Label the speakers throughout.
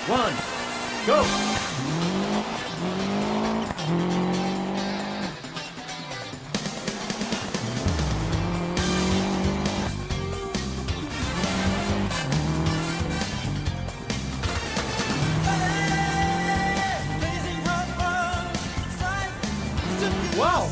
Speaker 1: 1, go! Wow!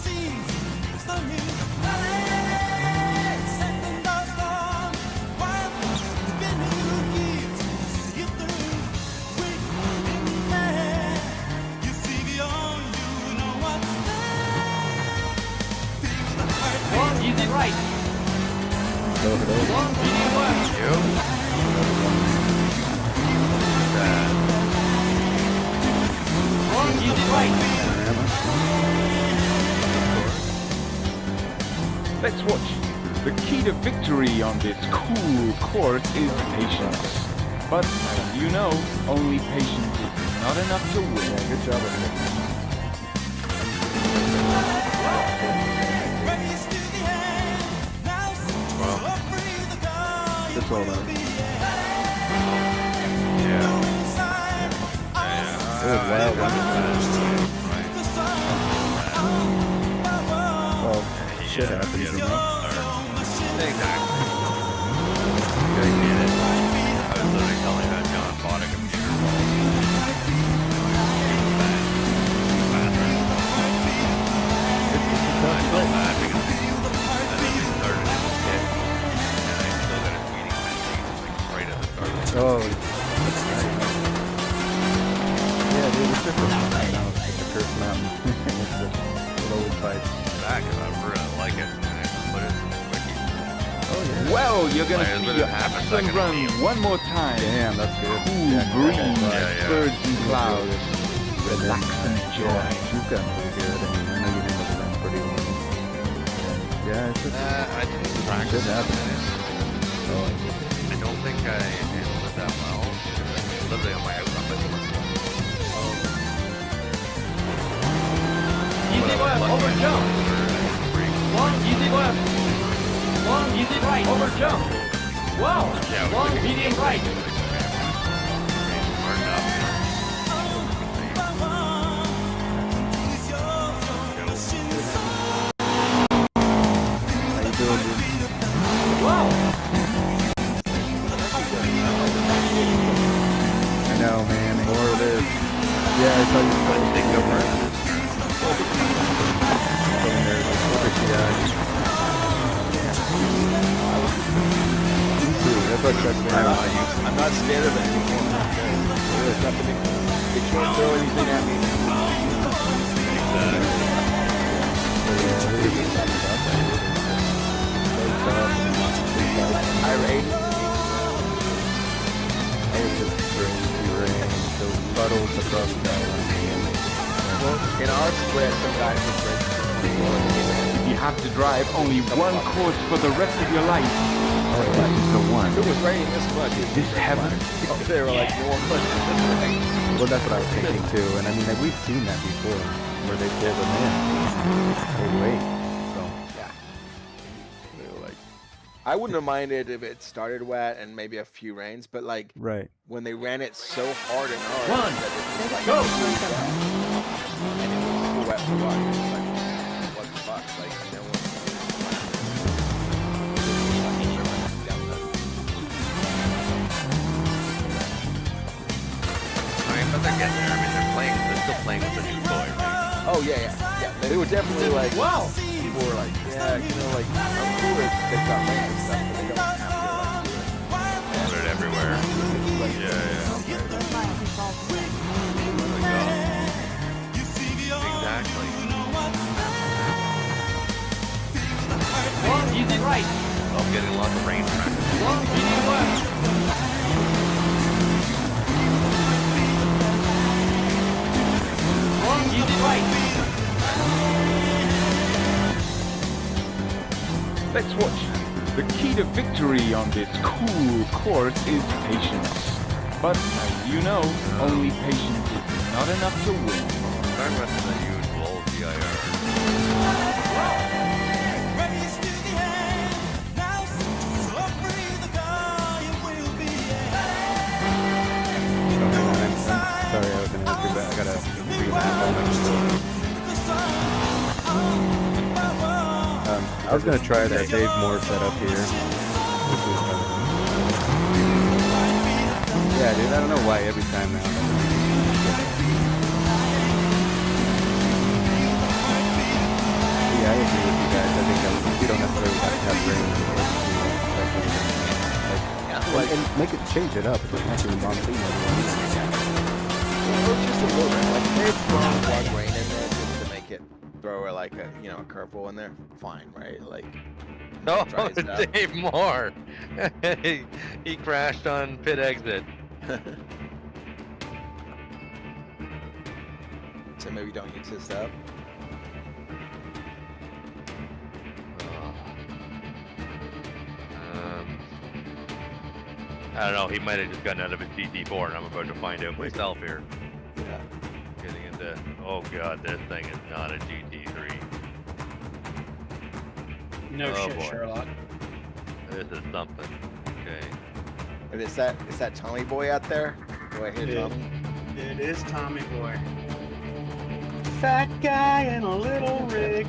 Speaker 1: One easy right. One medium left. One easy right.
Speaker 2: Let's watch. The key to victory on this cool course is patience. But, as you know, only patience is not enough to win.
Speaker 3: Yeah, good job of it. That's all that. It was wild. Well, shit happens.
Speaker 4: Exactly. I get it. I was literally telling that John bought a computer. I felt bad because then we started in the kit, and I still got a meeting like right at the start.
Speaker 3: Oh, that's nice. Yeah, dude, it's different now. It's the Curse Mountain. It's the low fights.
Speaker 4: Back if I really like it, and I can put it in the wiki.
Speaker 3: Oh, yeah.
Speaker 2: Well, you're gonna
Speaker 4: Might as
Speaker 2: see
Speaker 4: well
Speaker 2: your
Speaker 4: have a
Speaker 2: excellent
Speaker 4: second
Speaker 2: run
Speaker 4: meal.
Speaker 2: one more time.
Speaker 3: Damn, that's good.
Speaker 2: Cool
Speaker 3: Yeah,
Speaker 2: breeze,
Speaker 4: yeah.
Speaker 2: birds and clouds, relax and enjoy.
Speaker 3: Yeah, you've gotten pretty good. I mean, I know you handled the run pretty well. Yeah, it's just...
Speaker 4: I didn't practice
Speaker 3: Shit happens.
Speaker 4: it. I don't think I handled it that well. Literally on my house, I'm like,
Speaker 1: Easy left, over jump. One easy left. One easy right, over jump. Wow.
Speaker 4: Yeah,
Speaker 1: One medium right.
Speaker 3: How you doing, dude?
Speaker 1: Wow.
Speaker 3: I know, man. More of this. Yeah, I saw you
Speaker 4: Take over.
Speaker 3: playing there. That's what Chuck's been out.
Speaker 5: I'm not scared of it anymore. There's nothing it can't throw anything at me. iRacing.
Speaker 3: I was just crazy rain, those puddles across the island.
Speaker 5: Well, in our split, sometimes it's raining.
Speaker 2: You have to drive only one course for the rest of your life. This is the one.
Speaker 5: If it was raining this much,
Speaker 2: Is this heaven?
Speaker 5: they were like, no one puts this rain.
Speaker 3: Well, that's what I was thinking too, and I mean, like, we've seen that before, where they pull them in. They wait. So,
Speaker 5: Yeah. They were like, I wouldn't have minded if it started wet and maybe a few rains, but like
Speaker 3: right.
Speaker 5: when they ran it so hard and hard
Speaker 1: One,
Speaker 5: that it was like,
Speaker 1: go.
Speaker 5: and it was so wet for water. It was like, what the fuck? Like, no one.
Speaker 4: I mean, but they're getting there. I mean, they're still playing with the new toy, right?
Speaker 5: Oh yeah. They were definitely like,
Speaker 1: Wow.
Speaker 5: people were like, yeah, you know, like, I'm cool if they got rain and stuff, but they don't have to like do it.
Speaker 4: Put it everywhere.
Speaker 5: Like,
Speaker 4: Yeah. Oh my God. Exactly.
Speaker 1: One easy right.
Speaker 4: I'm getting lots of rain practice.
Speaker 1: One medium left. One easy right.
Speaker 2: Let's watch. The key to victory on this cool course is patience. But, as you know, only patience is not enough to win.
Speaker 4: Talking about the usual VIR.
Speaker 3: So, I I was gonna try that Dave Moore setup here. Yeah, dude. I don't know why every time now. Yeah, I agree with you guys. I think we don't necessarily have to have rain in order to do that. And make it change it up. It doesn't have to be monsoon.
Speaker 5: Or just a little bit. Like they've thrown one rain in there just to make it throw like a a curveball in there. Fine, right? Like
Speaker 4: Oh,
Speaker 5: dries it out.
Speaker 4: Dave Moore. he crashed on pit exit.
Speaker 5: So maybe don't use this up.
Speaker 4: I don't know. He might have just gotten out of his GT4, and I'm about to find out myself here.
Speaker 5: Yeah.
Speaker 4: Getting into. Oh god, this thing is not a GT3.
Speaker 1: No
Speaker 4: Oh,
Speaker 1: shit,
Speaker 4: boy.
Speaker 1: Sherlock.
Speaker 4: This is something. Okay.
Speaker 5: And is that Tommy boy out there? Do I hear
Speaker 1: Yeah.
Speaker 5: Tommy?
Speaker 1: It is Tommy Boy. Fat guy in a little rig.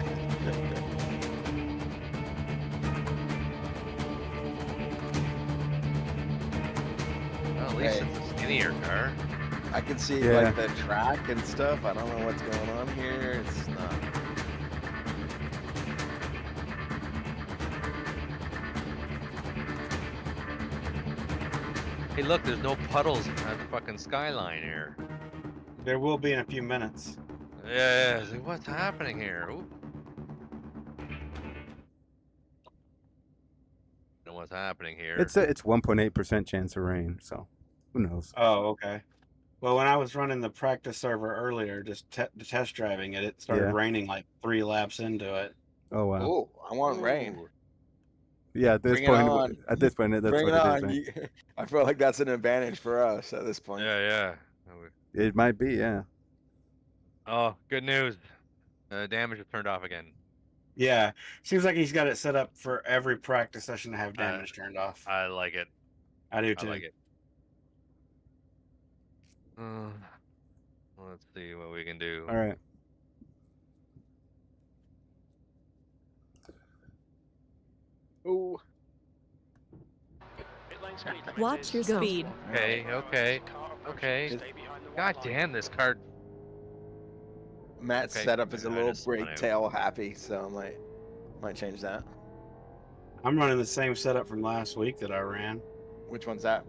Speaker 4: Well, at least
Speaker 5: Hey.
Speaker 4: it's a skinnier car.
Speaker 5: I can see
Speaker 3: Yeah.
Speaker 5: like the track and stuff. I don't know what's going on here. It's not.
Speaker 4: Hey, look, there's no puddles at the fucking skyline here.
Speaker 1: There will be in a few minutes.
Speaker 4: Yeah, it's like, what's happening here? Ooh. Know what's happening here?
Speaker 3: It's 1.8% chance of rain. So who knows?
Speaker 1: Oh, okay. Well, when I was running the practice server earlier, just test driving it, it started
Speaker 3: Yeah.
Speaker 1: raining like 3 laps into it.
Speaker 3: Oh wow.
Speaker 5: Oh, I want rain.
Speaker 4: Ooh.
Speaker 3: Yeah. At this
Speaker 5: Bring it
Speaker 3: point,
Speaker 5: on.
Speaker 3: that's
Speaker 5: Bring
Speaker 3: what
Speaker 5: it
Speaker 3: it is.
Speaker 5: on.
Speaker 3: Right?
Speaker 5: I feel like that's an advantage for us at this point.
Speaker 4: Yeah, yeah.
Speaker 3: It might be. Yeah.
Speaker 4: Oh, good news. Damage is turned off again.
Speaker 1: Yeah, seems like he's got it set up for every practice session to have damage turned off.
Speaker 4: I like it.
Speaker 1: I do
Speaker 4: I
Speaker 1: too.
Speaker 4: like it. Let's see what we can do.
Speaker 3: All right.
Speaker 5: Ooh.
Speaker 6: Watch your speed.
Speaker 4: Okay, okay, okay. God damn, this card.
Speaker 5: Matt's
Speaker 4: Okay,
Speaker 5: setup is a
Speaker 4: I
Speaker 5: little
Speaker 4: just
Speaker 5: break
Speaker 4: wanna-
Speaker 5: tail happy, so I might change that.
Speaker 1: I'm running the same setup from last week that I ran.
Speaker 5: Which one's that?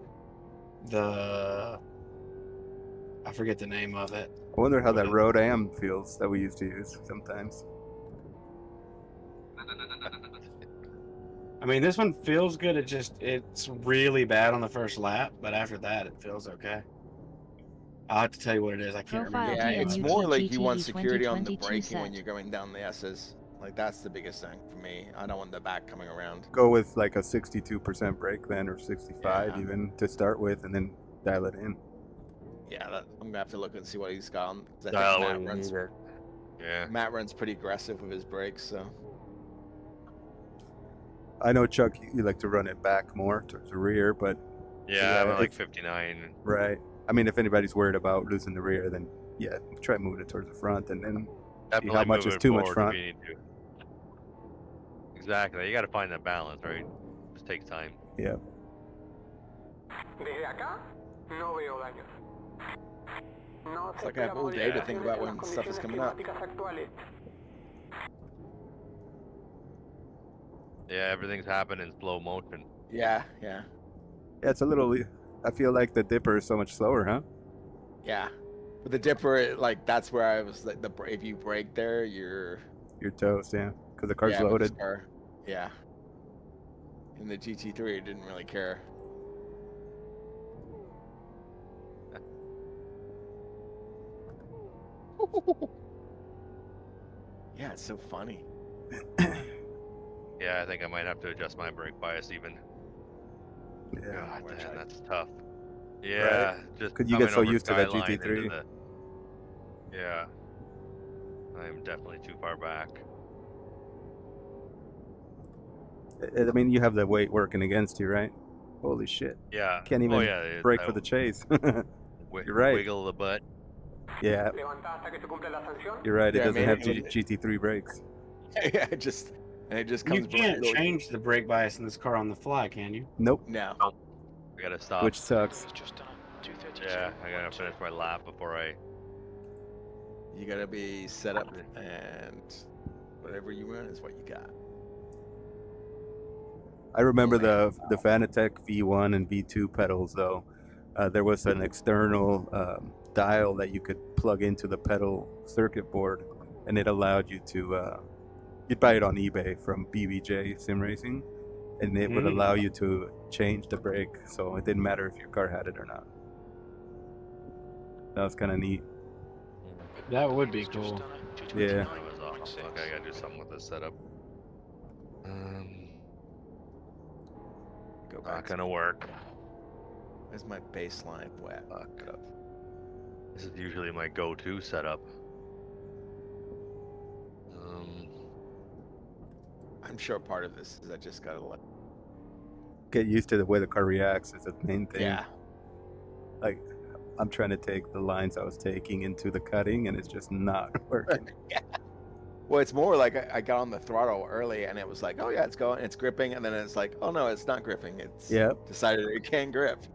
Speaker 1: I forget the name of it.
Speaker 3: I wonder how that Road Am feels that we used to use sometimes.
Speaker 1: I mean, this one feels good. It's really bad on the first lap, but after that, it feels okay. I'll have to tell you what it is. I can't
Speaker 6: Profile
Speaker 1: remember.
Speaker 5: Yeah,
Speaker 6: TN
Speaker 5: it's more like you want
Speaker 6: UTGT
Speaker 5: security on the
Speaker 6: 2022
Speaker 5: braking when
Speaker 6: set.
Speaker 5: you're going down the S's. Like that's the biggest thing for me. I don't want the back coming around.
Speaker 3: Go with like a 62% brake then, or 65
Speaker 5: Yeah.
Speaker 3: even to start with, and then dial it in.
Speaker 5: Yeah, I'm gonna have to look and see what he's got. 'Cause I think
Speaker 4: Dial
Speaker 5: Matt
Speaker 4: in
Speaker 5: runs,
Speaker 4: either. Yeah.
Speaker 5: Matt runs pretty aggressive with his brakes, so
Speaker 3: I know, Chuck, you like to run it back more towards the rear, but
Speaker 4: Yeah, I'm
Speaker 3: Yeah,
Speaker 4: at like
Speaker 3: if-
Speaker 4: 59.
Speaker 3: right. I mean, if anybody's worried about losing the rear, then yeah, try moving it towards the front, and then
Speaker 4: Definitely
Speaker 3: how much
Speaker 4: move
Speaker 3: is
Speaker 4: it
Speaker 3: too much
Speaker 4: forward
Speaker 3: front.
Speaker 4: if you need to. Exactly. You got to find that balance, right? Just takes time.
Speaker 3: yeah.
Speaker 7: Desde acá no veo daños. No
Speaker 5: It's
Speaker 7: se
Speaker 5: like I have
Speaker 7: espera
Speaker 5: all day to
Speaker 7: modificaciones
Speaker 5: think about
Speaker 7: en las
Speaker 5: when stuff is
Speaker 7: condiciones
Speaker 5: coming up.
Speaker 7: climáticas actuales.
Speaker 4: Yeah, everything's happening in slow motion.
Speaker 5: yeah.
Speaker 3: Yeah, it's a little. I feel like the Dipper is so much slower, huh?
Speaker 5: Yeah. With the Dipper, like that's where I was like if you brake there, you're
Speaker 3: You're toast, yeah, because the car's
Speaker 5: yeah, with this
Speaker 3: loaded.
Speaker 5: car. Yeah. In the GT3, it didn't really care. Yeah, it's so funny.
Speaker 4: Yeah, I think I might have to adjust my brake bias even.
Speaker 3: Yeah.
Speaker 4: God
Speaker 5: Which
Speaker 4: damn,
Speaker 5: I-
Speaker 4: that's tough. Yeah, just
Speaker 3: 'Cause you get
Speaker 4: coming
Speaker 3: so
Speaker 4: over
Speaker 3: used to that
Speaker 4: Skyline into
Speaker 3: GT3.
Speaker 4: Yeah, I'm definitely too far back.
Speaker 3: I mean, you have the weight working against you, right? Holy shit!
Speaker 4: Yeah.
Speaker 3: Can't even
Speaker 4: oh, yeah, it-
Speaker 3: brake
Speaker 4: I
Speaker 3: for the chase.
Speaker 4: You're
Speaker 3: right.
Speaker 4: Wiggle the butt.
Speaker 3: yeah,
Speaker 7: Levanta hasta que se cumpla la sanción.
Speaker 3: you're right. It
Speaker 5: Yeah,
Speaker 3: doesn't
Speaker 5: maybe
Speaker 3: have
Speaker 5: it was-
Speaker 3: GT3 brakes.
Speaker 5: Yeah, and it just
Speaker 1: You
Speaker 5: comes.
Speaker 1: can't
Speaker 5: really-
Speaker 1: change the brake bias in this car on the fly, can you?
Speaker 3: Nope.
Speaker 5: No.
Speaker 4: I gotta stop.
Speaker 3: Which sucks.
Speaker 4: Yeah, I gotta finish my lap before I.
Speaker 5: You gotta be set up, and whatever you run is what you got.
Speaker 3: I remember the Fanatec V1 and V2 pedals though. There was an external dial that you could plug into the pedal circuit board, and it allowed you to. You'd buy it on eBay from BBJ Sim Racing, and it would allow you to change the brake, so it didn't matter if your car had it or not. That was kind of neat.
Speaker 1: That would be cool.
Speaker 3: Yeah.
Speaker 4: That was awesome. Okay, I gotta do something with this setup.
Speaker 5: Go
Speaker 4: Not
Speaker 5: back.
Speaker 4: gonna work.
Speaker 5: Where's my baseline wet?
Speaker 4: Fuck. This is usually my go-to setup.
Speaker 5: I'm sure part of this is I just gotta let.
Speaker 3: Get used to the way the car reacts is the main thing.
Speaker 5: Yeah.
Speaker 3: Like, I'm trying to take the lines I was taking into the cutting, and it's just not working.
Speaker 5: Well, it's more like I got on the throttle early, and it was like, oh yeah, it's going, it's gripping, and then it's like, oh no, it's not gripping. It's decided it can't grip.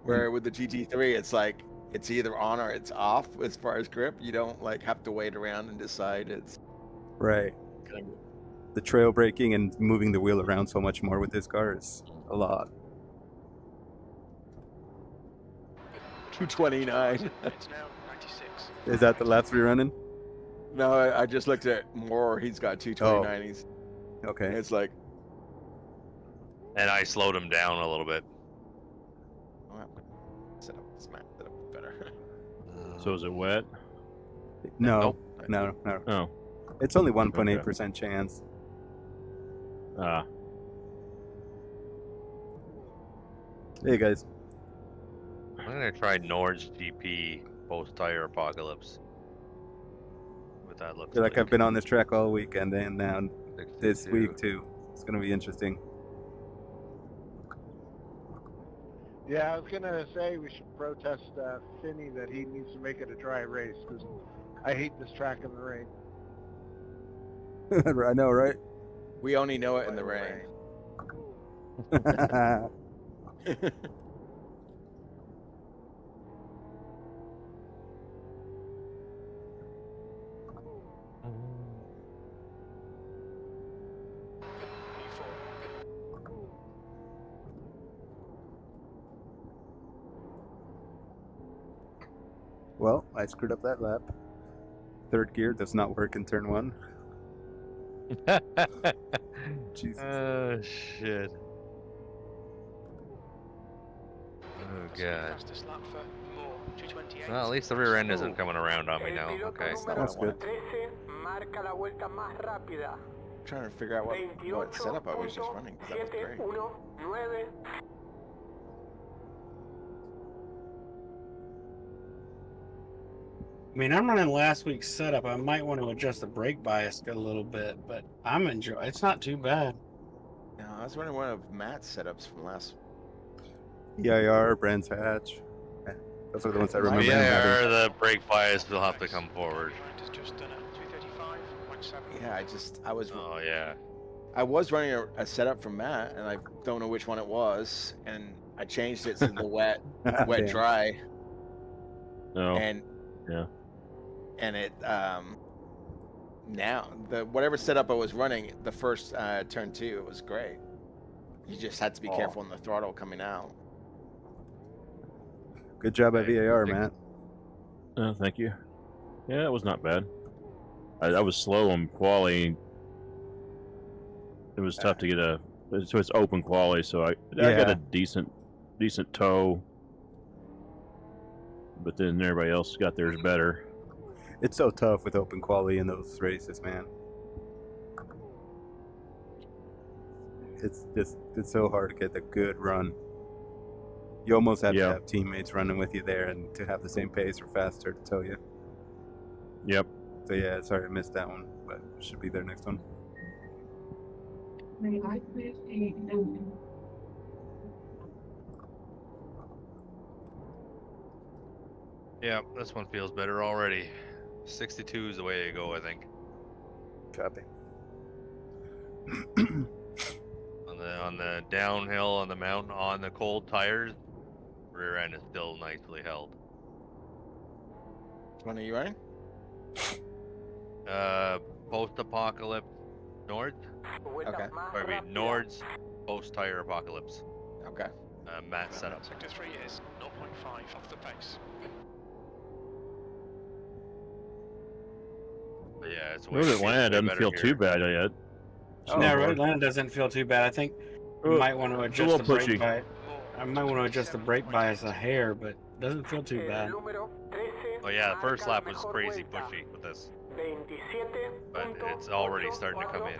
Speaker 5: Where with the GT3, it's like it's either on or it's off as far as grip. You don't like have to wait around and decide. It's
Speaker 3: Right. The trail braking and moving the wheel around so much more with this car is a lot.
Speaker 5: 229.
Speaker 3: Is that the laps we're running?
Speaker 5: No, I just looked at more. He's got 229. He's
Speaker 3: Okay.
Speaker 5: it's like,
Speaker 4: And I slowed him down a little bit.
Speaker 5: oh, I'm gonna set up this map set up better.
Speaker 8: So is it wet?
Speaker 3: No, no.
Speaker 8: Oh.
Speaker 3: It's only 1.8% chance.
Speaker 8: Ah.
Speaker 3: Hey guys.
Speaker 4: I'm gonna try Nord's GP post tire apocalypse. What that looks
Speaker 3: I feel like I've been on this track all weekend and now this
Speaker 4: 62.
Speaker 3: week too. It's gonna be interesting.
Speaker 9: Yeah, I was gonna say we should protest Finney that he needs to make it a dry race because I hate this track in the rain.
Speaker 3: I know, right?
Speaker 5: We only know it in the rain.
Speaker 3: Well, I screwed up that lap. Third gear does not work in turn one. Jesus.
Speaker 4: Oh shit. Oh god. Well, at least the rear end isn't coming around on me now. Okay.
Speaker 3: That's good.
Speaker 7: Marca la vuelta más rápida.
Speaker 5: Trying to figure out what setup I was just running, 'cause that was great.
Speaker 7: 28.19.
Speaker 1: I mean, I'm running last week's setup. I might want to adjust the brake bias a little bit, but I'm enjoying. It's not too bad.
Speaker 5: No, I was running one of Matt's setups from last.
Speaker 3: EIR, Brands Hatch. Those are the ones I remember. him
Speaker 4: Yeah,
Speaker 3: having.
Speaker 4: the brake bias will have to come forward.
Speaker 5: Yeah, I was
Speaker 4: Oh yeah.
Speaker 5: I was running a setup from Matt, and I don't know which one it was, and I changed it to the wet
Speaker 3: Damn.
Speaker 5: dry,
Speaker 8: No.
Speaker 5: and
Speaker 8: yeah.
Speaker 5: and it now the whatever setup I was running the first turn 2, it was great. You just had to be careful on the throttle coming out.
Speaker 3: Good job at VAR, Matt.
Speaker 8: Thank you. Yeah, it was not bad. I was slow on quali. It was tough to get so it's open quali, so I got a decent toe. But then everybody else got theirs better.
Speaker 3: It's so tough with open quality in those races, man. It's so hard to get a good run. You almost have to have teammates running with you there and to have the same pace or faster to tow you.
Speaker 8: Yep.
Speaker 3: So yeah, sorry I missed that one, but it should be there next one.
Speaker 4: Yeah, this one feels better already. 62 is the way to go, I think.
Speaker 3: Copy.
Speaker 4: On the downhill, on the mountain, on the cold tires, rear end is still nicely held.
Speaker 5: Which one are you running?
Speaker 4: Post-apocalypse Nords.
Speaker 5: Okay.
Speaker 4: Or I mean Nords, post-tire apocalypse.
Speaker 5: Okay.
Speaker 4: Matt setup.
Speaker 7: Sector 3 is 0.5 off the pace.
Speaker 4: But yeah, it's
Speaker 8: Road Atlanta doesn't feel too bad yet.
Speaker 1: No, Road Atlanta doesn't feel too bad. I think you might want to adjust the brake bias. I might want to adjust the brake bias a hair, but it doesn't feel too bad.
Speaker 4: Oh yeah, the first lap was crazy pushy with this, but it's already starting to come in.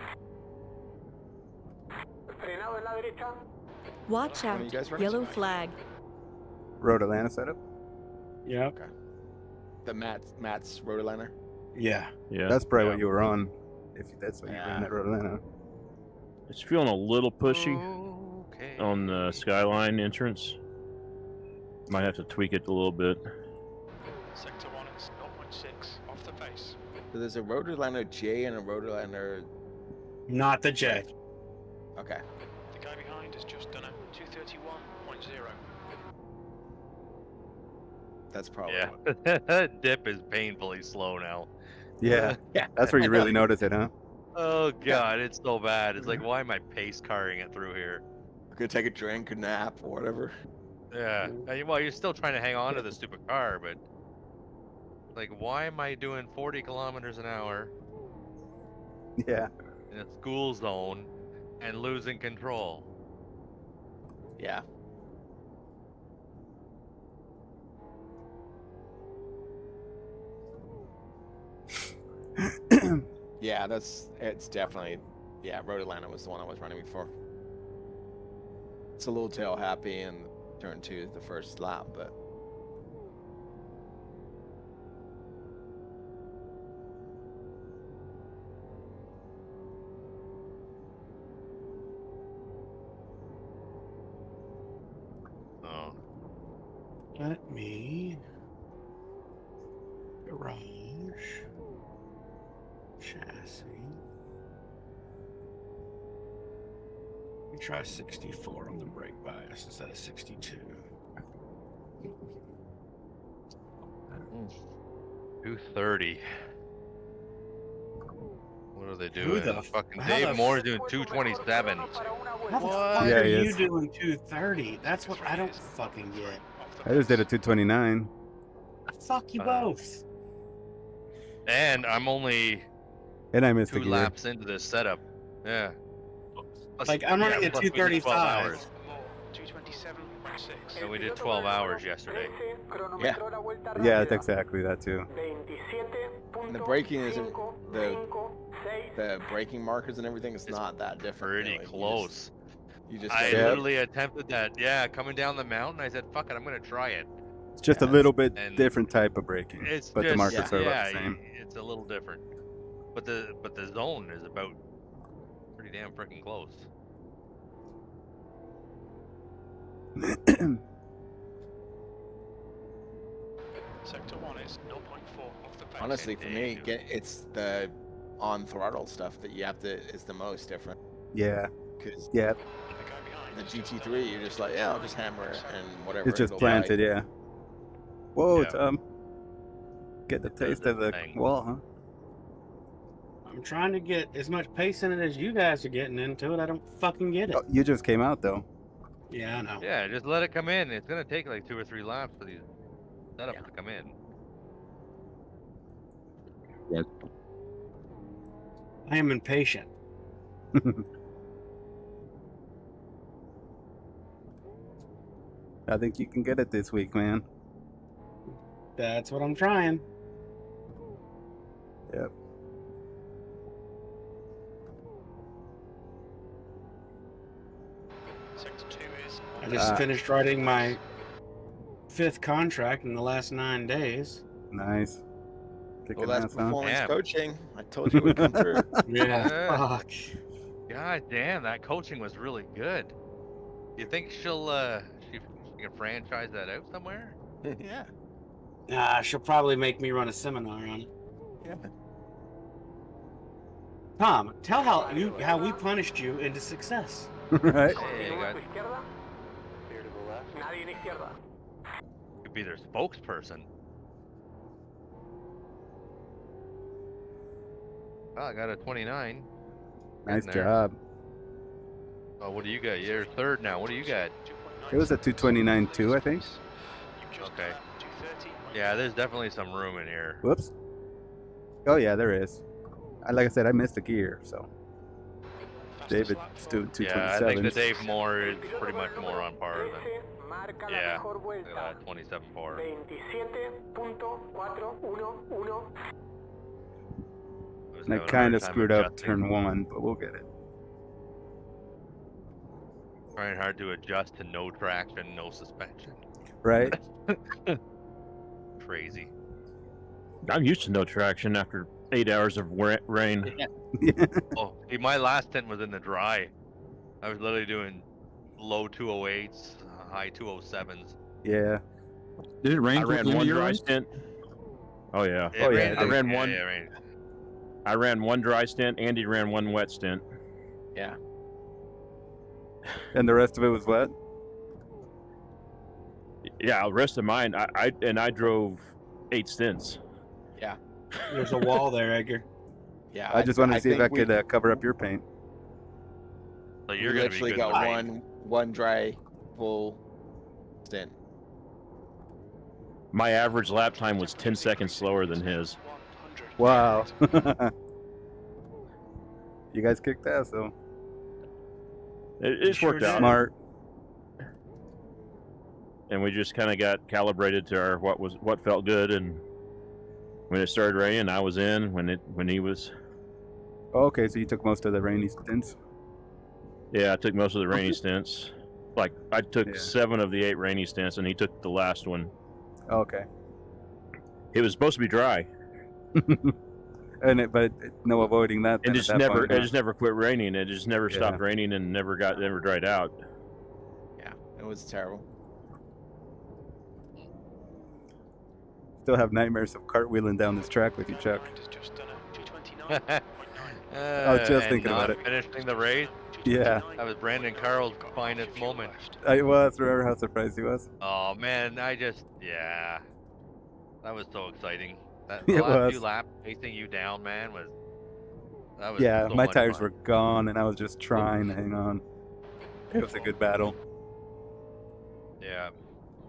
Speaker 6: Watch
Speaker 5: When are you
Speaker 6: out.
Speaker 5: guys running?
Speaker 6: Yellow flag.
Speaker 3: Road Atlanta setup.
Speaker 1: Yeah.
Speaker 5: Okay. The Matt's Road Atlanta.
Speaker 1: Yeah.
Speaker 8: Yeah.
Speaker 3: That's probably what you were on. If that's what you ran at Road Atlanta.
Speaker 8: It's feeling a little pushy
Speaker 4: Okay.
Speaker 8: on the Skyline entrance. Might have to tweak it a little bit.
Speaker 7: Sector 1 is 0.6 off the pace.
Speaker 5: So there's a Road Atlanta J and a Road Atlanta.
Speaker 1: Not the J.
Speaker 5: Okay.
Speaker 7: The guy behind has just done a 231.0.
Speaker 5: That's probably.
Speaker 4: Yeah,
Speaker 5: What,
Speaker 4: that dip is painfully slow now.
Speaker 3: Yeah.
Speaker 5: yeah.
Speaker 3: That's where you really notice it, huh?
Speaker 4: Oh god, it's so bad. It's like, why am I pace carring it through here?
Speaker 5: Could take a drink, a nap, or whatever.
Speaker 4: Yeah. Well, you're still trying to hang on to the stupid car, but like, why am I doing 40 kilometers an hour
Speaker 3: Yeah.
Speaker 4: in a school zone and losing control?
Speaker 5: Yeah. Yeah, it's definitely, yeah, Road Atlanta was the one I was running before. It's a little tail happy in turn 2, the first lap, but
Speaker 4: Oh.
Speaker 1: Let me garage chassis. Let me try 64 on the brake bias instead of 62.
Speaker 4: 230. What are they
Speaker 1: Who
Speaker 4: doing?
Speaker 1: the
Speaker 4: Fucking
Speaker 1: how
Speaker 4: Dave
Speaker 1: the
Speaker 4: Moore's doing 227.
Speaker 1: How the
Speaker 4: What?
Speaker 1: fuck
Speaker 3: Yeah,
Speaker 1: are
Speaker 3: he
Speaker 1: you
Speaker 3: is.
Speaker 1: doing 230? That's what I don't fucking get.
Speaker 3: I just did a 229.
Speaker 1: Fuck you both.
Speaker 4: And I'm only
Speaker 3: And I missed
Speaker 4: 2
Speaker 3: a gear.
Speaker 4: laps into this setup. Yeah. Plus-
Speaker 1: Like, I'm running at
Speaker 4: plus we did 12
Speaker 1: 235.
Speaker 4: hours.
Speaker 7: 227.6.
Speaker 4: And we did 12 hours yesterday.
Speaker 5: yeah.
Speaker 3: Yeah, that's exactly that too.
Speaker 5: And the braking isn't the braking markers and everything is not that different.
Speaker 4: Pretty
Speaker 5: really.
Speaker 4: close.
Speaker 5: You just
Speaker 4: I
Speaker 5: gotta-
Speaker 4: literally attempted that. Yeah, coming down the mountain, I said, fuck it, I'm going to try it.
Speaker 3: It's just a
Speaker 5: Yeah,
Speaker 3: little bit
Speaker 4: and
Speaker 3: different type of braking,
Speaker 4: It's
Speaker 3: but
Speaker 4: just,
Speaker 3: the markers are
Speaker 4: yeah,
Speaker 3: about the same.
Speaker 4: it's a little different. But the zone is about pretty damn freaking close.
Speaker 7: Sector 1 is 0.4 off the pace.
Speaker 5: Honestly, for me,
Speaker 4: Dave.
Speaker 5: it's the on throttle stuff that you have to is the most different.
Speaker 3: Yeah,
Speaker 5: Because
Speaker 3: yeah.
Speaker 7: The guy behind
Speaker 5: the
Speaker 7: has just done
Speaker 5: GT3, you're just like, yeah, I'll just hammer it and whatever.
Speaker 3: It's just
Speaker 5: it'll
Speaker 3: planted,
Speaker 5: bite.
Speaker 3: yeah. Whoa,
Speaker 4: Yeah.
Speaker 3: Tom. Get the taste of the
Speaker 4: thing.
Speaker 3: wall, huh?
Speaker 1: I'm trying to get as much pace in it as you guys are getting into it. I don't fucking get it.
Speaker 3: Oh, you just came out though.
Speaker 1: Yeah, I know.
Speaker 4: Yeah, just let it come in. It's going to take like 2 or 3 laps for these setups
Speaker 5: Yeah.
Speaker 4: to come in.
Speaker 1: I am impatient.
Speaker 3: I think you can get it this week, man.
Speaker 1: That's what I'm trying.
Speaker 3: Yep.
Speaker 7: Sector 2 is
Speaker 1: I just finished writing my 5th contract in the last 9 days.
Speaker 3: Nice.
Speaker 5: Well,
Speaker 3: Kicking
Speaker 5: that's
Speaker 3: ass, huh?
Speaker 5: performance
Speaker 4: Damn.
Speaker 5: coaching. I told you it would come through.
Speaker 1: Yeah. Fuck.
Speaker 4: God damn, that coaching was really good. You think she can franchise that out somewhere?
Speaker 5: Yeah.
Speaker 1: Nah, she'll probably make me run a seminar on it.
Speaker 5: Yeah.
Speaker 1: Tom, tell how we punished you into success.
Speaker 3: Right?
Speaker 4: Hey, you got
Speaker 7: Izquierda. Nadie en izquierda.
Speaker 4: could be their spokesperson. Oh, I got a 29.
Speaker 3: Nice
Speaker 4: Getting there.
Speaker 3: job.
Speaker 4: Oh, what do you got? You're third now. What do you got?
Speaker 3: It was a 229 too, I think.
Speaker 4: Okay. Yeah, there's definitely some room in here.
Speaker 3: Whoops. Oh yeah, there is. Like I said, I missed a gear, so. David's doing 227.
Speaker 4: Yeah, I think the Dave Moore is pretty much more on par than.
Speaker 7: Marca la
Speaker 4: Yeah.
Speaker 7: mejor
Speaker 4: Look at
Speaker 7: vuelta.
Speaker 4: that, 27.4.
Speaker 7: 27.411.
Speaker 3: And I kind of screwed up turn 1, but we'll get it.
Speaker 4: Trying hard to adjust to no traction, no suspension.
Speaker 3: Right?
Speaker 4: Crazy.
Speaker 8: I'm used to no traction after 8 hours of rain.
Speaker 4: Oh, see, my last stint was in the dry. I was literally doing low 208s, high 207s.
Speaker 3: Yeah.
Speaker 10: Did it rain?
Speaker 8: I ran one dry stint. Oh yeah.
Speaker 3: Oh, yeah,
Speaker 4: rained-
Speaker 3: I
Speaker 8: ran
Speaker 4: yeah,
Speaker 8: one.
Speaker 4: yeah, it rained.
Speaker 8: I ran one dry stint. Andy ran one wet stint.
Speaker 5: Yeah.
Speaker 3: And the rest of it was wet?
Speaker 8: Yeah, the rest of mine, I drove 8 stints.
Speaker 1: There's a wall there, Edgar.
Speaker 5: Yeah.
Speaker 3: I just wanted to see if I
Speaker 5: think
Speaker 3: could cover up your paint.
Speaker 4: So
Speaker 5: we
Speaker 4: you're gonna be
Speaker 5: literally
Speaker 4: good in the
Speaker 5: got
Speaker 4: rain.
Speaker 5: one dry full stint.
Speaker 8: My average lap time was 10 seconds slower than his.
Speaker 3: Wow. You guys kicked ass, though.
Speaker 8: It's worked out.
Speaker 3: Smart.
Speaker 8: And we just kind of got calibrated to our what felt good. And when it started raining, I was in. When he was,
Speaker 3: Oh, okay, so you took most of the rainy stints?
Speaker 8: yeah, I took most of the rainy stints. Like I took
Speaker 3: Yeah.
Speaker 8: 7 of the 8 rainy stints, and he took the last one.
Speaker 3: Okay.
Speaker 8: It was supposed to be dry,
Speaker 3: But no avoiding that.
Speaker 8: and
Speaker 3: then at that point,
Speaker 8: it just never quit raining. It just never
Speaker 3: Yeah.
Speaker 8: stopped raining, and never dried out.
Speaker 5: Yeah, it was terrible.
Speaker 3: Still have nightmares of cartwheeling down this track with you, Chuck.
Speaker 4: I
Speaker 3: was just thinking about it.
Speaker 4: Finishing the race,
Speaker 3: Yeah,
Speaker 4: that was Brandon Carroll's finest moment.
Speaker 3: I was. Remember how surprised he was?
Speaker 4: Oh man, yeah, that was so exciting. That
Speaker 3: It
Speaker 4: last few
Speaker 3: was.
Speaker 4: laps chasing you down, man, that was
Speaker 3: Yeah,
Speaker 4: so
Speaker 3: my
Speaker 4: much
Speaker 3: tires
Speaker 4: fun.
Speaker 3: were gone, and I was just trying to hang on. It was a good battle.
Speaker 4: Yeah,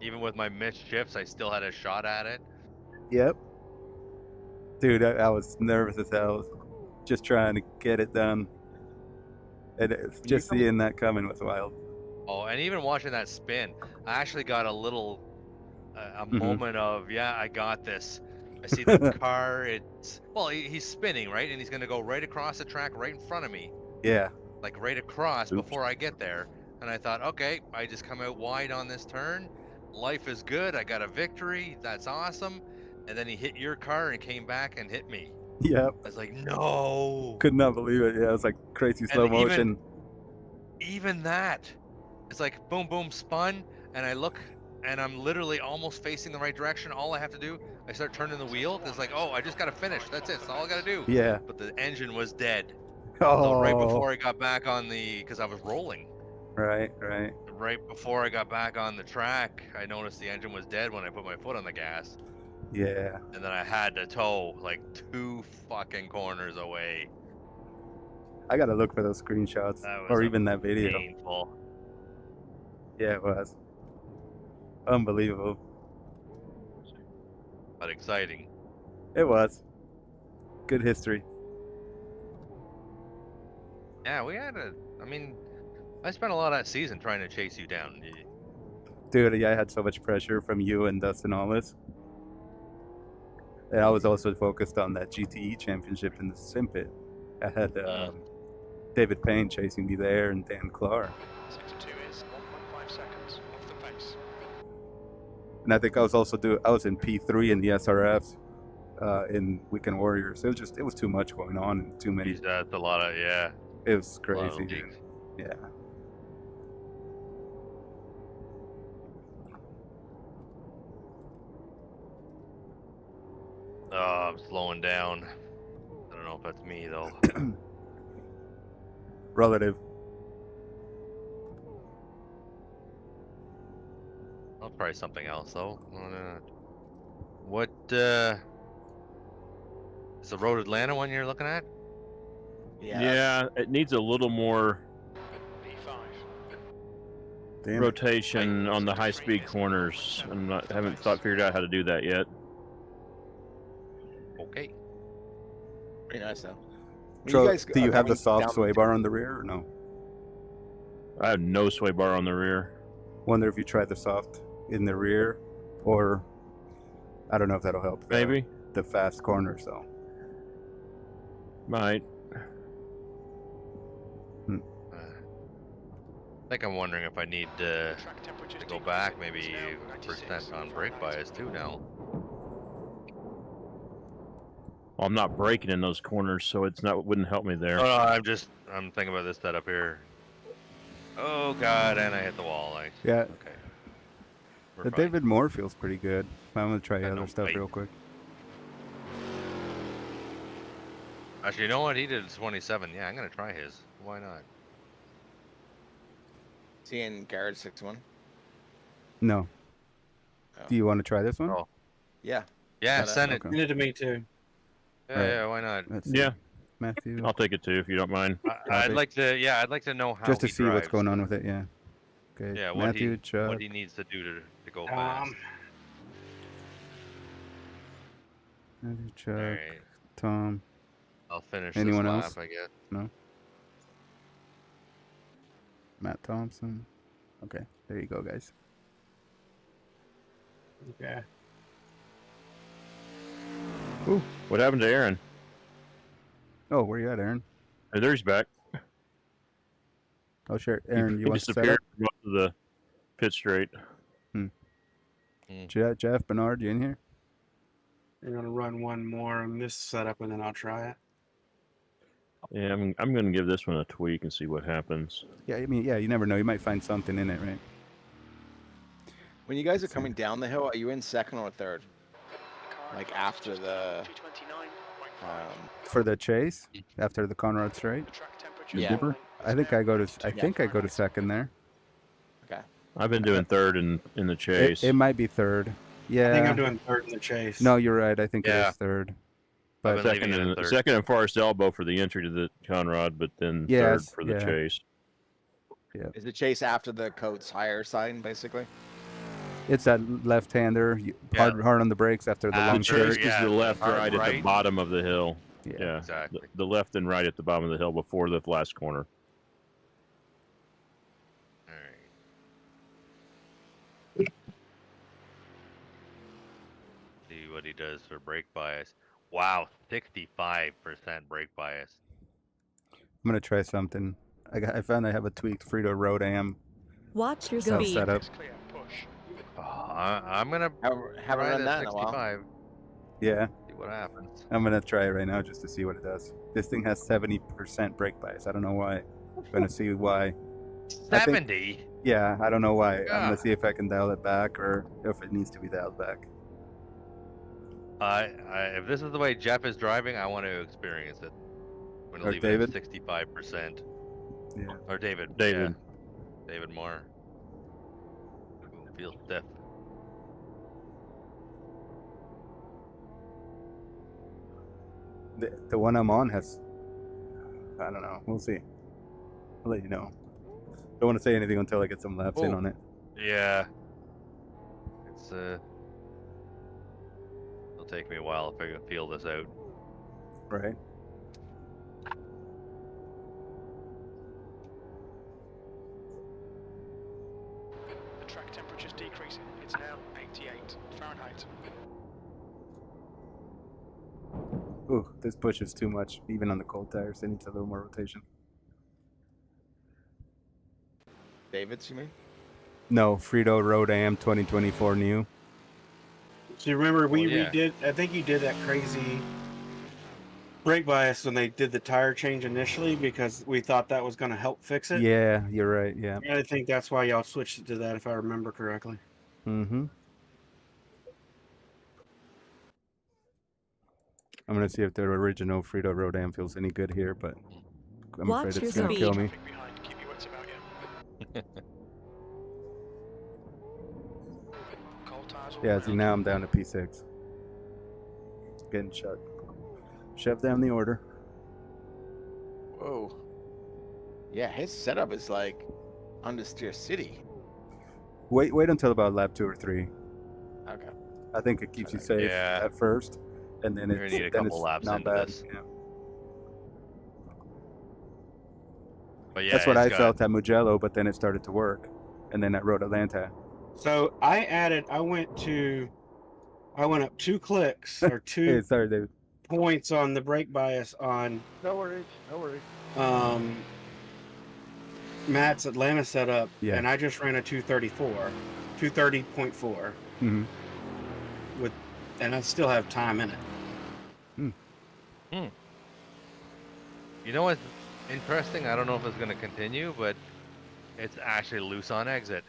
Speaker 4: even with my missed shifts, I still had a shot at it.
Speaker 3: Yep. Dude, I was nervous as hell. Just trying to get it done. And just seeing that coming was wild.
Speaker 4: Oh, and even watching that spin, I actually got a little, a
Speaker 3: Mhm.
Speaker 4: moment of, yeah, I got this. I see the car. He's spinning, right, and he's gonna go right across the track, right in front of me,
Speaker 3: Yeah.
Speaker 4: like right across
Speaker 8: Oops.
Speaker 4: before I get there. And I thought, okay, I just come out wide on this turn. Life is good. I got a victory. That's awesome. And then he hit your car and came back and hit me.
Speaker 3: Yep.
Speaker 4: I was like, no.
Speaker 3: Could not believe it. Yeah, it was like crazy slow
Speaker 4: even-
Speaker 3: motion.
Speaker 4: Even that, it's like boom, boom, spun, and I look, and I'm literally almost facing the right direction. All I have to do, I start turning the wheel. It's like, oh, I just gotta finish. That's it. That's all I gotta do.
Speaker 3: Yeah.
Speaker 4: But the engine was dead.
Speaker 3: Oh.
Speaker 4: So right before I got back on because I was rolling.
Speaker 3: Right.
Speaker 4: Right before I got back on the track, I noticed the engine was dead when I put my foot on the gas,
Speaker 3: Yeah.
Speaker 4: and then I had to tow like 2 fucking corners away.
Speaker 3: I gotta look for those screenshots
Speaker 4: That was
Speaker 3: or even that video.
Speaker 4: painful.
Speaker 3: Yeah, it was. Unbelievable.
Speaker 4: But exciting.
Speaker 3: It was. Good history.
Speaker 4: Yeah, I spent a lot of that season trying to chase you down.
Speaker 3: Dude, yeah, I had so much pressure from you and Dustin Hollis. And I was also focused on that GTE championship in the Simpit. I had David Payne chasing me there and Dan Clark.
Speaker 10: 62 is 1.5 seconds off the pace.
Speaker 3: And I think I was in P3 in the SRFs in Weekend Warriors. It was too much going on and too many.
Speaker 4: That's a lot of, yeah.
Speaker 3: It was
Speaker 4: a lot of
Speaker 3: crazy, dude.
Speaker 4: leagues.
Speaker 3: Yeah.
Speaker 4: Oh, I'm slowing down. I don't know if that's me though.
Speaker 3: Relative.
Speaker 4: I'll try something else though. What is the Road Atlanta one you're looking at?
Speaker 8: Yeah, it needs a little more
Speaker 3: Damn.
Speaker 8: rotation on the high-speed corners. Haven't figured out how to do that yet.
Speaker 4: Okay.
Speaker 5: Pretty nice though.
Speaker 3: Tro, do you have the
Speaker 5: coming
Speaker 3: soft
Speaker 5: down
Speaker 3: sway bar on the rear or no?
Speaker 8: I have no sway bar on the rear.
Speaker 3: Wonder if you tried the soft in the rear, or I don't know if that'll help.
Speaker 8: Maybe
Speaker 3: the fast corners though.
Speaker 8: Might.
Speaker 4: I think I'm wondering if I need to go back maybe percent on brake bias too now.
Speaker 8: Well, I'm not braking in those corners, so wouldn't help me there.
Speaker 4: Oh, no, I'm thinking about this setup here. Oh god, and I hit the wall.
Speaker 3: Yeah.
Speaker 4: Okay.
Speaker 3: The David Moore feels pretty good. I'm gonna try
Speaker 4: I
Speaker 3: other
Speaker 4: know,
Speaker 3: stuff
Speaker 4: right?
Speaker 3: real quick.
Speaker 4: Actually, you know what? He did 27. Yeah, I'm gonna try his. Why not?
Speaker 5: Seeing Garrett 6-1.
Speaker 3: No.
Speaker 5: Oh.
Speaker 3: Do you want to try this one?
Speaker 4: Oh.
Speaker 5: Yeah.
Speaker 4: Yeah, send it.
Speaker 3: Okay.
Speaker 1: Send it to me too.
Speaker 4: Yeah, yeah, why not?
Speaker 3: Let's see.
Speaker 8: Yeah,
Speaker 3: Matthew.
Speaker 8: I'll take it too if you don't mind.
Speaker 4: I'd like to. Yeah, I'd like to know how.
Speaker 3: Just to
Speaker 4: he
Speaker 3: see what's
Speaker 4: drives.
Speaker 3: going on with it. Yeah. Okay.
Speaker 4: Yeah,
Speaker 3: Matthew, Chuck.
Speaker 4: what he needs to do to go fast.
Speaker 3: Matthew, Chuck.
Speaker 4: All right,
Speaker 3: Tom.
Speaker 4: I'll finish.
Speaker 3: Anyone
Speaker 4: this
Speaker 3: else?
Speaker 4: lap, I guess.
Speaker 3: No. Matt Thompson. Okay. There you go, guys.
Speaker 1: Okay.
Speaker 8: Ooh, what happened to Aaron?
Speaker 3: Oh, where you at, Aaron?
Speaker 8: Oh, there he's back.
Speaker 3: Oh, sure. Aaron,
Speaker 8: He
Speaker 3: you want to set up?
Speaker 8: disappeared from up to the pit straight.
Speaker 3: Jeff, Bernard, you in here?
Speaker 1: You're gonna run one more on this setup, and then I'll try it.
Speaker 8: Yeah, I'm going to give this one a tweak and see what happens.
Speaker 3: Yeah, I mean, yeah, you never know. You might find something in it, right?
Speaker 5: When you guys are coming down the hill, are you in second or third? Like after the
Speaker 3: For the chase after the Conrad straight.
Speaker 5: Yeah.
Speaker 3: I think I go to second there.
Speaker 5: Okay.
Speaker 8: I've been doing third in the chase.
Speaker 3: It might be third. Yeah.
Speaker 1: I think I'm doing third in the chase.
Speaker 3: No, you're right. I think it
Speaker 4: Yeah.
Speaker 3: is third.
Speaker 4: I've
Speaker 3: But
Speaker 4: been leaving it in third.
Speaker 8: Second and farthest elbow for the entry to the Conrad, but then
Speaker 3: Yes,
Speaker 8: third for the
Speaker 3: yeah.
Speaker 8: chase.
Speaker 5: Is the chase after the coat's higher sign, basically?
Speaker 3: it's that left-hander, hard on the brakes after the
Speaker 4: Ah,
Speaker 3: long
Speaker 8: The
Speaker 3: straight.
Speaker 8: chase is
Speaker 4: yeah,
Speaker 8: the left,
Speaker 4: hard
Speaker 8: right, at the
Speaker 4: right.
Speaker 8: bottom of the hill.
Speaker 3: Yeah.
Speaker 4: Exactly.
Speaker 8: The left and right at the bottom of the hill before the last corner.
Speaker 4: All right. See what he does for brake bias. Wow, 65% brake bias.
Speaker 3: I'm gonna try something. I found I have a tweaked Frito Road Am
Speaker 6: Watch your
Speaker 3: self
Speaker 6: speed.
Speaker 3: setup.
Speaker 10: Clear, push.
Speaker 4: I'm gonna
Speaker 5: Haven't
Speaker 4: try
Speaker 5: run
Speaker 4: the
Speaker 5: that in a while.
Speaker 4: 65.
Speaker 3: Yeah,
Speaker 4: See what happens.
Speaker 3: I'm gonna try it right now just to see what it does. This thing has 70% brake bias. I don't know why. I'm gonna see why. I think-
Speaker 4: 70.
Speaker 3: Yeah, I don't know why. I'm
Speaker 4: Yeah.
Speaker 3: gonna see if I can dial it back or if it needs to be dialed back.
Speaker 4: If this is the way Jeff is driving, I want to experience it. I'm gonna
Speaker 3: Or
Speaker 4: leave
Speaker 3: David?
Speaker 4: it at 65%.
Speaker 3: Yeah.
Speaker 4: Or David.
Speaker 8: David.
Speaker 4: Yeah. David Moore. Feels stiff.
Speaker 3: The one I'm on has. I don't know. We'll see. I'll let you know. Don't want to say anything until I get some laps in
Speaker 4: Oh.
Speaker 3: on it.
Speaker 4: Yeah. It's it'll take me a while to feel this out.
Speaker 3: Right.
Speaker 10: The track temperature's decreasing. It's now 88 Fahrenheit.
Speaker 3: Ooh, this pushes too much, even on the cold tires. It needs a little more rotation.
Speaker 5: David's, you mean?
Speaker 3: No, Frito Road Am 2024 new.
Speaker 1: So you remember we
Speaker 4: yeah.
Speaker 1: redid? I think you did that crazy brake bias when they did the tire change initially because we thought that was going to help fix it.
Speaker 3: Yeah, you're right. Yeah.
Speaker 1: And I think that's why y'all switched it to that, if I remember correctly.
Speaker 3: Mm-hmm. I'm gonna see if the original Frito Road Am feels any good here, but I'm
Speaker 6: Watch
Speaker 3: afraid it's
Speaker 6: your
Speaker 3: gonna kill
Speaker 6: speed.
Speaker 3: me.
Speaker 10: Traffic behind. Keep your wits about you. Cold tires all
Speaker 3: Yeah, see
Speaker 10: around.
Speaker 3: now I'm down to P6. Getting shoved down the order.
Speaker 5: Whoa. Yeah, his setup is like understeer city.
Speaker 3: Wait until about lap 2 or 3.
Speaker 5: Okay.
Speaker 3: I think it keeps you safe
Speaker 4: Yeah.
Speaker 3: at first, and then
Speaker 4: You're gonna
Speaker 3: it's
Speaker 4: need a couple
Speaker 3: it's
Speaker 4: laps
Speaker 3: not
Speaker 4: into
Speaker 3: bad.
Speaker 4: this.
Speaker 3: Yeah.
Speaker 4: But yeah,
Speaker 3: That's what
Speaker 4: it's
Speaker 3: I
Speaker 4: got-
Speaker 3: felt at Mugello, but then it started to work, and then at Road Atlanta.
Speaker 1: So I went up 2 clicks or 2
Speaker 3: Hey, sorry, David.
Speaker 1: points on the brake bias on
Speaker 9: No worries. No worries.
Speaker 1: Matt's Atlanta setup,
Speaker 3: Yeah.
Speaker 1: and I just ran a 230.4
Speaker 3: Mm-hmm.
Speaker 1: and I still have time in it.
Speaker 4: You know what's interesting? I don't know if it's gonna continue, but it's actually loose on exit.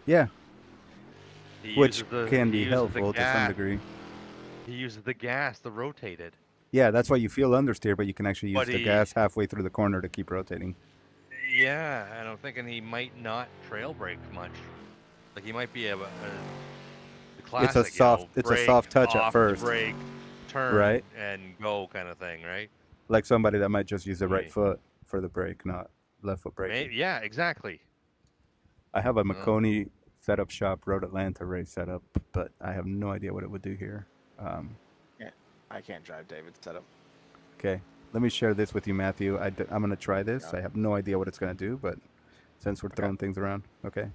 Speaker 3: Yeah,
Speaker 4: He
Speaker 3: which
Speaker 4: uses the-
Speaker 3: can
Speaker 4: he
Speaker 3: be
Speaker 4: uses the
Speaker 3: helpful to some
Speaker 4: gas-
Speaker 3: degree.
Speaker 4: He uses the gas to rotate it.
Speaker 3: Yeah, that's why you feel understeer, but you can actually use
Speaker 4: But
Speaker 3: the
Speaker 4: he-
Speaker 3: gas halfway through the corner to keep rotating.
Speaker 4: Yeah, and I'm thinking he might not trail brake much. Like he might be the classic,
Speaker 3: soft- it's a
Speaker 4: brake,
Speaker 3: soft touch at
Speaker 4: off,
Speaker 3: first.
Speaker 4: brake, turn,
Speaker 3: Right.
Speaker 4: and go kind of thing, right?
Speaker 3: Like somebody that might just use the right
Speaker 4: Right.
Speaker 3: foot for the brake, not left foot braking.
Speaker 4: Yeah, exactly.
Speaker 3: I have a Marconi setup shop Road Atlanta race setup, but I have no idea what it would do here.
Speaker 5: I can't drive David's setup.
Speaker 3: Okay, let me share this with you, Matthew. I'm going to try this. I have no idea what it's going to do, but since we're throwing things around, okay.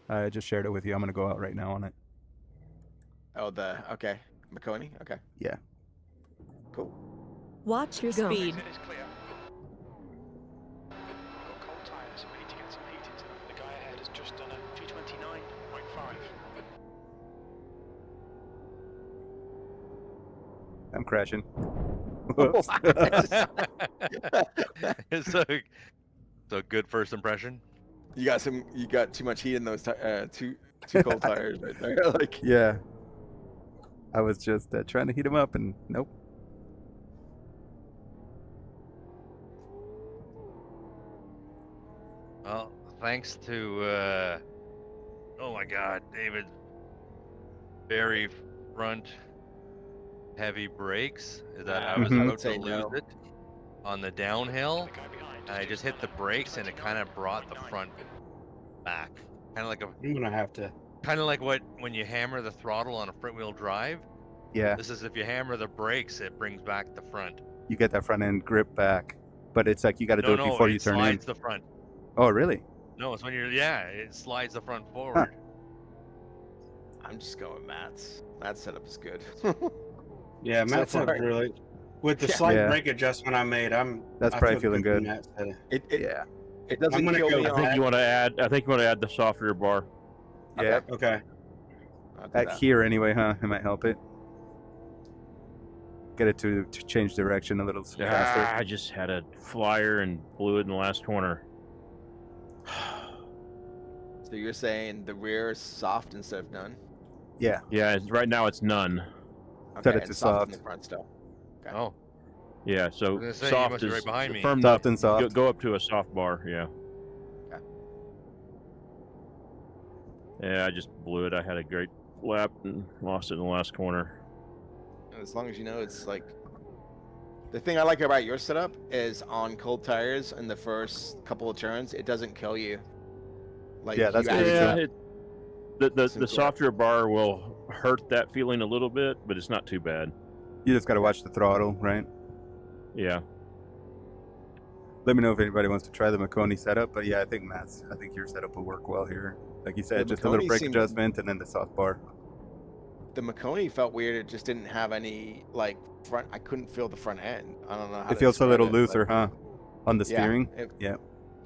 Speaker 3: I just shared it with you. I'm going to go out right now on it.
Speaker 5: Oh, okay. McConey? Okay.
Speaker 3: Yeah.
Speaker 5: Cool.
Speaker 6: Watch your
Speaker 10: Go.
Speaker 6: speed.
Speaker 10: Exit is clear. We've got cold tyres, so we need to get some heat into them. The guy ahead has just done a 229.5.
Speaker 3: I'm crashing. Whoops.
Speaker 4: so good first impression.
Speaker 5: You got too much heat in those two cold tires right there. Like,
Speaker 3: Yeah. I was just trying to heat them up, and nope.
Speaker 4: Well, thanks to oh my God, David, very front heavy brakes. That I was
Speaker 3: Mhm.
Speaker 4: about to
Speaker 5: Say
Speaker 4: lose
Speaker 5: no.
Speaker 4: it on the downhill.
Speaker 10: The guy behind
Speaker 4: And I just hit the brakes, and it kind of brought the front back. Kind of
Speaker 1: I'm gonna have to.
Speaker 4: when you hammer the throttle on a front wheel drive.
Speaker 3: Yeah,
Speaker 4: This is if you hammer the brakes, it brings back the front.
Speaker 3: you get that front end grip back, but it's like you got to do it
Speaker 4: No,
Speaker 3: before
Speaker 4: it
Speaker 3: you turn in.
Speaker 4: slides the front.
Speaker 3: Oh, really?
Speaker 4: No, it's when it slides the front forward.
Speaker 5: I'm just going Matt's. Matt's setup is good.
Speaker 1: Yeah,
Speaker 5: So
Speaker 1: Matt said
Speaker 5: far.
Speaker 1: really. With the
Speaker 5: Yeah.
Speaker 1: slight
Speaker 3: Yeah.
Speaker 1: brake adjustment I made,
Speaker 3: That's
Speaker 1: I
Speaker 3: probably
Speaker 1: feel
Speaker 3: feeling good.
Speaker 1: with Matt's setup.
Speaker 5: It
Speaker 3: Yeah.
Speaker 5: it doesn't
Speaker 1: gonna
Speaker 5: kill
Speaker 1: go
Speaker 5: me
Speaker 8: I
Speaker 5: on.
Speaker 8: think you want to add. I think you want to add the soft rear bar.
Speaker 3: Yeah.
Speaker 1: Okay.
Speaker 5: I'll do
Speaker 3: At
Speaker 5: that.
Speaker 3: here anyway, huh? It might help it. Get it to change direction a little faster.
Speaker 8: I just had a flyer and blew it in the last corner.
Speaker 5: So you're saying the rear is soft instead of none?
Speaker 3: Yeah.
Speaker 8: Yeah, right now it's none.
Speaker 3: Set it
Speaker 5: and
Speaker 3: to
Speaker 5: soft in
Speaker 3: soft.
Speaker 5: the front still. Okay.
Speaker 4: Oh,
Speaker 8: Yeah, so
Speaker 4: was gonna say, you
Speaker 8: soft
Speaker 4: must be
Speaker 8: is
Speaker 4: right behind me.
Speaker 8: firm
Speaker 3: Soft
Speaker 8: enough.
Speaker 3: and soft.
Speaker 8: Go up to a soft bar. Yeah.
Speaker 5: Okay.
Speaker 8: Yeah, I just blew it. I had a great lap and lost it in the last corner.
Speaker 5: As long as you know, it's like the thing I like about your setup is on cold tires in the first couple of turns, it doesn't kill you. Like
Speaker 3: Yeah, that's
Speaker 5: you
Speaker 3: good.
Speaker 5: actually-
Speaker 8: Yeah, the
Speaker 5: Super.
Speaker 8: soft rear bar will hurt that feeling a little bit, but it's not too bad.
Speaker 3: You just got to watch the throttle, right?
Speaker 8: Yeah.
Speaker 3: Let me know if anybody wants to try the Marconi setup. But yeah, I think your setup will work well here. Like you said,
Speaker 5: The
Speaker 3: just a little
Speaker 5: Marconi
Speaker 3: brake
Speaker 5: seemed-
Speaker 3: adjustment and then the soft bar.
Speaker 5: The Marconi felt weird. It just didn't have any like front. I couldn't feel the front end. I don't know how.
Speaker 3: It
Speaker 5: to
Speaker 3: feels a
Speaker 5: describe
Speaker 3: little
Speaker 5: it,
Speaker 3: looser,
Speaker 5: but-
Speaker 3: huh? On the
Speaker 5: Yeah,
Speaker 3: steering.
Speaker 5: it-
Speaker 3: Yeah.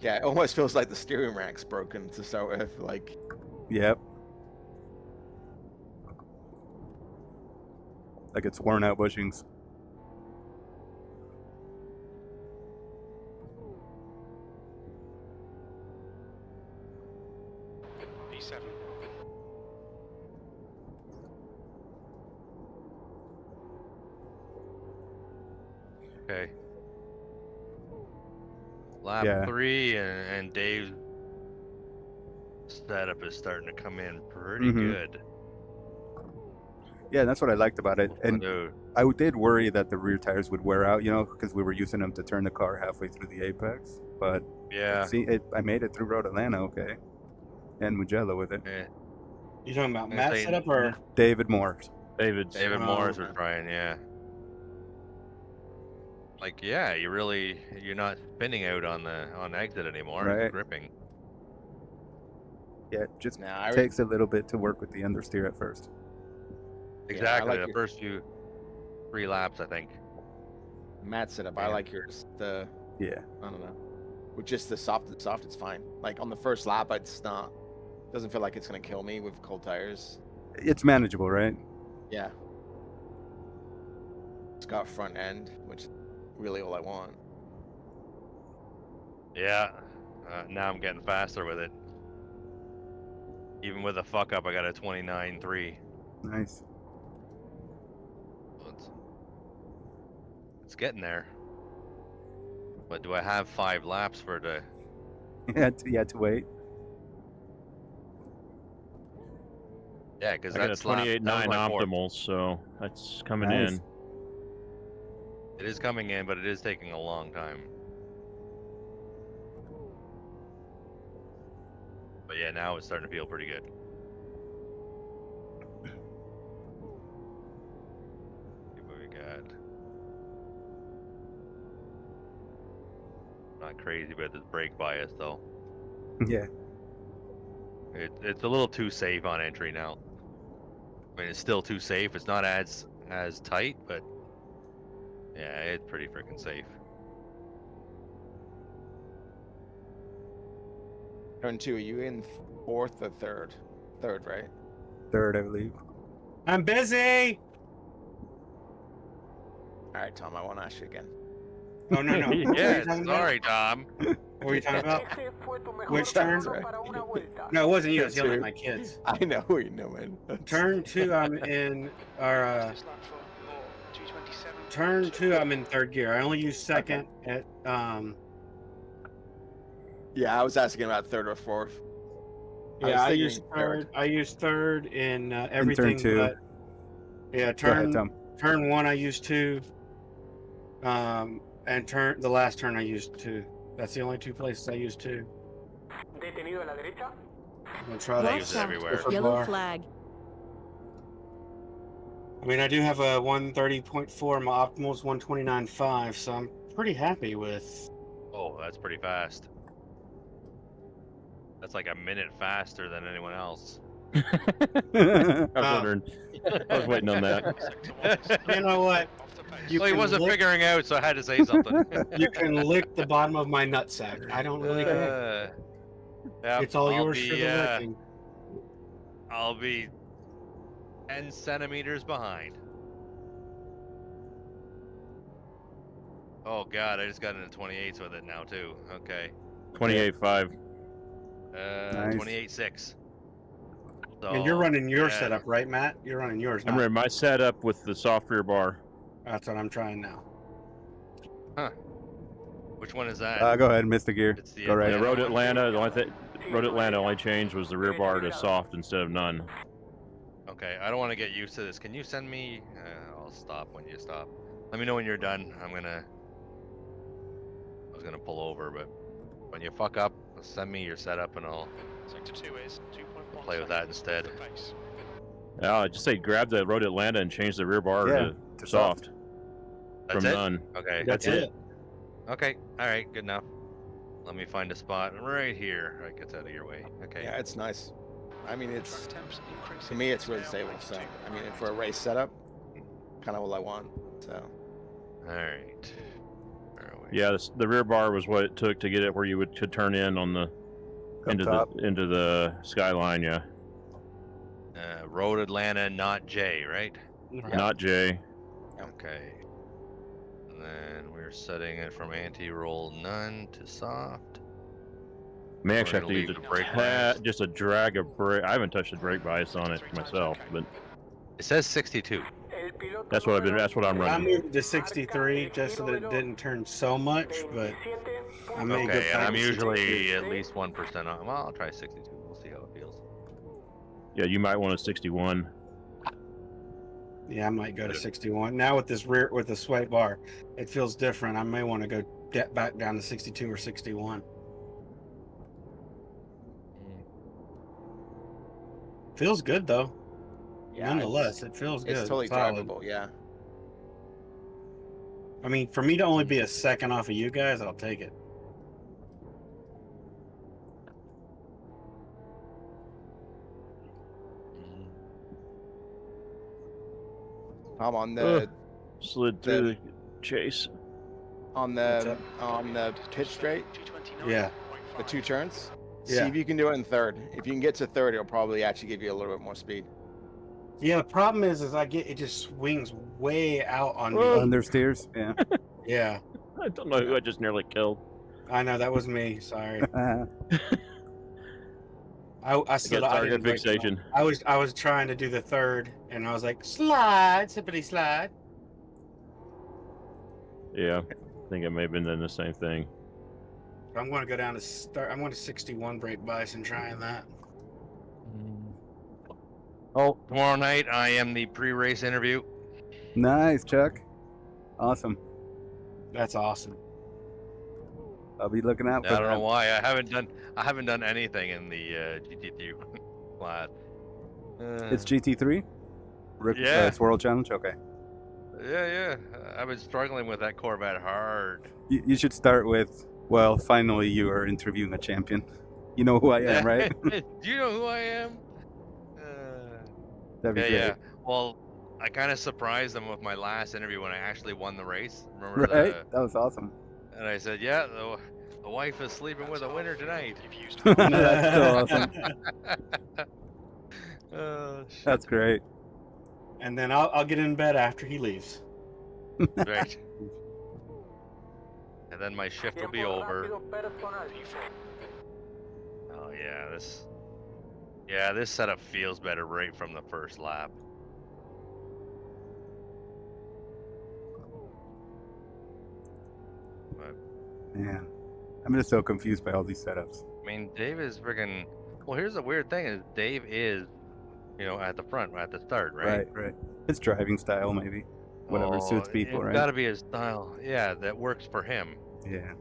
Speaker 5: Yeah, it almost feels like the steering rack's broken to start with. Like,
Speaker 3: Yep. Like it's worn out bushings.
Speaker 10: P7.
Speaker 4: okay. Lap
Speaker 3: Yeah.
Speaker 4: 3, and Dave's setup is starting to come in pretty
Speaker 3: Mhm.
Speaker 4: good.
Speaker 3: Yeah, that's what I liked about it. And
Speaker 4: Dude,
Speaker 3: I did worry that the rear tires would wear out, because we were using them to turn the car halfway through the apex. But
Speaker 4: yeah.
Speaker 3: I made it through Road Atlanta okay, and Mugello with it.
Speaker 4: Yeah.
Speaker 1: You talking about
Speaker 4: I
Speaker 1: Matt's
Speaker 4: say-
Speaker 1: setup or?
Speaker 3: David Morris.
Speaker 8: David.
Speaker 4: David
Speaker 1: Oh,
Speaker 4: Morris was
Speaker 1: okay.
Speaker 4: trying, yeah. Like, yeah, you're not spinning out on exit anymore.
Speaker 3: Right.
Speaker 4: It's gripping.
Speaker 3: Yeah, it just
Speaker 5: Nah, I
Speaker 3: takes a little bit to work with the understeer at first.
Speaker 4: Exactly.
Speaker 5: like
Speaker 4: The first 3 laps, I think.
Speaker 5: Matt setup. I
Speaker 4: Yeah.
Speaker 5: like yours. The
Speaker 3: Yeah.
Speaker 5: I don't know. With just the soft, it's fine. Like on the first lap, it's not. Doesn't feel like it's gonna kill me with cold tires.
Speaker 3: It's manageable, right?
Speaker 5: Yeah. It's got front end, which is really all I want.
Speaker 4: Yeah. Now I'm getting faster with it. Even with a fuck up, I got a 29.3.
Speaker 3: Nice.
Speaker 4: It's getting there. But do I have 5 laps for the?
Speaker 3: You had to wait.
Speaker 4: Yeah, because
Speaker 8: I got a
Speaker 4: that's lap- that was
Speaker 8: 28.9
Speaker 4: my fourth.
Speaker 8: optimal, so that's coming
Speaker 3: Nice.
Speaker 8: in.
Speaker 4: It is coming in, but it is taking a long time. But yeah, now it's starting to feel pretty good. See what we got. Not crazy about this brake bias though.
Speaker 3: Yeah.
Speaker 4: It's a little too safe on entry now. I mean, it's still too safe. It's not as tight, but yeah, it's pretty freaking safe.
Speaker 5: Turn 2, are you in 4th or 3rd? 3rd, right?
Speaker 3: Third, I believe.
Speaker 1: I'm busy.
Speaker 5: All right, Tom. I won't ask you again.
Speaker 1: Oh no no. What were you
Speaker 4: Yeah,
Speaker 1: talking about?
Speaker 4: sorry, Tom.
Speaker 1: What were you talking about?
Speaker 7: Ese fue tu mejor
Speaker 1: Which turn?
Speaker 7: segundo para una vuelta.
Speaker 1: No, it wasn't you. It was
Speaker 5: Turn
Speaker 1: yelling at
Speaker 5: two.
Speaker 1: my kids.
Speaker 5: I know, man.
Speaker 1: Turn 2, I'm in. Or
Speaker 10: Fastest lap for or 227.
Speaker 1: turn 2, I'm in 3rd gear. I only use 2nd at
Speaker 5: Yeah, I was asking about 3rd or 4th.
Speaker 1: Yeah, I
Speaker 5: thinking
Speaker 1: use 3rd. I use 3rd in everything.
Speaker 3: two.
Speaker 1: But, yeah,
Speaker 3: Go ahead, Tom.
Speaker 1: turn 1 I use 2. And the last turn I used 2. That's the only 2 places I use 2.
Speaker 7: Detenido a la derecha.
Speaker 1: I'm gonna try that.
Speaker 4: Use
Speaker 6: Watch
Speaker 4: it
Speaker 6: out.
Speaker 4: everywhere.
Speaker 1: For
Speaker 6: Yellow
Speaker 1: bar.
Speaker 6: flag.
Speaker 1: I mean, I do have a 130.4. My optimal's 129.5, so I'm pretty happy with.
Speaker 4: Oh, that's pretty fast. That's like a minute faster than anyone else.
Speaker 8: I was
Speaker 1: Oh.
Speaker 8: wondering. I was waiting on that.
Speaker 10: Sector 1 is
Speaker 1: You know what?
Speaker 10: off the pace.
Speaker 1: You
Speaker 4: Well, he
Speaker 1: can
Speaker 4: wasn't
Speaker 1: lick-
Speaker 4: figuring out, so I had to say something.
Speaker 1: You can lick the bottom of my nutsack. I don't really care.
Speaker 4: Yep,
Speaker 1: It's all
Speaker 4: I'll
Speaker 1: yours
Speaker 4: be,
Speaker 1: for the licking.
Speaker 4: I'll be 10 centimeters behind. Oh god, I just got into 28s with it now too. Okay.
Speaker 8: 28.5.
Speaker 3: Nice.
Speaker 4: 28.6. So,
Speaker 1: And you're running your
Speaker 4: yeah,
Speaker 1: setup, right, Matt? You're running yours.
Speaker 8: I'm
Speaker 1: Not,
Speaker 8: running my setup with the soft rear bar.
Speaker 1: that's what I'm trying now.
Speaker 4: Which one is that?
Speaker 3: Go ahead, Mr. Gear.
Speaker 4: It's the
Speaker 3: Go right
Speaker 8: Yeah,
Speaker 3: ahead.
Speaker 8: Road Atlanta. The only thing, Road Atlanta only changed was the rear bar to soft instead of none.
Speaker 4: Okay, I don't want to get used to this. Can you send me? I'll stop when you stop. Let me know when you're done. I was gonna pull over, but when you fuck up, send me your setup and I'll
Speaker 10: Sector 2 is 2.1
Speaker 4: play with that
Speaker 10: seconds
Speaker 4: instead.
Speaker 10: off the pace.
Speaker 8: Yeah, I just say grab the Road Atlanta and change the rear bar
Speaker 3: Yeah,
Speaker 8: to soft
Speaker 4: That's
Speaker 8: from
Speaker 4: it.
Speaker 8: none.
Speaker 4: Okay.
Speaker 1: That's it.
Speaker 4: Okay. All right. Good enough. Let me find a spot right here. Right, gets out of your way. Okay.
Speaker 5: Yeah, it's nice. I mean, it's
Speaker 10: Track temps increasing
Speaker 5: to me, it's
Speaker 10: to
Speaker 5: really
Speaker 10: now
Speaker 5: stable. So,
Speaker 10: 92.
Speaker 5: I mean, for a race setup, kind of what I want. So,
Speaker 4: All right. Where are we?
Speaker 8: Yeah, the rear bar was what it took to get it where you could turn in on the
Speaker 3: top.
Speaker 8: into the skyline. Yeah,
Speaker 4: Road Atlanta, not J, right?
Speaker 8: not J.
Speaker 4: Okay. And then we're setting it from anti-roll none to soft.
Speaker 8: May
Speaker 4: We're
Speaker 8: actually have
Speaker 4: gonna
Speaker 8: to use
Speaker 4: leave the brake bias.
Speaker 8: just a drag of brake. I haven't touched the brake bias on it
Speaker 10: 3 times
Speaker 8: myself,
Speaker 10: okay.
Speaker 8: but
Speaker 4: It says 62.
Speaker 7: El piloto
Speaker 8: that's what I've been.
Speaker 7: número
Speaker 8: That's what I'm
Speaker 1: I
Speaker 8: running.
Speaker 1: moved to 63 just so that it didn't turn so much, but
Speaker 7: 27
Speaker 1: I may go
Speaker 4: Okay, and
Speaker 1: back
Speaker 4: I'm
Speaker 1: to
Speaker 4: usually
Speaker 1: 62.
Speaker 4: at least 1% on. Well, I'll try 62. We'll see how it feels.
Speaker 8: Yeah, you might want a 61.
Speaker 1: Yeah, I might go to 61. Now with the swipe bar, it feels different. I may want to go back down to 62 or 61. Feels good though.
Speaker 5: Yeah,
Speaker 1: Nonetheless, it feels good.
Speaker 5: it's totally
Speaker 1: Solid.
Speaker 5: drivable. Yeah.
Speaker 1: I mean, for me to only be a second off of you guys, I'll take it.
Speaker 5: I'm on the
Speaker 8: Slid through the chase.
Speaker 5: on the pitch straight.
Speaker 1: Yeah.
Speaker 5: The 2 turns. See
Speaker 1: Yeah.
Speaker 5: if you can do it in third. If you can get to third, it'll probably actually give you a little bit more speed.
Speaker 1: Yeah, the problem is it just swings way out on me.
Speaker 3: Understeers, yeah.
Speaker 1: Yeah,
Speaker 8: I don't know who I just nearly killed.
Speaker 1: I know that was me. Sorry. I still
Speaker 8: Got
Speaker 1: I
Speaker 8: target
Speaker 1: didn't like,
Speaker 8: fixation.
Speaker 1: I was trying to do the third, and I was like, slide, sippity slide.
Speaker 8: Yeah, I think I may have been doing the same thing.
Speaker 1: I'm going to go down to start. I'm going to 61 brake bias and trying that.
Speaker 4: Oh, tomorrow night I am the pre-race interview.
Speaker 3: Nice, Chuck. Awesome.
Speaker 1: That's awesome.
Speaker 3: I'll be looking out for
Speaker 4: I don't
Speaker 3: that.
Speaker 4: know why I haven't done anything in the GT3 class.
Speaker 3: It's GT3?
Speaker 4: Yeah.
Speaker 3: It's World Challenge? Okay.
Speaker 4: Yeah. I've been struggling with that Corvette hard.
Speaker 3: You should start with, well, finally you are interviewing a champion. You know who I am, right?
Speaker 4: Do you know who I am?
Speaker 3: That'd be great.
Speaker 4: Yeah. Well, I kind of surprised them with my last interview when I actually won the race. Remember
Speaker 3: Right? That was awesome.
Speaker 4: And I said, yeah, the wife is sleeping with a winner tonight.
Speaker 3: That's so awesome.
Speaker 4: Shit.
Speaker 3: That's great.
Speaker 1: And then I'll get in bed after he leaves.
Speaker 4: Right. And then my shift will be over. Oh yeah, this setup feels better right from the first lap. But,
Speaker 3: Man, I'm just so confused by all these setups.
Speaker 4: I mean, Dave is friggin'. Well, here's the weird thing: is Dave is, at the front, at the start, right?
Speaker 3: Right. His driving style, maybe. Whatever suits people,
Speaker 4: it's
Speaker 3: right?
Speaker 4: Gotta be his style. Yeah, that works for him.
Speaker 3: Yeah.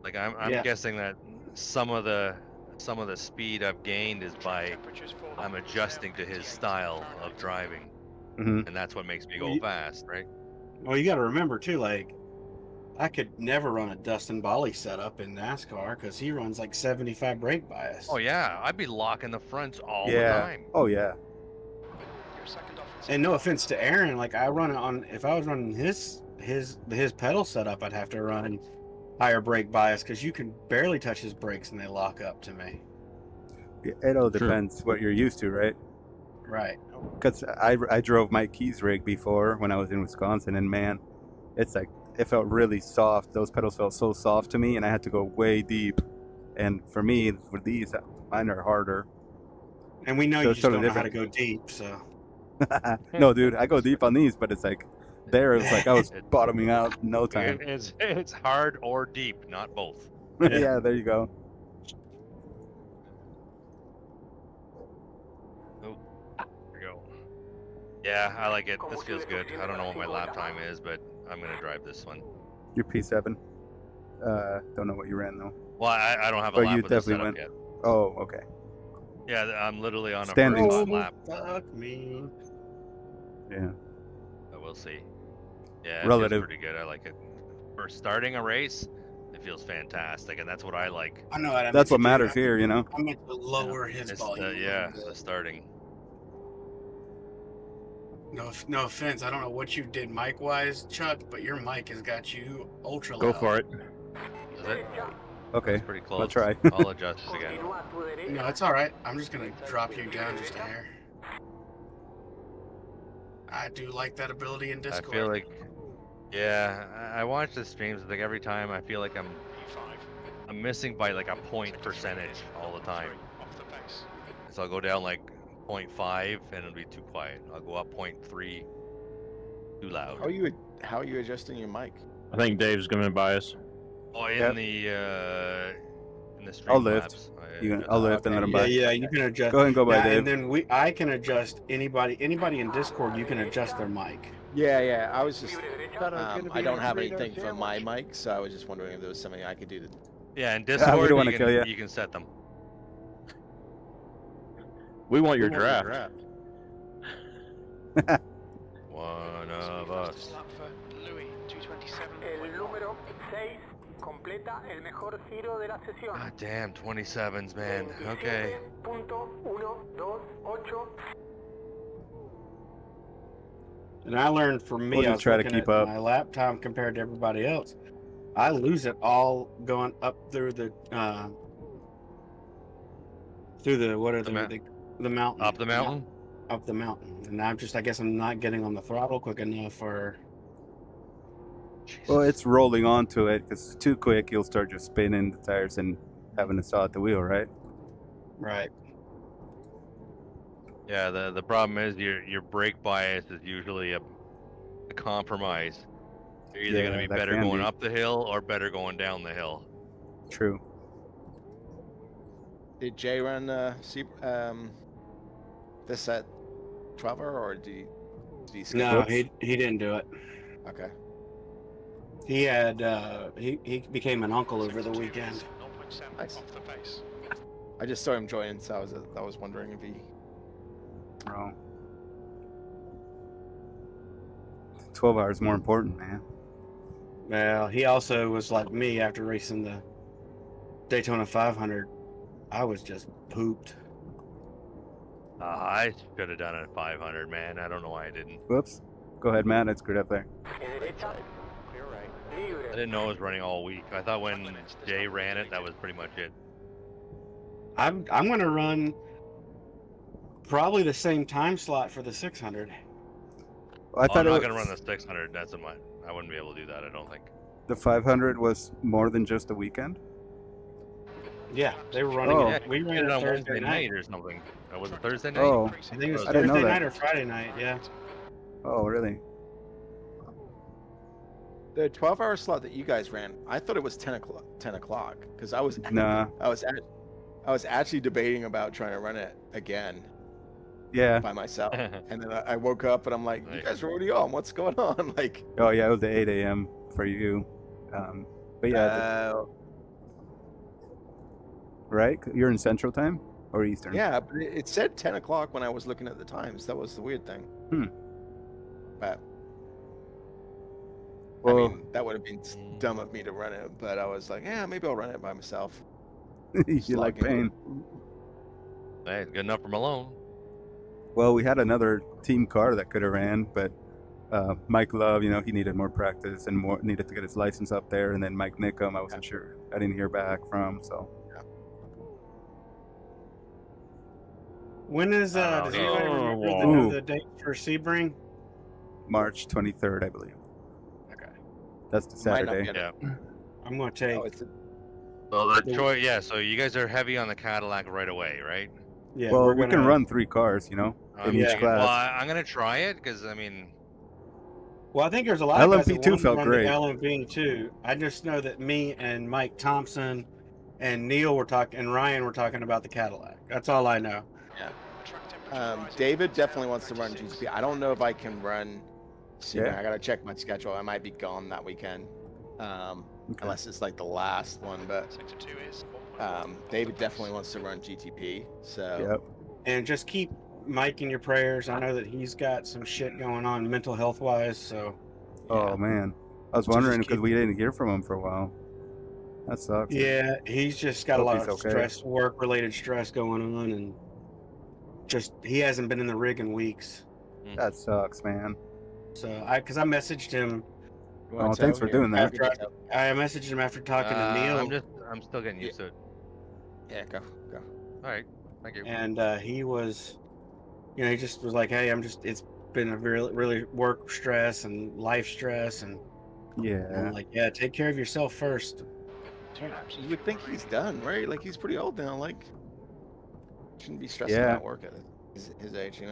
Speaker 4: Like I'm
Speaker 1: Yeah.
Speaker 4: guessing that some of the speed I've gained is by I'm adjusting to his style of driving,
Speaker 3: Mm-hmm.
Speaker 4: and that's what makes me go
Speaker 1: Well,
Speaker 4: fast, right?
Speaker 1: Well, you got to remember too, like I could never run a Dustin Bolly setup in NASCAR because he runs like 75 brake bias.
Speaker 4: Oh yeah, I'd be locking the fronts all the
Speaker 3: Yeah.
Speaker 4: time.
Speaker 3: Oh, yeah.
Speaker 1: And no offense to Aaron, like I run it on. If I was running his pedal setup, I'd have to run higher brake bias because you can barely touch his brakes and they lock up to me.
Speaker 3: It all depends what you're used to, right?
Speaker 1: Right.
Speaker 3: Because I drove Mike Key's rig before when I was in Wisconsin, and man, it's like it felt really soft. Those pedals felt so soft to me, and I had to go way deep. And for me, for these, mine are harder.
Speaker 1: And we know
Speaker 3: So
Speaker 1: you
Speaker 3: it's
Speaker 1: just don't
Speaker 3: totally
Speaker 1: know how to go deep, so.
Speaker 3: No, dude, I go deep on these, but it's like there, it's like I was bottoming out in no time.
Speaker 4: It's hard or deep, not both.
Speaker 3: Yeah, there you go.
Speaker 4: Oh, there you go. Yeah, I like it. This feels good. I don't know what my lap time is, but I'm gonna drive this one.
Speaker 3: You're P7. Don't know what you ran though.
Speaker 4: Well, I don't have a
Speaker 3: But
Speaker 4: lap
Speaker 3: you
Speaker 4: with this
Speaker 3: definitely
Speaker 4: setup
Speaker 3: went.
Speaker 4: yet.
Speaker 3: Oh, okay.
Speaker 4: Yeah, I'm literally on a
Speaker 3: Standings.
Speaker 4: first lap.
Speaker 1: Fuck me.
Speaker 3: Yeah.
Speaker 4: But we'll see. Yeah, it
Speaker 3: Relative.
Speaker 4: feels pretty good. I like it. For starting a race, it feels fantastic, and that's what I like.
Speaker 1: I know what I
Speaker 3: That's
Speaker 1: meant
Speaker 3: what
Speaker 1: to do.
Speaker 3: matters here, you know.
Speaker 1: I meant to lower his
Speaker 4: It's
Speaker 1: volume.
Speaker 4: the starting.
Speaker 1: No offense. I don't know what you did mic wise, Chuck, but your mic has got you ultra loud.
Speaker 8: Go for it.
Speaker 4: Is it?
Speaker 3: Okay.
Speaker 4: It's pretty close.
Speaker 3: I'll try.
Speaker 4: I'll adjust it again.
Speaker 1: No, it's all right. I'm just gonna drop you down just a hair. I do like that ability in Discord.
Speaker 4: I feel like, yeah, I watch the streams. Like every time, I feel like I'm missing by like a point percentage all the time. So I'll go down like 0.5 and it'll be too quiet. I'll go up 0.3, too loud.
Speaker 5: How are you adjusting your mic?
Speaker 8: I think Dave's going to bias.
Speaker 4: Oh,
Speaker 3: Yep.
Speaker 4: in the
Speaker 3: I'll
Speaker 4: stream
Speaker 3: lift.
Speaker 4: labs.
Speaker 3: I'll lift and let him
Speaker 1: Yeah,
Speaker 3: by.
Speaker 1: yeah, you can adjust.
Speaker 3: Go ahead and go by,
Speaker 1: Now,
Speaker 3: Dave.
Speaker 1: and then I can adjust anybody in Discord. You can adjust their mic.
Speaker 5: Yeah. I was just.
Speaker 9: Thought I was gonna
Speaker 5: I
Speaker 9: be
Speaker 5: don't
Speaker 9: a
Speaker 5: have
Speaker 9: Frito
Speaker 5: anything for my
Speaker 9: sandwich.
Speaker 5: mic, so I was just wondering if there was something I could do to.
Speaker 4: Yeah, in
Speaker 3: we
Speaker 4: Discord
Speaker 3: don't wanna kill ya.
Speaker 4: you can set them.
Speaker 8: We want your draft.
Speaker 4: One of us.
Speaker 10: Lap for Louis, 227.
Speaker 7: El número 6 completa el mejor giro de la sesión.
Speaker 4: God damn, 27s, man. Okay.
Speaker 7: 27.128.
Speaker 1: And I learned from me,
Speaker 3: We'll
Speaker 1: I
Speaker 3: just
Speaker 1: was
Speaker 3: try to
Speaker 1: looking
Speaker 3: keep
Speaker 1: at
Speaker 3: up.
Speaker 1: my lap time compared to everybody else. I lose it all going up through the what are
Speaker 4: The
Speaker 1: the mountain.
Speaker 4: Up the mountain?
Speaker 1: Up the mountain. And I guess I'm not getting on the throttle quick enough or
Speaker 3: Well, it's rolling onto it because too quick, you'll start just spinning the tires and having to saw at the wheel, right?
Speaker 1: right.
Speaker 4: Yeah, the problem is your brake bias is usually a compromise. You're either
Speaker 3: Yeah,
Speaker 4: going to be
Speaker 3: that
Speaker 4: better
Speaker 3: can
Speaker 4: going
Speaker 3: be.
Speaker 4: up the hill or better going down the hill.
Speaker 3: True.
Speaker 5: Did Jay run this at 12 or did he skip?
Speaker 1: No,
Speaker 3: Whoops.
Speaker 1: he didn't do it.
Speaker 5: Okay.
Speaker 1: He had he became an uncle over the weekend.
Speaker 10: 0.7
Speaker 5: Nice.
Speaker 10: off the pace.
Speaker 5: I just saw him join, so I was wondering if he.
Speaker 3: Oh. 12 hours more important, man.
Speaker 1: Well, he also was like me after racing the Daytona 500. I was just pooped.
Speaker 4: I should have done it at 500, man. I don't know why I didn't.
Speaker 3: Whoops. Go ahead, Matt. I screwed up there.
Speaker 10: Clear right.
Speaker 4: I didn't know it was running all week. I thought when Jay ran it, that was pretty much it.
Speaker 1: I'm going to run probably the same time slot for the 600.
Speaker 3: I thought
Speaker 4: I'm
Speaker 3: it
Speaker 4: not
Speaker 3: was,
Speaker 4: going to run the 600. That's a mine. I wouldn't be able to do that, I don't think.
Speaker 3: the 500 was more than just a weekend.
Speaker 1: Yeah, they were running
Speaker 3: Oh.
Speaker 1: it. We
Speaker 4: We
Speaker 1: ran
Speaker 4: did
Speaker 1: it
Speaker 4: it on
Speaker 1: Thursday
Speaker 4: Wednesday
Speaker 1: night.
Speaker 4: night or something. Was it Thursday night?
Speaker 3: Oh,
Speaker 1: I think it was
Speaker 3: I didn't know
Speaker 1: Thursday
Speaker 3: that.
Speaker 1: night or Friday night. Yeah.
Speaker 3: Oh, really?
Speaker 5: The 12-hour slot that you guys ran, I thought it was 10 o'clock because I was
Speaker 3: Nah.
Speaker 5: I was actually debating about trying to run it again
Speaker 3: Yeah.
Speaker 5: by myself, and then I woke up and I'm like, you
Speaker 4: Right.
Speaker 5: guys are already on. What's going on? Like,
Speaker 3: Oh, yeah. It was at 8 a.m. for you. But yeah, right? You're in Central Time or Eastern?
Speaker 5: yeah, but it said 10 o'clock when I was looking at the times. That was the weird thing. But
Speaker 3: Well,
Speaker 5: I mean, that would have been dumb of me to run it, but I was like, yeah, maybe I'll run it by myself.
Speaker 3: you like pain.
Speaker 4: Hey, it's good enough for Malone.
Speaker 3: Well, we had another team car that could have ran, but Mike Love, he needed more practice and needed to get his license up there. And then Mike Nickum, I wasn't sure. I didn't hear back from, so.
Speaker 1: When is does anybody remember the date for Sebring?
Speaker 3: March 23rd, I believe.
Speaker 1: Okay.
Speaker 3: That's the
Speaker 5: Might not
Speaker 3: Saturday.
Speaker 5: be
Speaker 4: Yeah.
Speaker 1: I'm going to take.
Speaker 5: Oh, it's
Speaker 4: So the choice, yeah. So you guys are heavy on the Cadillac right away, right?
Speaker 1: Yeah,
Speaker 3: Well,
Speaker 1: we're
Speaker 3: we can
Speaker 1: gonna
Speaker 3: run 3 cars, in
Speaker 4: I'm
Speaker 3: each
Speaker 4: thinking-
Speaker 3: class.
Speaker 4: Well, I'm gonna try it because I mean,
Speaker 1: Well, I think there's a lot of guys that
Speaker 3: LMP2
Speaker 1: want to
Speaker 3: felt
Speaker 1: run
Speaker 3: great.
Speaker 1: the LMP too. I just know that me and Mike Thompson and Neil were talking, and Ryan were talking about the Cadillac. That's all I know.
Speaker 10: Track temperature rising
Speaker 5: David
Speaker 10: to
Speaker 5: definitely wants to run
Speaker 10: 36.
Speaker 5: GTP. I don't know if I can run.
Speaker 3: Yeah.
Speaker 5: I gotta check my schedule. I might be gone that weekend,
Speaker 3: Okay.
Speaker 5: unless it's like the last one. But
Speaker 10: Sector 2 is
Speaker 5: David definitely wants to run GTP. So
Speaker 3: Yep.
Speaker 1: And just keep Mike in your prayers. I know that he's got some shit going on mental health wise. So
Speaker 3: Oh, man. I was
Speaker 1: So just
Speaker 3: wondering because
Speaker 1: keep-
Speaker 3: we didn't hear from him for a while. That sucks.
Speaker 1: yeah, he's just got a
Speaker 3: Hope
Speaker 1: lot
Speaker 3: he's
Speaker 1: of
Speaker 3: okay.
Speaker 1: stress, work related stress going on, and just he hasn't been in the rig in weeks.
Speaker 3: That sucks, man.
Speaker 1: So because I messaged him
Speaker 5: You wanna
Speaker 3: Oh,
Speaker 5: tell
Speaker 3: thanks for
Speaker 5: me?
Speaker 3: doing that.
Speaker 1: I messaged him after talking to Neil,
Speaker 4: I'm still getting used to it.
Speaker 5: Yeah, go.
Speaker 4: All right, thank you.
Speaker 1: and he was, he just was like, "Hey, it's been a really work stress and life stress," and
Speaker 3: Yeah.
Speaker 1: I'm like, "Yeah, take care of yourself first."
Speaker 5: You would think he's done, right? Like he's pretty old now. Like shouldn't be stressing
Speaker 3: Yeah.
Speaker 5: about work at his age,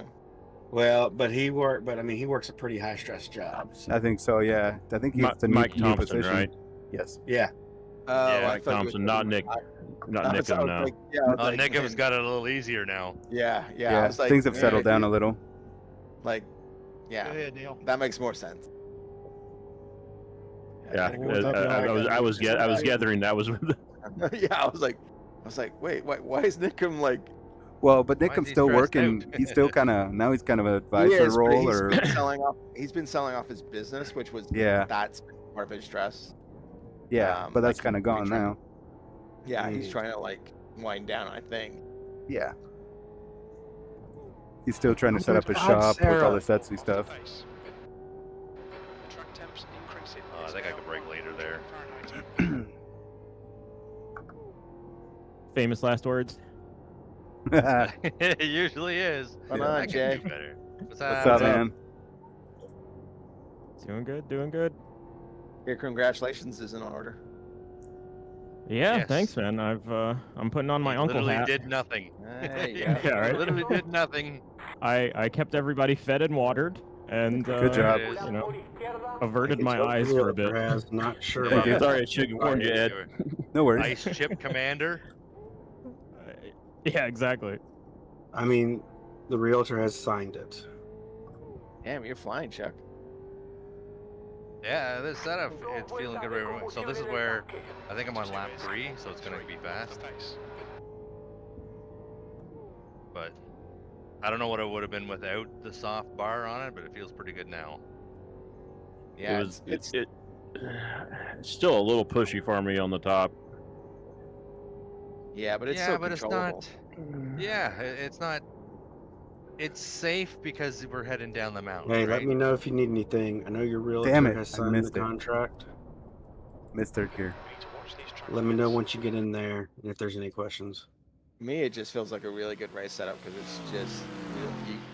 Speaker 1: Well, but he works a pretty high stress job. So,
Speaker 3: I think so, yeah. I think he's the
Speaker 8: Mike
Speaker 3: new
Speaker 8: Thompson,
Speaker 3: position.
Speaker 8: right?
Speaker 3: Yes.
Speaker 1: yeah,
Speaker 5: Oh,
Speaker 4: Yeah,
Speaker 5: I
Speaker 8: Mike
Speaker 5: thought you were
Speaker 8: Thompson, not
Speaker 5: talking-
Speaker 8: Nick, not
Speaker 5: I
Speaker 8: Nick.
Speaker 5: was
Speaker 8: No.
Speaker 5: like, yeah, I was like,
Speaker 4: Nickham's
Speaker 5: man,
Speaker 4: got it a little easier now.
Speaker 5: yeah. I
Speaker 3: Yeah,
Speaker 5: was like,
Speaker 3: things have
Speaker 5: man,
Speaker 3: settled
Speaker 5: if
Speaker 3: down
Speaker 5: you-
Speaker 3: a little.
Speaker 5: Like, yeah,
Speaker 9: Go ahead, Neil.
Speaker 5: that makes more sense.
Speaker 8: Yeah,
Speaker 9: What's up, y'all?
Speaker 8: I was gathering that was.
Speaker 5: Yeah, I was like, wait, why is Nickham like?
Speaker 3: Well, but
Speaker 4: Why is
Speaker 3: Nickham's
Speaker 4: he
Speaker 3: still
Speaker 4: stressed
Speaker 3: working.
Speaker 4: out?
Speaker 3: He's still kind of now. He's kind of an
Speaker 5: He
Speaker 3: advisor
Speaker 5: is, but
Speaker 3: role,
Speaker 5: he's
Speaker 3: or
Speaker 5: been selling off. He's been selling off his business, which was
Speaker 3: yeah,
Speaker 5: that's part of his stress.
Speaker 3: yeah. But that's
Speaker 5: like,
Speaker 3: kind of gone
Speaker 5: he's
Speaker 3: now.
Speaker 5: Yeah, he's trying to like wind down, I think.
Speaker 3: Yeah. He's still trying to
Speaker 1: Oh
Speaker 3: set
Speaker 1: my
Speaker 3: up his
Speaker 1: God,
Speaker 3: shop with all
Speaker 1: Sarah.
Speaker 3: this Etsy stuff.
Speaker 10: Pace. Track temps increasing.
Speaker 4: I think I could break later there.
Speaker 10: Fahrenheit.
Speaker 11: Famous last words.
Speaker 4: It usually is.
Speaker 5: Come
Speaker 3: Yeah.
Speaker 5: on,
Speaker 4: I can
Speaker 5: Jay.
Speaker 4: do better. What's
Speaker 3: What's
Speaker 4: up?
Speaker 3: up, man?
Speaker 11: Doing good, doing good.
Speaker 5: Your congratulations is in order.
Speaker 11: Yeah,
Speaker 4: Yes.
Speaker 11: thanks, man. I'm putting on my
Speaker 4: He
Speaker 11: uncle
Speaker 4: literally
Speaker 11: hat.
Speaker 4: did nothing.
Speaker 5: There you
Speaker 11: Yeah,
Speaker 5: go.
Speaker 11: right.
Speaker 4: Literally did nothing.
Speaker 11: I kept everybody fed and watered, and
Speaker 3: Good job.
Speaker 4: There it is.
Speaker 11: you know, averted my
Speaker 1: It's
Speaker 11: eyes for a bit.
Speaker 1: Raz, not sure
Speaker 3: Thank
Speaker 1: about
Speaker 3: you.
Speaker 1: that.
Speaker 8: Sorry, I should have warned you, Ed.
Speaker 3: No worries.
Speaker 4: Ice Chip Commander.
Speaker 11: Yeah, exactly.
Speaker 1: I mean, the realtor has signed it.
Speaker 5: Damn, you're flying, Chuck.
Speaker 4: Yeah, this setup, it's feeling good. So this is where I think I'm on lap 3, so it's going to be fast.
Speaker 10: Pace.
Speaker 4: But I don't know what it would have been without the soft bar on it, but it feels pretty good now.
Speaker 5: Yeah,
Speaker 8: It was.
Speaker 5: it's
Speaker 8: It's still a little pushy for me on the top.
Speaker 5: yeah, but it's
Speaker 4: yeah,
Speaker 5: so
Speaker 4: but it's
Speaker 5: controllable.
Speaker 4: not. Yeah, it's not. It's safe because we're heading down the mountain.
Speaker 1: Hey,
Speaker 4: right?
Speaker 1: let me know if you need anything. I know your realtor
Speaker 3: Damn it,
Speaker 1: has
Speaker 3: I
Speaker 1: signed the
Speaker 3: missed it.
Speaker 1: contract.
Speaker 3: Mr. Gear.
Speaker 10: Need to watch these track
Speaker 1: Let me know
Speaker 10: limits.
Speaker 1: once you get in there and if there's any questions.
Speaker 5: Me, it just feels like a really good race setup because it's just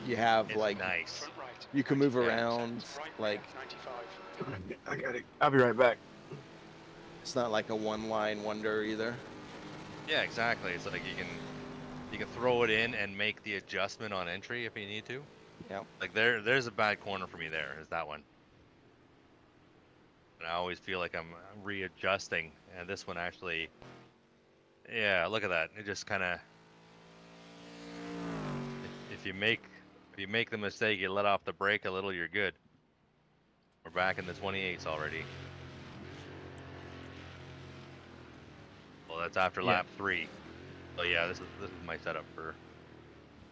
Speaker 5: you have
Speaker 4: It's
Speaker 5: like
Speaker 4: nice.
Speaker 10: Front right.
Speaker 5: you can move
Speaker 10: 90%,
Speaker 5: around
Speaker 10: right
Speaker 5: like
Speaker 10: 95.
Speaker 1: I got it. I'll be right back.
Speaker 5: it's not like a one-line wonder either.
Speaker 4: Yeah, exactly. It's like you can throw it in and make the adjustment on entry if you need to.
Speaker 5: Yep.
Speaker 4: Like there's a bad corner for me there. Is that one? And I always feel like I'm readjusting, and this one actually. Yeah, look at that. It just kind of. If you make the mistake, you let off the brake a little, you're good. We're back in the 28s already. Well, that's after lap 3. So yeah, this is my setup for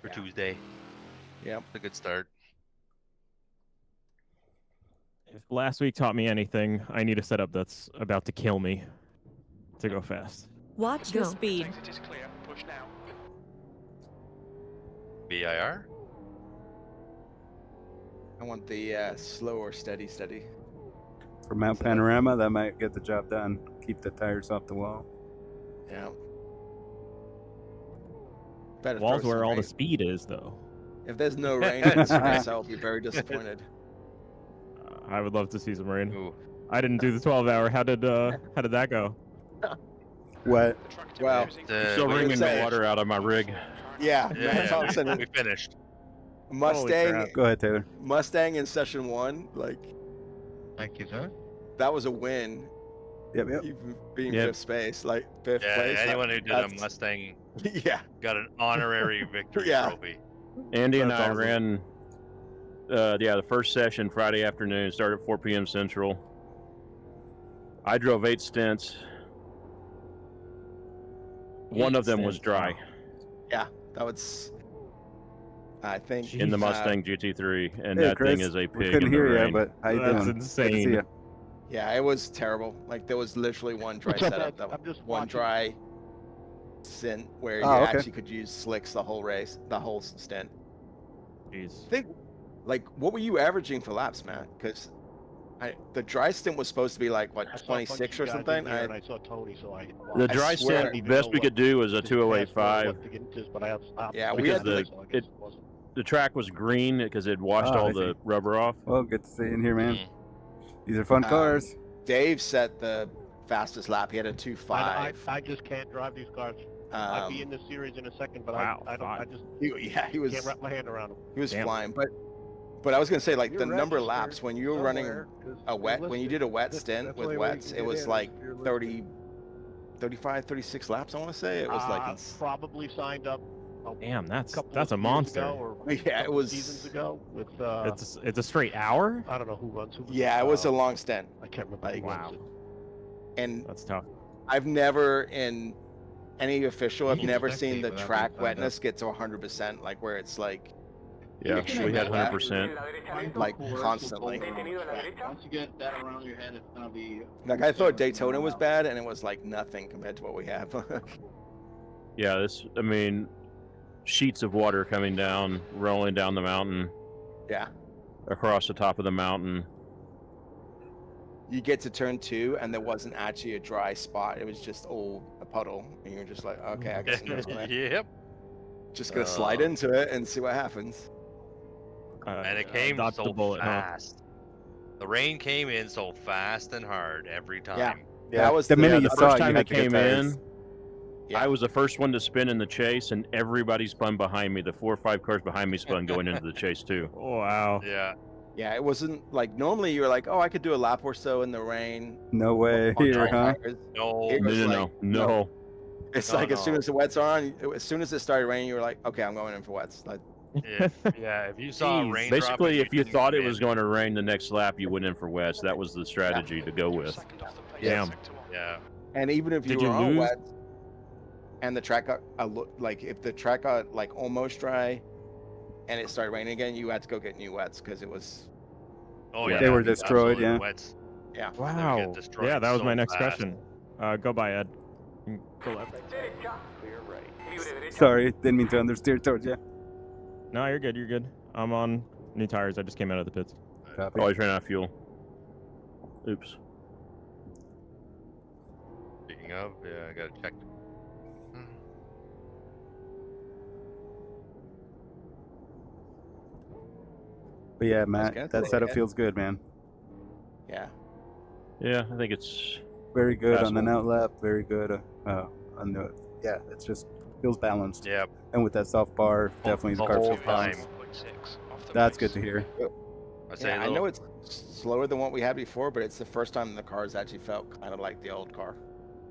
Speaker 5: Yeah.
Speaker 4: Tuesday.
Speaker 5: Yep.
Speaker 4: It's a good start.
Speaker 11: If last week taught me anything, I need a setup that's about to kill me to go fast.
Speaker 6: Watch your speed.
Speaker 10: Exit is clear. Push now.
Speaker 4: BIR?
Speaker 5: I want the slower, steady.
Speaker 3: For Mount Panorama, that might get the job done. Keep the tires off the wall.
Speaker 5: Yeah. Better
Speaker 11: Wall's
Speaker 5: throw
Speaker 11: where
Speaker 5: some
Speaker 11: all the
Speaker 5: rain.
Speaker 11: speed is, though.
Speaker 5: If there's no rain in this race, I'll be very disappointed.
Speaker 11: I would love to see some rain.
Speaker 4: Ooh.
Speaker 11: I didn't do the 12-hour. How did that go?
Speaker 3: What?
Speaker 10: The track
Speaker 5: Well,
Speaker 10: temperature is
Speaker 4: The-
Speaker 10: increasing.
Speaker 8: Still
Speaker 5: what
Speaker 8: wringing
Speaker 5: say?
Speaker 8: the water out of my rig.
Speaker 5: Yeah,
Speaker 4: Yeah,
Speaker 5: Matt Thompson,
Speaker 4: we finished.
Speaker 5: Mustang,
Speaker 11: crap.
Speaker 3: Go ahead, Taylor.
Speaker 5: Mustang in session 1, like
Speaker 9: Thank you, sir.
Speaker 5: that was a win.
Speaker 3: Yep, yep.
Speaker 5: Even being
Speaker 11: Yep.
Speaker 5: fifth place, like fifth
Speaker 4: Yeah,
Speaker 5: place.
Speaker 4: anyone who did a
Speaker 5: that's-
Speaker 4: Mustang
Speaker 5: Yeah,
Speaker 4: got an honorary victory
Speaker 5: Yeah.
Speaker 4: trophy.
Speaker 8: Andy and
Speaker 3: That's
Speaker 8: I
Speaker 3: awesome.
Speaker 8: ran, the first session Friday afternoon, started at 4 p.m. Central. I drove 8 stints. One of them was dry
Speaker 5: that was. I think
Speaker 8: in the Mustang GT3, and
Speaker 3: Hey,
Speaker 8: that
Speaker 3: Chris.
Speaker 8: thing is a
Speaker 3: We
Speaker 8: pig in
Speaker 3: couldn't
Speaker 8: the
Speaker 3: hear you,
Speaker 8: rain.
Speaker 3: but how you
Speaker 11: That's
Speaker 3: doing? Good to see
Speaker 11: insane.
Speaker 3: ya.
Speaker 5: Yeah, it was terrible. Like there was literally one dry
Speaker 9: What's up,
Speaker 5: setup.
Speaker 9: Ed?
Speaker 5: That
Speaker 9: I'm just
Speaker 5: one
Speaker 9: watching.
Speaker 5: dry stint where you
Speaker 3: Oh, okay.
Speaker 5: actually could use slicks the whole race, the whole stint.
Speaker 11: Jeez.
Speaker 5: I think, like, what were you averaging for laps, Matt? Because the dry stint was supposed to be like what
Speaker 9: I saw a bunch
Speaker 5: 26
Speaker 9: of
Speaker 5: or
Speaker 9: guys in
Speaker 5: something.
Speaker 9: here, and I saw Tony, so I.
Speaker 8: The
Speaker 5: I
Speaker 8: dry
Speaker 5: swear-
Speaker 8: stint, best we could do was a 208.5.
Speaker 5: Yeah, we
Speaker 8: Because
Speaker 5: had
Speaker 8: the-
Speaker 9: So I guess it wasn't.
Speaker 8: The track was green because it washed
Speaker 3: Oh,
Speaker 8: all
Speaker 3: I
Speaker 8: the
Speaker 3: see.
Speaker 8: rubber off.
Speaker 3: Well, good to see you in here, man.
Speaker 4: Mhm.
Speaker 3: These are fun cars.
Speaker 5: Dave set the fastest lap. He had a
Speaker 9: I
Speaker 5: 2.5.
Speaker 9: just can't drive these cars. I'll be in the series in a second, but
Speaker 11: Wow,
Speaker 9: I don't. I
Speaker 11: five.
Speaker 9: just
Speaker 5: he was
Speaker 9: can't wrap my hand around them.
Speaker 5: he was
Speaker 11: Damn.
Speaker 5: flying, but I was gonna say like
Speaker 9: You're
Speaker 5: the number of
Speaker 9: registered
Speaker 5: laps when you were running
Speaker 9: somewhere, 'cause
Speaker 5: a wet
Speaker 9: you're
Speaker 5: when you
Speaker 9: listed.
Speaker 5: did a wet
Speaker 9: That's
Speaker 5: stint
Speaker 9: the
Speaker 5: with
Speaker 9: only way you
Speaker 5: wets,
Speaker 9: can
Speaker 5: it
Speaker 9: get
Speaker 5: was
Speaker 9: in,
Speaker 5: like
Speaker 9: if you're listed.
Speaker 5: 30 35, 36 laps. I want to say it was like
Speaker 9: probably signed up.
Speaker 11: Damn, that's
Speaker 9: couple
Speaker 11: a
Speaker 9: of years
Speaker 11: monster.
Speaker 9: ago, or
Speaker 5: yeah, it was
Speaker 9: seasons ago with.
Speaker 11: It's a straight hour.
Speaker 9: I don't know who runs. Who was
Speaker 5: yeah, it was a long stint.
Speaker 9: I can't remember.
Speaker 5: Like,
Speaker 9: who runs it.
Speaker 5: And
Speaker 11: That's tough.
Speaker 5: I've never in any official, I've
Speaker 9: You can
Speaker 5: never
Speaker 9: spectate
Speaker 5: seen the
Speaker 9: without
Speaker 5: track
Speaker 9: being signed
Speaker 5: wetness get to 100%, like where it's like
Speaker 8: Yeah,
Speaker 5: extreme
Speaker 8: we had
Speaker 5: wet,
Speaker 8: 100%.
Speaker 5: like constantly.
Speaker 12: Once you get that around your head, it's gonna be.
Speaker 5: Like I thought Daytona was bad, and it was like nothing compared to what we have.
Speaker 8: Yeah, I mean, sheets of water coming down, rolling down the mountain,
Speaker 5: Yeah,
Speaker 8: across the top of the mountain.
Speaker 5: you get to turn 2, and there wasn't actually a dry spot. It was just all a puddle, and you're just like, okay, I guess I'm just gonna,
Speaker 4: Yep.
Speaker 5: slide into it and see what happens.
Speaker 4: And it came
Speaker 11: dodged
Speaker 4: so
Speaker 11: the bullet, huh?
Speaker 4: fast. The rain came in so fast and hard every time.
Speaker 5: Yeah.
Speaker 3: Yeah,
Speaker 5: That was
Speaker 3: the minute you
Speaker 8: the
Speaker 3: saw
Speaker 8: first
Speaker 3: it, you
Speaker 8: time
Speaker 3: had
Speaker 8: it
Speaker 3: to get
Speaker 8: came
Speaker 3: tires.
Speaker 8: in,
Speaker 5: Yeah.
Speaker 8: I was the first one to spin in the chase, and everybody spun behind me. The 4 or 5 cars behind me spun going into the chase too.
Speaker 11: Wow.
Speaker 4: Yeah.
Speaker 5: Yeah, it wasn't like normally you're like, oh, I could do a lap or so in the rain.
Speaker 3: No way,
Speaker 5: on
Speaker 3: here,
Speaker 5: dry
Speaker 3: huh?
Speaker 5: tires.
Speaker 4: No.
Speaker 5: It was
Speaker 8: No.
Speaker 5: like,
Speaker 8: No.
Speaker 5: It's
Speaker 4: No,
Speaker 5: like as soon
Speaker 4: no.
Speaker 5: as the wets are on, as soon as it started raining, you were like, okay, I'm going in for wets. Like,
Speaker 4: Yeah. If you saw a
Speaker 11: Jeez.
Speaker 4: raindrop,
Speaker 8: Basically,
Speaker 4: and
Speaker 8: if you
Speaker 4: didn't
Speaker 8: thought it
Speaker 4: come
Speaker 8: was
Speaker 4: in-
Speaker 8: going to rain the next lap, you went in for wets. That was the strategy to go with.
Speaker 11: Damn.
Speaker 4: Yeah.
Speaker 5: and even if you
Speaker 11: Did
Speaker 5: were
Speaker 11: you
Speaker 5: on
Speaker 11: lose?
Speaker 5: wets, and the track got like if the track got like almost dry, and it started raining again, you had to go get new wets because it was.
Speaker 4: Oh
Speaker 8: Yeah.
Speaker 4: yeah.
Speaker 3: They were
Speaker 4: absolutely.
Speaker 3: destroyed, yeah.
Speaker 4: Wets.
Speaker 5: Yeah.
Speaker 4: They would
Speaker 11: Wow.
Speaker 4: get destroyed
Speaker 11: Yeah, that was
Speaker 4: so
Speaker 11: my next
Speaker 4: fast.
Speaker 11: question. Go by Ed. Go left.
Speaker 7: Derecha. Libre derecha.
Speaker 3: Sorry, didn't mean to understeer towards you.
Speaker 11: No, you're good. You're good. I'm on new tires. I just came out of the pits.
Speaker 3: Copy.
Speaker 8: Always ran out of fuel. Oops.
Speaker 4: Speaking of, yeah, I gotta check.
Speaker 3: But yeah, Matt,
Speaker 5: gonna
Speaker 3: that
Speaker 5: say,
Speaker 3: setup
Speaker 5: yeah.
Speaker 3: feels good, man.
Speaker 5: Yeah.
Speaker 8: Yeah, I think it's
Speaker 3: Very good on the
Speaker 8: Passable.
Speaker 3: out lap. Very good on the. Yeah, it's just feels balanced.
Speaker 4: Yeah.
Speaker 3: And with that soft bar, definitely the car
Speaker 4: whole
Speaker 3: feels
Speaker 4: time.
Speaker 3: balanced. That's good to hear.
Speaker 4: I say
Speaker 5: Yeah, I know it's slower than what we had before, but it's the first time the cars actually felt kind of like the old car.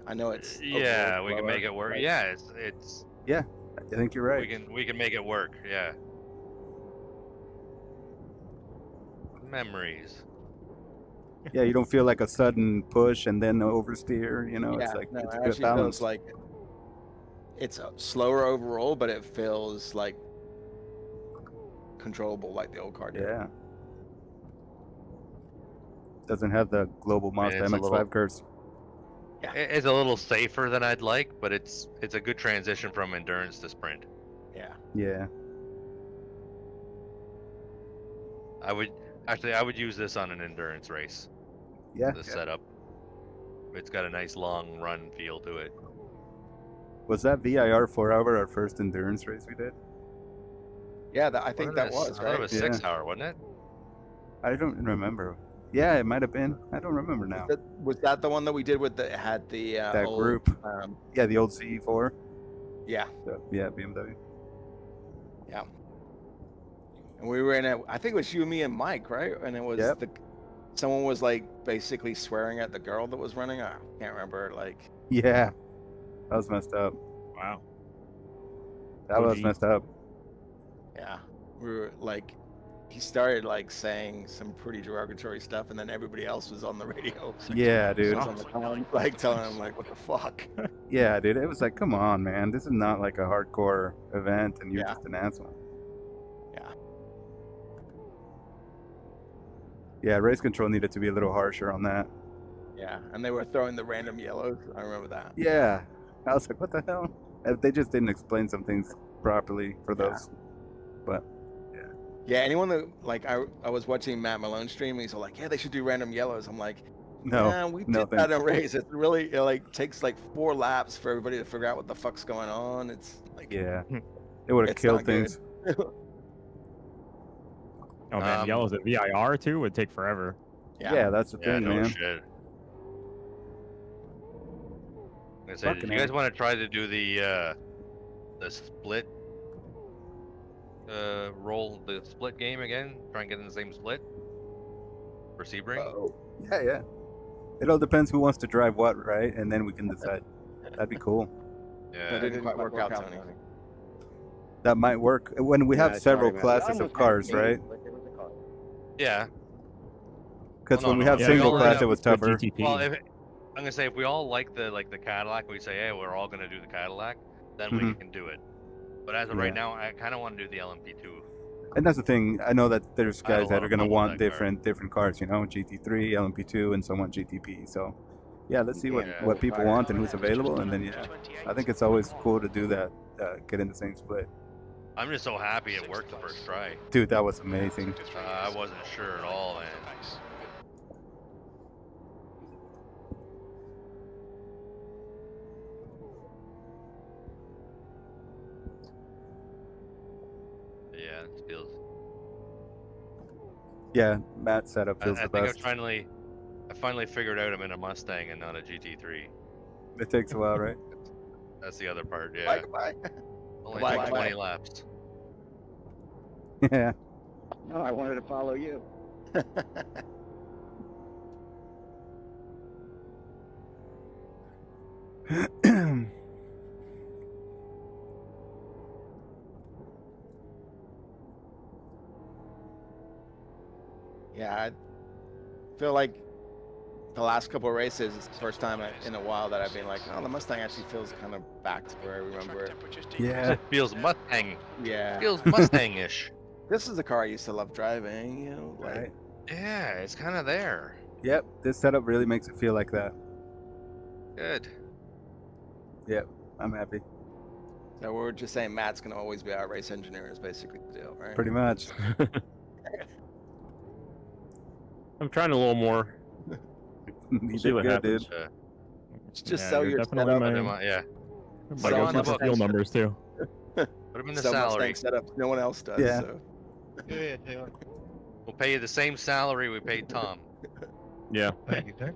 Speaker 5: I know it's.
Speaker 4: Yeah,
Speaker 5: overall
Speaker 4: we can
Speaker 5: slower,
Speaker 4: make it work.
Speaker 5: but-
Speaker 4: Yeah, it's
Speaker 3: Yeah, I think you're right.
Speaker 4: we can make it work. Yeah. Memories.
Speaker 3: Yeah, you don't feel like a sudden push and then oversteer. You know,
Speaker 5: Yeah,
Speaker 3: it's like
Speaker 5: no,
Speaker 3: it's
Speaker 5: it
Speaker 3: good
Speaker 5: actually
Speaker 3: balance.
Speaker 5: feels like it's slower overall, but it feels like controllable like the old car did.
Speaker 3: Yeah. Doesn't have the global Mazda
Speaker 4: it's a
Speaker 3: MX-5
Speaker 4: little-
Speaker 3: curves.
Speaker 4: It's a little safer than I'd like, but it's a good transition from endurance to sprint.
Speaker 5: Yeah.
Speaker 3: Yeah.
Speaker 4: I would use this on an endurance race.
Speaker 3: Yeah.
Speaker 4: The setup. It's got a nice long run feel to it.
Speaker 3: Was that VIR 4-hour our first endurance race we did?
Speaker 5: Yeah, I think that was
Speaker 4: I thought
Speaker 5: right.
Speaker 4: it was
Speaker 3: Yeah.
Speaker 4: 6 hour, wasn't it?
Speaker 3: I don't remember. Yeah, it might have been. I don't remember now.
Speaker 5: Was that the one that we did with the had the
Speaker 3: That
Speaker 5: old,
Speaker 3: group. Yeah, the old CE4.
Speaker 5: Yeah,
Speaker 3: Yeah, BMW.
Speaker 5: yeah. And we were in it. I think it was you, me, and Mike, right? And it was
Speaker 3: Yep.
Speaker 5: someone was like basically swearing at the girl that was running. I can't remember. Like,
Speaker 3: Yeah. That was messed up.
Speaker 11: Wow.
Speaker 3: That was
Speaker 11: OG.
Speaker 3: messed up.
Speaker 5: yeah, we were like, he started like saying some pretty derogatory stuff, and then everybody else was on the radio.
Speaker 3: Yeah, dude.
Speaker 5: Was on the phone, like telling him like, what the fuck?
Speaker 3: Yeah, dude. It was like, come on, man. This is not like a hardcore event, and you're
Speaker 5: Yeah.
Speaker 3: just an asshole.
Speaker 5: Yeah.
Speaker 3: Yeah, race control needed to be a little harsher on that.
Speaker 5: Yeah, and they were throwing the random yellows. I remember that.
Speaker 3: Yeah. I was like, what the hell? They just didn't explain some things properly for
Speaker 5: Yeah.
Speaker 3: those. But
Speaker 5: Yeah, anyone that like I was watching Matt Malone stream, and he's all like, yeah, they should do random yellows. I'm like,
Speaker 3: no.
Speaker 5: yeah, we
Speaker 3: no
Speaker 5: did that in
Speaker 3: thanks.
Speaker 5: a race. It really like takes like 4 laps for everybody to figure out what the fuck's going on. It's like,
Speaker 3: Yeah. It would have
Speaker 5: It's
Speaker 3: killed
Speaker 5: not good.
Speaker 3: things.
Speaker 11: Oh man, yellows at VIR too would take forever.
Speaker 3: Yeah, that's the
Speaker 4: Yeah,
Speaker 3: thing,
Speaker 4: no
Speaker 3: man.
Speaker 4: shit. I say, did
Speaker 3: Fucking
Speaker 4: you guys
Speaker 3: hell.
Speaker 4: want to try to do the split the split game again? Try and get in the same split for Sebring?
Speaker 3: Yeah, yeah. It all depends who wants to drive what, right? And then we can decide. That'd be cool.
Speaker 4: Yeah.
Speaker 5: That didn't quite work out, Tony.
Speaker 3: That might work when we have several classes of cars, right?
Speaker 4: Yeah.
Speaker 3: Because
Speaker 4: Well,
Speaker 3: when we
Speaker 4: no,
Speaker 3: have
Speaker 4: yeah,
Speaker 3: single
Speaker 4: we all
Speaker 3: class,
Speaker 4: have
Speaker 3: it was
Speaker 11: good
Speaker 3: tougher.
Speaker 11: GTP.
Speaker 4: Well, I'm gonna say if we all like the Cadillac, we say, hey, we're all gonna do the Cadillac, then we can do it. But as of right now, I kind of want to do the LMP2.
Speaker 3: And that's the thing. I know that there's
Speaker 4: I had a
Speaker 3: guys that
Speaker 4: lot
Speaker 3: are
Speaker 4: of
Speaker 3: going to
Speaker 4: fun with
Speaker 3: want
Speaker 4: that car.
Speaker 3: different cars, you know, GT3, LMP2, and some want GTP. So, yeah, let's see what
Speaker 4: Yeah.
Speaker 3: people want and who's available, and then I think it's always cool to do that. Get in the same split.
Speaker 4: I'm just so happy it worked the first try.
Speaker 3: Dude, that was amazing.
Speaker 4: I wasn't sure at all, man. Yeah, it feels.
Speaker 3: Yeah, Matt's setup feels
Speaker 4: I
Speaker 3: the
Speaker 4: think
Speaker 3: best.
Speaker 4: I finally figured out I'm in a Mustang and not a GT3.
Speaker 3: It takes a while, right?
Speaker 4: That's the other part, yeah.
Speaker 5: Goodbye.
Speaker 4: Only
Speaker 5: Goodbye,
Speaker 4: took
Speaker 5: goodbye.
Speaker 4: 20 laps.
Speaker 3: Yeah.
Speaker 12: No, I wanted to follow you.
Speaker 5: Yeah, I feel like the last couple of races is the first time in a while that I've been like, oh, the Mustang actually feels kind of back to where I remember it.
Speaker 3: Yeah.
Speaker 4: It feels Mustang.
Speaker 5: Yeah.
Speaker 4: Feels Mustang-ish.
Speaker 5: This is the car I used to love driving, you know, like,
Speaker 3: Right.
Speaker 4: Yeah, it's kind of there.
Speaker 3: Yep. This setup really makes it feel like that.
Speaker 4: Good.
Speaker 3: Yep. I'm happy.
Speaker 5: so we're just saying Matt's gonna always be our race engineer is basically the deal, right?
Speaker 3: Pretty much.
Speaker 8: I'm trying a little more.
Speaker 3: You
Speaker 8: See
Speaker 3: did
Speaker 8: what
Speaker 3: good,
Speaker 8: happens.
Speaker 3: dude.
Speaker 5: Just
Speaker 11: Yeah,
Speaker 5: sell
Speaker 11: you're
Speaker 5: your
Speaker 11: definitely
Speaker 5: setup.
Speaker 11: my-
Speaker 4: Yeah.
Speaker 11: But
Speaker 5: Sell
Speaker 11: I
Speaker 5: on
Speaker 11: got
Speaker 5: the
Speaker 11: the steel
Speaker 5: Mustang.
Speaker 11: numbers too.
Speaker 4: Put them in the
Speaker 5: Sell
Speaker 4: salary.
Speaker 5: Mustang setup. No one else does.
Speaker 3: Yeah.
Speaker 5: So.
Speaker 9: Yeah, Taylor.
Speaker 4: We'll pay you the same salary we paid Tom.
Speaker 8: Yeah.
Speaker 9: Thank you, sir.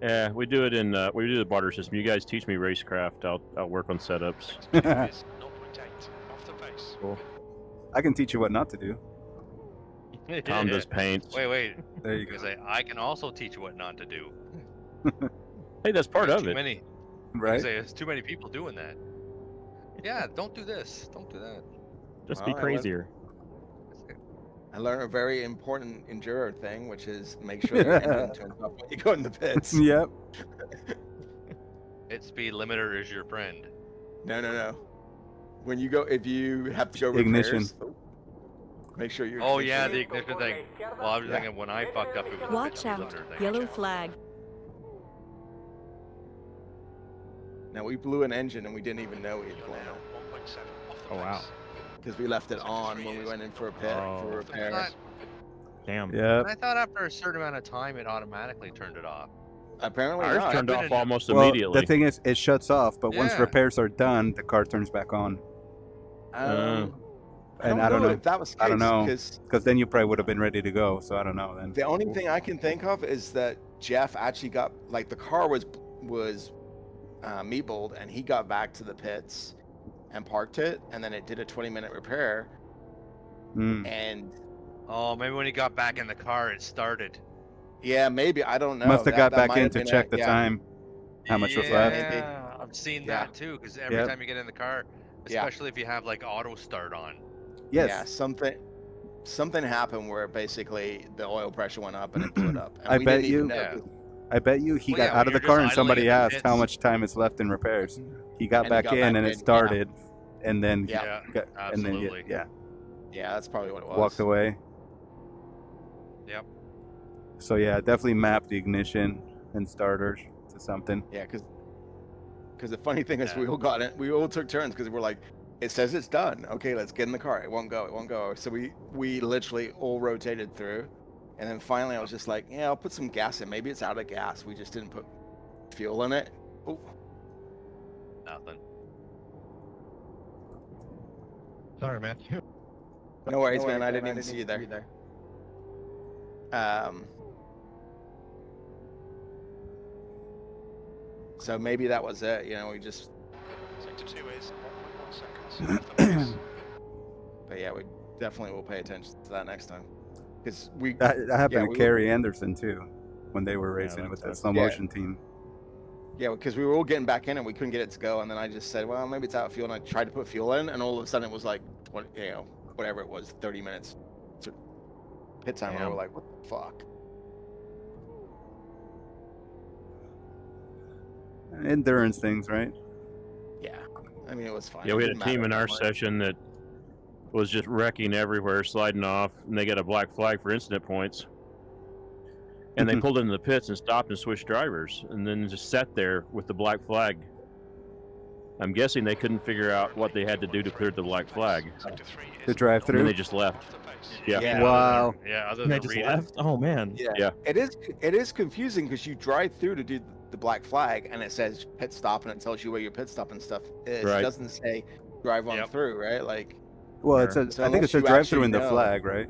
Speaker 8: Yeah, we do it in we do the barter system. You guys teach me racecraft. I'll work on setups.
Speaker 10: 0.8 off the pace.
Speaker 3: Cool. I can teach you what not to do.
Speaker 8: Tom does paints.
Speaker 4: Wait.
Speaker 3: There you
Speaker 4: Because
Speaker 3: go.
Speaker 4: I can also teach you what not to do.
Speaker 8: Hey, that's part
Speaker 4: There's
Speaker 8: of
Speaker 4: too
Speaker 8: it.
Speaker 4: many.
Speaker 3: Right?
Speaker 4: There's too many people doing that. Yeah, don't do this. Don't do that.
Speaker 11: Just
Speaker 5: Well,
Speaker 11: be crazier.
Speaker 5: I learned a very important enduro thing, which is make sure your engine turns off when you go in the pits.
Speaker 3: Yep.
Speaker 4: Hit speed limiter is your friend.
Speaker 5: No. When you go, if you have to go
Speaker 3: Ignition.
Speaker 5: repairs, make sure you're.
Speaker 4: Oh yeah, the ignition thing. Well, I was thinking when I fucked up, it was the
Speaker 6: Watch
Speaker 4: hit speed
Speaker 6: out.
Speaker 4: limiter thing.
Speaker 6: Yellow flag.
Speaker 5: Now we blew an engine and we didn't even know we had blown it
Speaker 10: 1.7 off the
Speaker 11: Oh wow.
Speaker 10: pace.
Speaker 5: because we left it on when we went in for a pit
Speaker 11: Oh.
Speaker 5: for repairs.
Speaker 4: Not-
Speaker 11: Damn.
Speaker 3: Yep.
Speaker 4: I thought after a certain amount of time, it automatically turned it off.
Speaker 5: Apparently
Speaker 8: Ours
Speaker 5: not.
Speaker 8: turned
Speaker 4: been
Speaker 8: off
Speaker 4: in-
Speaker 8: almost
Speaker 3: Well,
Speaker 8: immediately.
Speaker 3: the thing is, it shuts off, but once
Speaker 4: Yeah.
Speaker 3: repairs are done, the car turns back on. And I don't know
Speaker 5: if that was the
Speaker 3: I don't
Speaker 5: case,
Speaker 3: know.
Speaker 5: 'cause
Speaker 3: Because then you probably would have been ready to go. So I don't know then.
Speaker 5: the only thing I can think of is that Jeff actually got, like, the car was meatballed and he got back to the pits and parked it, and then it did a 20-minute repair,
Speaker 3: Mm.
Speaker 5: and
Speaker 4: Oh, maybe when he got back in the car, it started.
Speaker 5: yeah, maybe, I don't know.
Speaker 3: Must have got
Speaker 5: That
Speaker 3: back
Speaker 5: might
Speaker 3: in
Speaker 5: have
Speaker 3: to
Speaker 5: been
Speaker 3: check
Speaker 5: it,
Speaker 3: the
Speaker 5: yeah.
Speaker 3: time, how much was
Speaker 4: Yeah,
Speaker 3: left.
Speaker 4: I've seen
Speaker 5: Yeah.
Speaker 4: that too. Because every
Speaker 3: Yep.
Speaker 4: time you get in the car,
Speaker 5: Yeah.
Speaker 4: especially if you have like auto start on.
Speaker 3: Yes.
Speaker 5: Yeah, something happened where basically the oil pressure went up and it blew it up. And
Speaker 3: I
Speaker 5: we
Speaker 3: bet
Speaker 5: didn't even
Speaker 3: you-
Speaker 5: know,
Speaker 4: Yeah.
Speaker 5: 'cause-
Speaker 3: I bet you he
Speaker 4: Well,
Speaker 3: got
Speaker 4: yeah,
Speaker 3: out
Speaker 4: when
Speaker 3: of the
Speaker 4: you're
Speaker 3: car
Speaker 4: just
Speaker 3: and
Speaker 4: idling
Speaker 3: somebody
Speaker 4: in the
Speaker 3: asked how
Speaker 4: pits.
Speaker 3: much time is left in repairs. He got
Speaker 5: And he
Speaker 3: back
Speaker 5: got
Speaker 3: in
Speaker 5: back
Speaker 3: and
Speaker 5: in,
Speaker 3: it
Speaker 5: yeah.
Speaker 3: started, and then
Speaker 5: Yeah.
Speaker 3: got- and then
Speaker 4: absolutely.
Speaker 3: yeah,
Speaker 5: Yeah, that's probably what it was.
Speaker 3: walked away.
Speaker 4: Yep.
Speaker 3: So yeah, definitely map the ignition and starters to something.
Speaker 5: Yeah, because the funny thing is
Speaker 4: Yeah.
Speaker 5: we all got it. We all took turns because we're like, it says it's done. Okay, let's get in the car. It won't go. It won't go. So we literally all rotated through, and then finally I was just like, yeah, I'll put some gas in. Maybe it's out of gas. We just didn't put fuel in it. Oh,
Speaker 4: Nothing.
Speaker 9: Sorry, Matthew.
Speaker 5: no worries, man. I didn't even see you there. So maybe that was it. You know, we just.
Speaker 10: Sector 2 is 1.1 seconds off the pace.
Speaker 5: But yeah, we definitely will pay attention to that next time. Because we.
Speaker 3: That happened
Speaker 5: Yeah,
Speaker 3: to
Speaker 5: we-
Speaker 3: Kerry Anderson too. when they were racing
Speaker 11: that
Speaker 3: with the
Speaker 11: sucks.
Speaker 3: slow
Speaker 5: Yeah.
Speaker 3: motion team.
Speaker 5: Yeah, because we were all getting back in and we couldn't get it to go, and then I just said, well, maybe it's out of fuel, and I tried to put fuel in, and all of a sudden it was like 20, whatever it was, 30 minutes to pit time. And we
Speaker 11: Damn.
Speaker 5: were like, what the fuck?
Speaker 3: Endurance things, right?
Speaker 5: Yeah, I mean, it was fine.
Speaker 8: Yeah,
Speaker 5: It
Speaker 8: we had a
Speaker 5: didn't
Speaker 8: team
Speaker 5: matter
Speaker 8: in
Speaker 5: that
Speaker 8: our
Speaker 5: much.
Speaker 8: session that was just wrecking everywhere, sliding off, and they got a black flag for incident points. And they pulled into the pits and stopped and switched drivers, and then just sat there with the black flag. I'm guessing they couldn't figure out what they had to do to clear the black flag.
Speaker 3: To drive
Speaker 8: And then
Speaker 3: through.
Speaker 8: they just left. Yeah.
Speaker 5: Yeah.
Speaker 3: Wow.
Speaker 4: Other
Speaker 11: And they
Speaker 4: than
Speaker 11: just
Speaker 4: read
Speaker 11: left. Oh man.
Speaker 5: Yeah.
Speaker 8: Yeah.
Speaker 5: It is confusing because you drive through to do the black flag, and it says pit stop, and it tells you where your pit stop and stuff is.
Speaker 8: Right.
Speaker 5: It doesn't say drive on
Speaker 4: Yep.
Speaker 5: through, right? Like,
Speaker 3: Well, it
Speaker 11: Sure.
Speaker 3: says,
Speaker 5: So
Speaker 3: I think it
Speaker 5: unless
Speaker 3: says
Speaker 5: you
Speaker 3: drive through in
Speaker 5: actually
Speaker 3: the
Speaker 5: know-
Speaker 3: flag, right?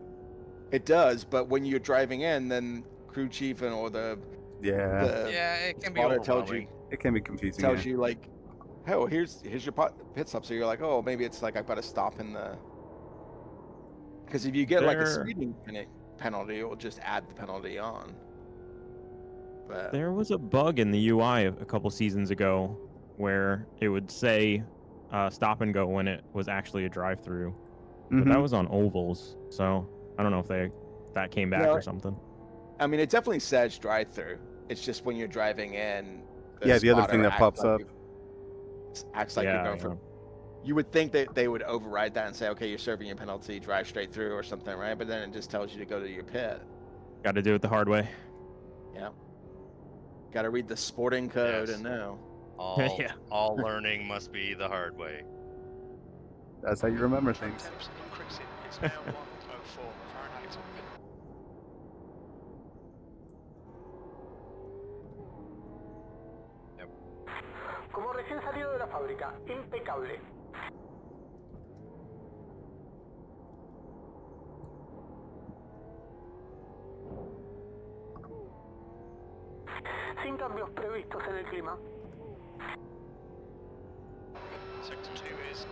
Speaker 5: it does, but when you're driving in, then crew chief or the
Speaker 3: Yeah.
Speaker 4: Yeah, it can be
Speaker 5: spotter tells
Speaker 4: overwhelming.
Speaker 5: you
Speaker 3: It can be confusing.
Speaker 5: tells
Speaker 3: yeah.
Speaker 5: you like, oh, here's your pit stop. So you're like, oh, maybe it's like I've got to stop in the. Because if you get like a
Speaker 11: There-
Speaker 5: speeding penalty, it will just add the penalty on. But
Speaker 11: There was a bug in the UI a couple seasons ago where it would say stop and go when it was actually a drive-through. But
Speaker 3: Mhm.
Speaker 11: that was on ovals, so I don't know if that came back
Speaker 5: No,
Speaker 11: or something.
Speaker 5: I mean, it definitely says drive through. It's just when you're driving in.
Speaker 3: Yeah, the other
Speaker 5: spotter
Speaker 3: thing that
Speaker 5: acts
Speaker 3: pops
Speaker 5: like
Speaker 3: up.
Speaker 5: acts like you're
Speaker 11: Yeah,
Speaker 5: going for. You would think that they would override that and say, okay, you're serving your penalty, drive straight through or something, right? But then it just tells you to go to your pit.
Speaker 11: Got to do it the hard way.
Speaker 5: Yeah. Got to read the sporting code
Speaker 4: Yes.
Speaker 5: and know.
Speaker 4: All,
Speaker 11: Yeah.
Speaker 4: all learning must be the hard way.
Speaker 3: That's how you remember things.
Speaker 10: Temps increasing. It's now 104 Fahrenheit on pit.
Speaker 7: Como recién salido de la fábrica, impecable. Sin cambios previstos en el clima.
Speaker 10: Sector 2 is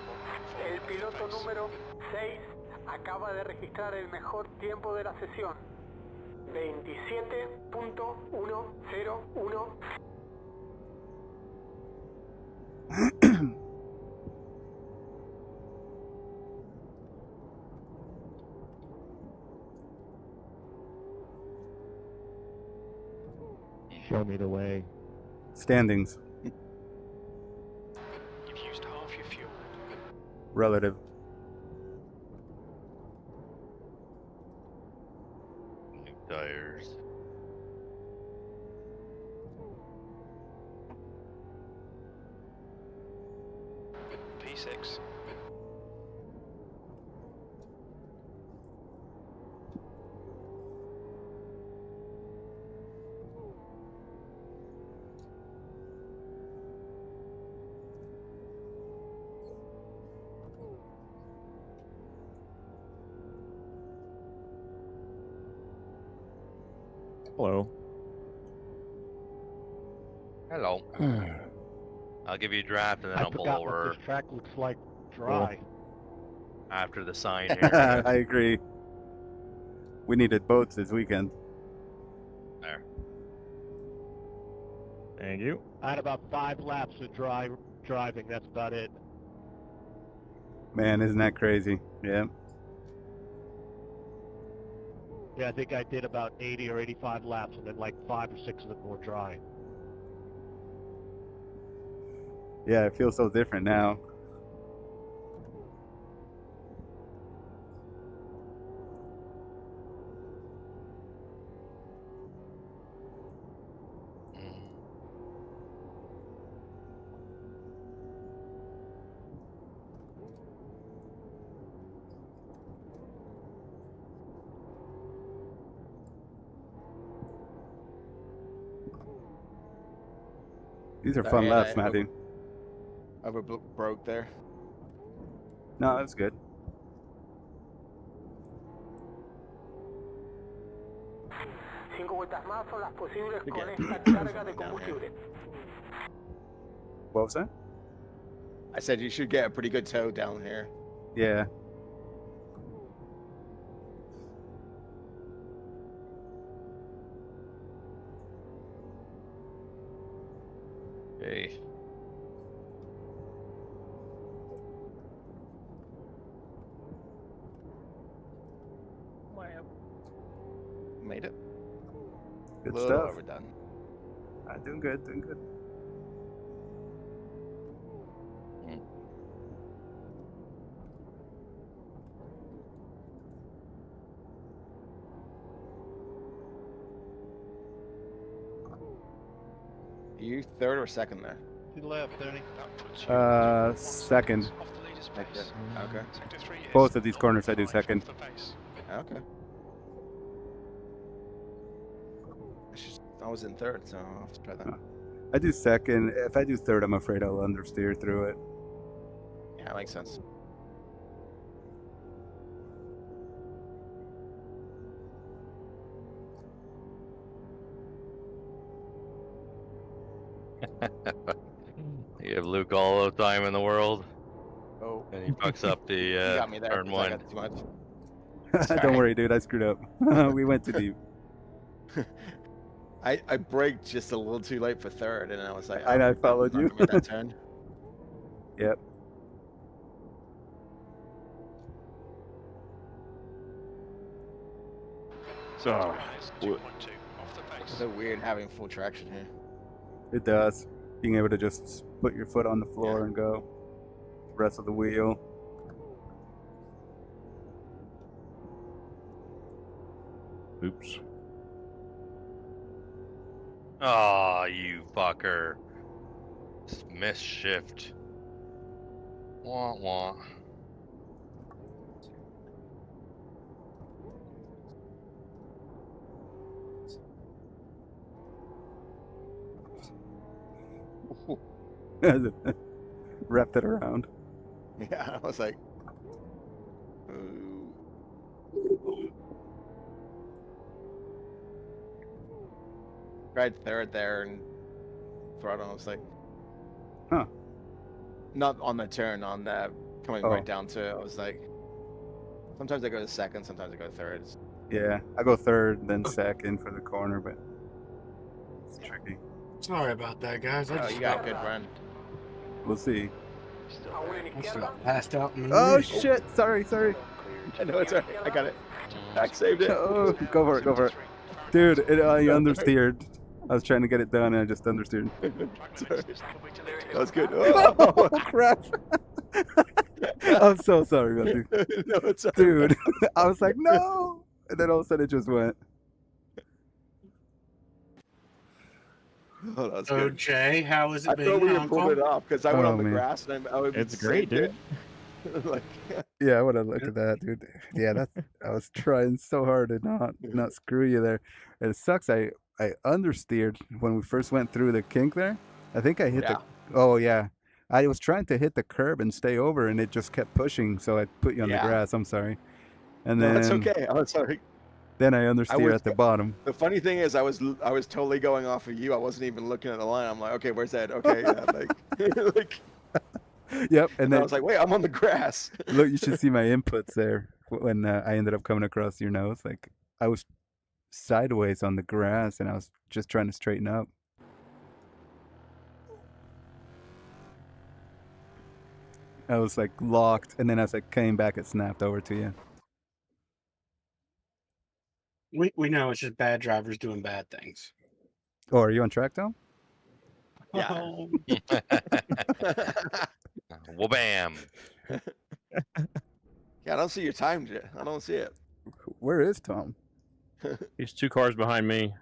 Speaker 7: El piloto número 6 acaba de registrar el mejor tiempo de la sesión. 27.101.
Speaker 9: Show me the way.
Speaker 3: Standings.
Speaker 10: You've used half your fuel.
Speaker 3: Relative.
Speaker 4: New tires.
Speaker 10: P6.
Speaker 11: Hello.
Speaker 4: Hello. I'll give you a draft and then
Speaker 9: I
Speaker 4: I'll pull
Speaker 9: forgot what
Speaker 4: over
Speaker 9: this track looks like dry.
Speaker 4: after the sign here.
Speaker 3: I agree. We needed boats this weekend.
Speaker 4: There.
Speaker 11: Thank you.
Speaker 9: I had about 5 laps of driving. That's about it.
Speaker 3: Man, isn't that crazy? Yeah.
Speaker 9: Yeah, I think I did about 80 or 85 laps, and then like 5 or 6 of them were dry.
Speaker 3: Yeah, it feels so different now. These are fun
Speaker 5: Yeah,
Speaker 3: laps, Matthew.
Speaker 5: Broke there.
Speaker 3: No, that's good.
Speaker 7: Cinco vueltas más son las posibles con
Speaker 5: Again.
Speaker 7: esta carga de combustible.
Speaker 3: What was that?
Speaker 5: I said you should get a pretty good tow down here.
Speaker 3: Yeah.
Speaker 4: Hey.
Speaker 5: Made it.
Speaker 3: Good
Speaker 5: Little
Speaker 3: stuff.
Speaker 5: overdone.
Speaker 3: Doing good, doing good.
Speaker 5: Are you third or second there?
Speaker 10: He left, Danny. That puts you
Speaker 3: Second.
Speaker 10: off the leader's
Speaker 5: Like
Speaker 10: pace.
Speaker 5: that. Okay.
Speaker 10: Sector 3 is
Speaker 3: Both of these corners I do
Speaker 10: 5
Speaker 3: second.
Speaker 10: off the pace.
Speaker 5: Okay. I was in third, so I'll have to try that.
Speaker 3: I do second. If I do third, I'm afraid I'll understeer through it.
Speaker 5: Yeah, that makes sense.
Speaker 4: You have Luke all the time in the world,
Speaker 5: Oh,
Speaker 4: and he fucks up the
Speaker 5: you got me there.
Speaker 4: turn
Speaker 5: 'cause I
Speaker 4: one.
Speaker 5: got too much.
Speaker 3: Don't
Speaker 5: Sorry.
Speaker 3: worry, dude. I screwed up. We went too deep.
Speaker 5: I braked just a little too late for third, and I was like,
Speaker 3: I
Speaker 5: I'm
Speaker 3: followed
Speaker 5: not
Speaker 3: you.
Speaker 5: gonna make that turn.
Speaker 3: Yep.
Speaker 8: So,
Speaker 5: It's so weird having full traction here.
Speaker 3: It does. Being able to just put your foot on the floor and go. Rest of the wheel.
Speaker 8: oops.
Speaker 4: Oh, you fucker. Miss shift. Wah wah.
Speaker 3: Wrapped it around.
Speaker 5: Yeah, I was like, ooh. Tried third there and throttle. I was like,
Speaker 3: huh.
Speaker 5: Not on the turn, on the coming
Speaker 3: Oh.
Speaker 5: right down to it. I was like, sometimes I go to second, sometimes I go third.
Speaker 3: Yeah, I go third, then second for the corner, but it's tricky.
Speaker 1: Sorry about that, guys.
Speaker 5: Oh, you got a good run.
Speaker 3: We'll see.
Speaker 1: I just got passed out. In the
Speaker 3: Oh
Speaker 1: rig.
Speaker 3: shit! Sorry.
Speaker 5: I know it's alright. I got it. I saved it.
Speaker 3: Oh, go for it. Dude, I understeered. I was trying to get it done and I just understeered.
Speaker 5: Sorry. That was good.
Speaker 3: Oh, crap. I'm so sorry, man, dude.
Speaker 5: No, it's alright.
Speaker 3: Dude, I was like, no! And then all of a sudden it just went.
Speaker 5: Oh, that's
Speaker 1: So,
Speaker 5: good.
Speaker 1: Jay, how is it
Speaker 5: I
Speaker 1: being
Speaker 5: thought we
Speaker 1: an
Speaker 5: had pulled
Speaker 1: uncle?
Speaker 5: it off because I went
Speaker 3: Oh,
Speaker 5: on the
Speaker 3: man.
Speaker 5: grass and I would
Speaker 11: It's great, dude.
Speaker 5: like,
Speaker 3: Yeah, I would have looked at that, dude. Yeah, I was trying so hard to not screw you there. And it sucks. I understeered when we first went through the kink there. I think I hit
Speaker 5: Yeah.
Speaker 3: Oh yeah. I was trying to hit the curb and stay over, and it just kept pushing. So I put you on the
Speaker 5: Yeah.
Speaker 3: grass. I'm sorry. And
Speaker 5: no,
Speaker 3: then
Speaker 5: it's okay. I'm sorry.
Speaker 3: Then I understeer
Speaker 5: was-
Speaker 3: at the bottom.
Speaker 5: The funny thing is, I was totally going off of you. I wasn't even looking at the line. I'm like, okay, where's that? Okay, yeah, like,
Speaker 3: Yep. And
Speaker 5: and I
Speaker 3: then
Speaker 5: was like, wait, I'm on the grass.
Speaker 3: look, you should see my inputs there when I ended up coming across your nose. Like I was sideways on the grass, and I was just trying to straighten up. I was like locked, and then as I came back, it snapped over to you.
Speaker 1: We know it's just bad drivers doing bad things.
Speaker 3: Oh, are you on track, Tom?
Speaker 5: Yeah.
Speaker 1: Oh,
Speaker 4: Well, bam.
Speaker 5: Yeah, I don't see your time, Jay. I don't see it.
Speaker 3: Where is Tom?
Speaker 8: He's 2 cars behind me.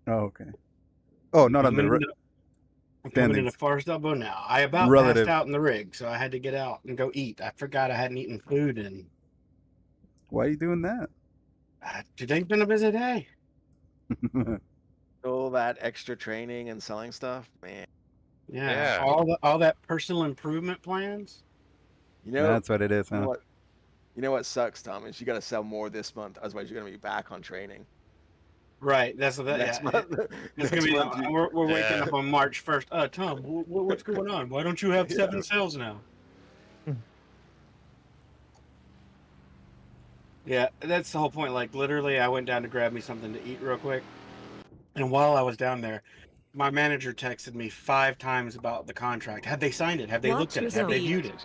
Speaker 3: Oh, okay. Oh, not on the
Speaker 1: I'm coming in a
Speaker 3: standings.
Speaker 1: far elbow now. I about
Speaker 3: Relative.
Speaker 1: passed out in the rig, so I had to get out and go eat. I forgot I hadn't eaten food, and
Speaker 3: Why are you doing that?
Speaker 1: today's been a busy day.
Speaker 5: All that extra training and selling stuff, man.
Speaker 1: Yeah,
Speaker 4: Yeah.
Speaker 1: all that personal improvement plans.
Speaker 5: You know,
Speaker 3: That's what it is,
Speaker 5: you know
Speaker 3: huh?
Speaker 5: what? You know what sucks, Tom, is you got to sell more this month. Otherwise, you're gonna be back on training.
Speaker 1: Right. That's that.
Speaker 5: Next
Speaker 1: Yeah,
Speaker 5: month.
Speaker 1: it's
Speaker 5: next
Speaker 1: gonna be.
Speaker 5: month you-
Speaker 1: We're waking
Speaker 4: Yeah.
Speaker 1: up on March 1st. Tom, what's going on? Why don't you have 7 sales now? Yeah, that's the whole point. Like literally, I went down to grab me something to eat real quick, and while I was down there, my manager texted me 5 times about the contract. Have they signed it? Have they looked at it? Have they viewed it?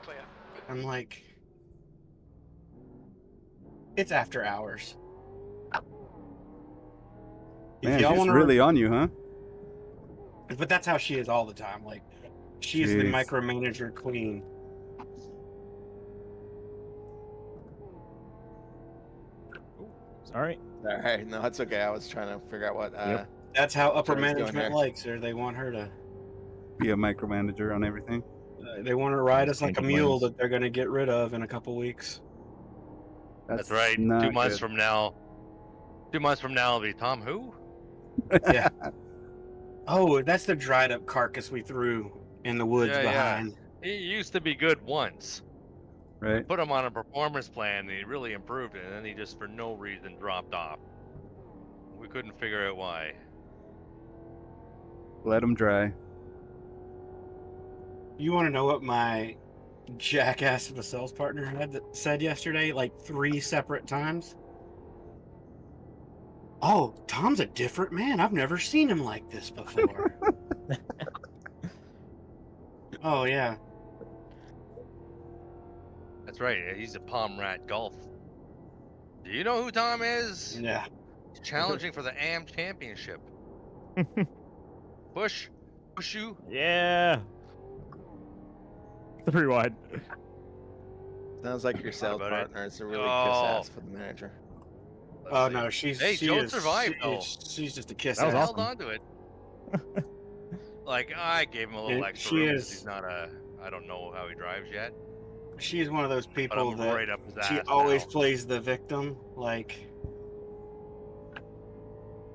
Speaker 1: I'm like, it's after hours.
Speaker 3: Man, she's really on you, huh?
Speaker 1: But that's how she is all the time. Like, she's the
Speaker 3: Jeez.
Speaker 1: micromanager queen.
Speaker 11: Sorry.
Speaker 5: All right, no, that's okay. I was trying to figure out what.
Speaker 1: That's how upper
Speaker 5: Joe's doing
Speaker 1: management
Speaker 5: there.
Speaker 1: likes her. They want her to
Speaker 3: Be a micromanager on everything.
Speaker 1: They want to ride us like a
Speaker 11: Painted
Speaker 1: mule
Speaker 11: lanes.
Speaker 1: that they're going to get rid of in a couple weeks.
Speaker 4: That's right. 2
Speaker 3: not
Speaker 4: months
Speaker 3: good.
Speaker 4: from now. 2 months from now, it'll be Tom who?
Speaker 1: Yeah. Oh, that's the dried up carcass we threw in the woods behind.
Speaker 4: He used to be good once.
Speaker 3: Right.
Speaker 4: Put him on a performance plan, and he really improved it, and then he just, for no reason, dropped off. We couldn't figure out why.
Speaker 3: Let them dry.
Speaker 1: You want to know what my jackass of a sales partner said yesterday, like 3 separate times? Oh, Tom's a different man. I've never seen him like this before. Oh, yeah.
Speaker 4: That's right. He's a Palm Rat Golf. Do you know who Tom is?
Speaker 1: Yeah.
Speaker 4: He's challenging for the AM Championship. Push you.
Speaker 11: Yeah. 3 wide.
Speaker 5: Sounds like your sales
Speaker 4: about it.
Speaker 5: partner. It's a really
Speaker 4: Oh.
Speaker 5: kiss ass for the manager.
Speaker 1: Oh, no, she's
Speaker 4: Hey,
Speaker 1: she
Speaker 4: Joe
Speaker 1: is,
Speaker 4: survived, though.
Speaker 1: she's just a kiss
Speaker 11: That was
Speaker 1: ass.
Speaker 11: awesome.
Speaker 4: Held on to it. Like, I gave him a little
Speaker 1: And
Speaker 4: extra
Speaker 1: she
Speaker 4: room 'cause
Speaker 1: is-
Speaker 4: he's not I don't know how he drives yet.
Speaker 1: She's one of those
Speaker 4: But
Speaker 1: people
Speaker 4: I'm
Speaker 1: that
Speaker 4: right up his
Speaker 1: she
Speaker 4: ass
Speaker 1: always
Speaker 4: now.
Speaker 1: plays the victim. Like,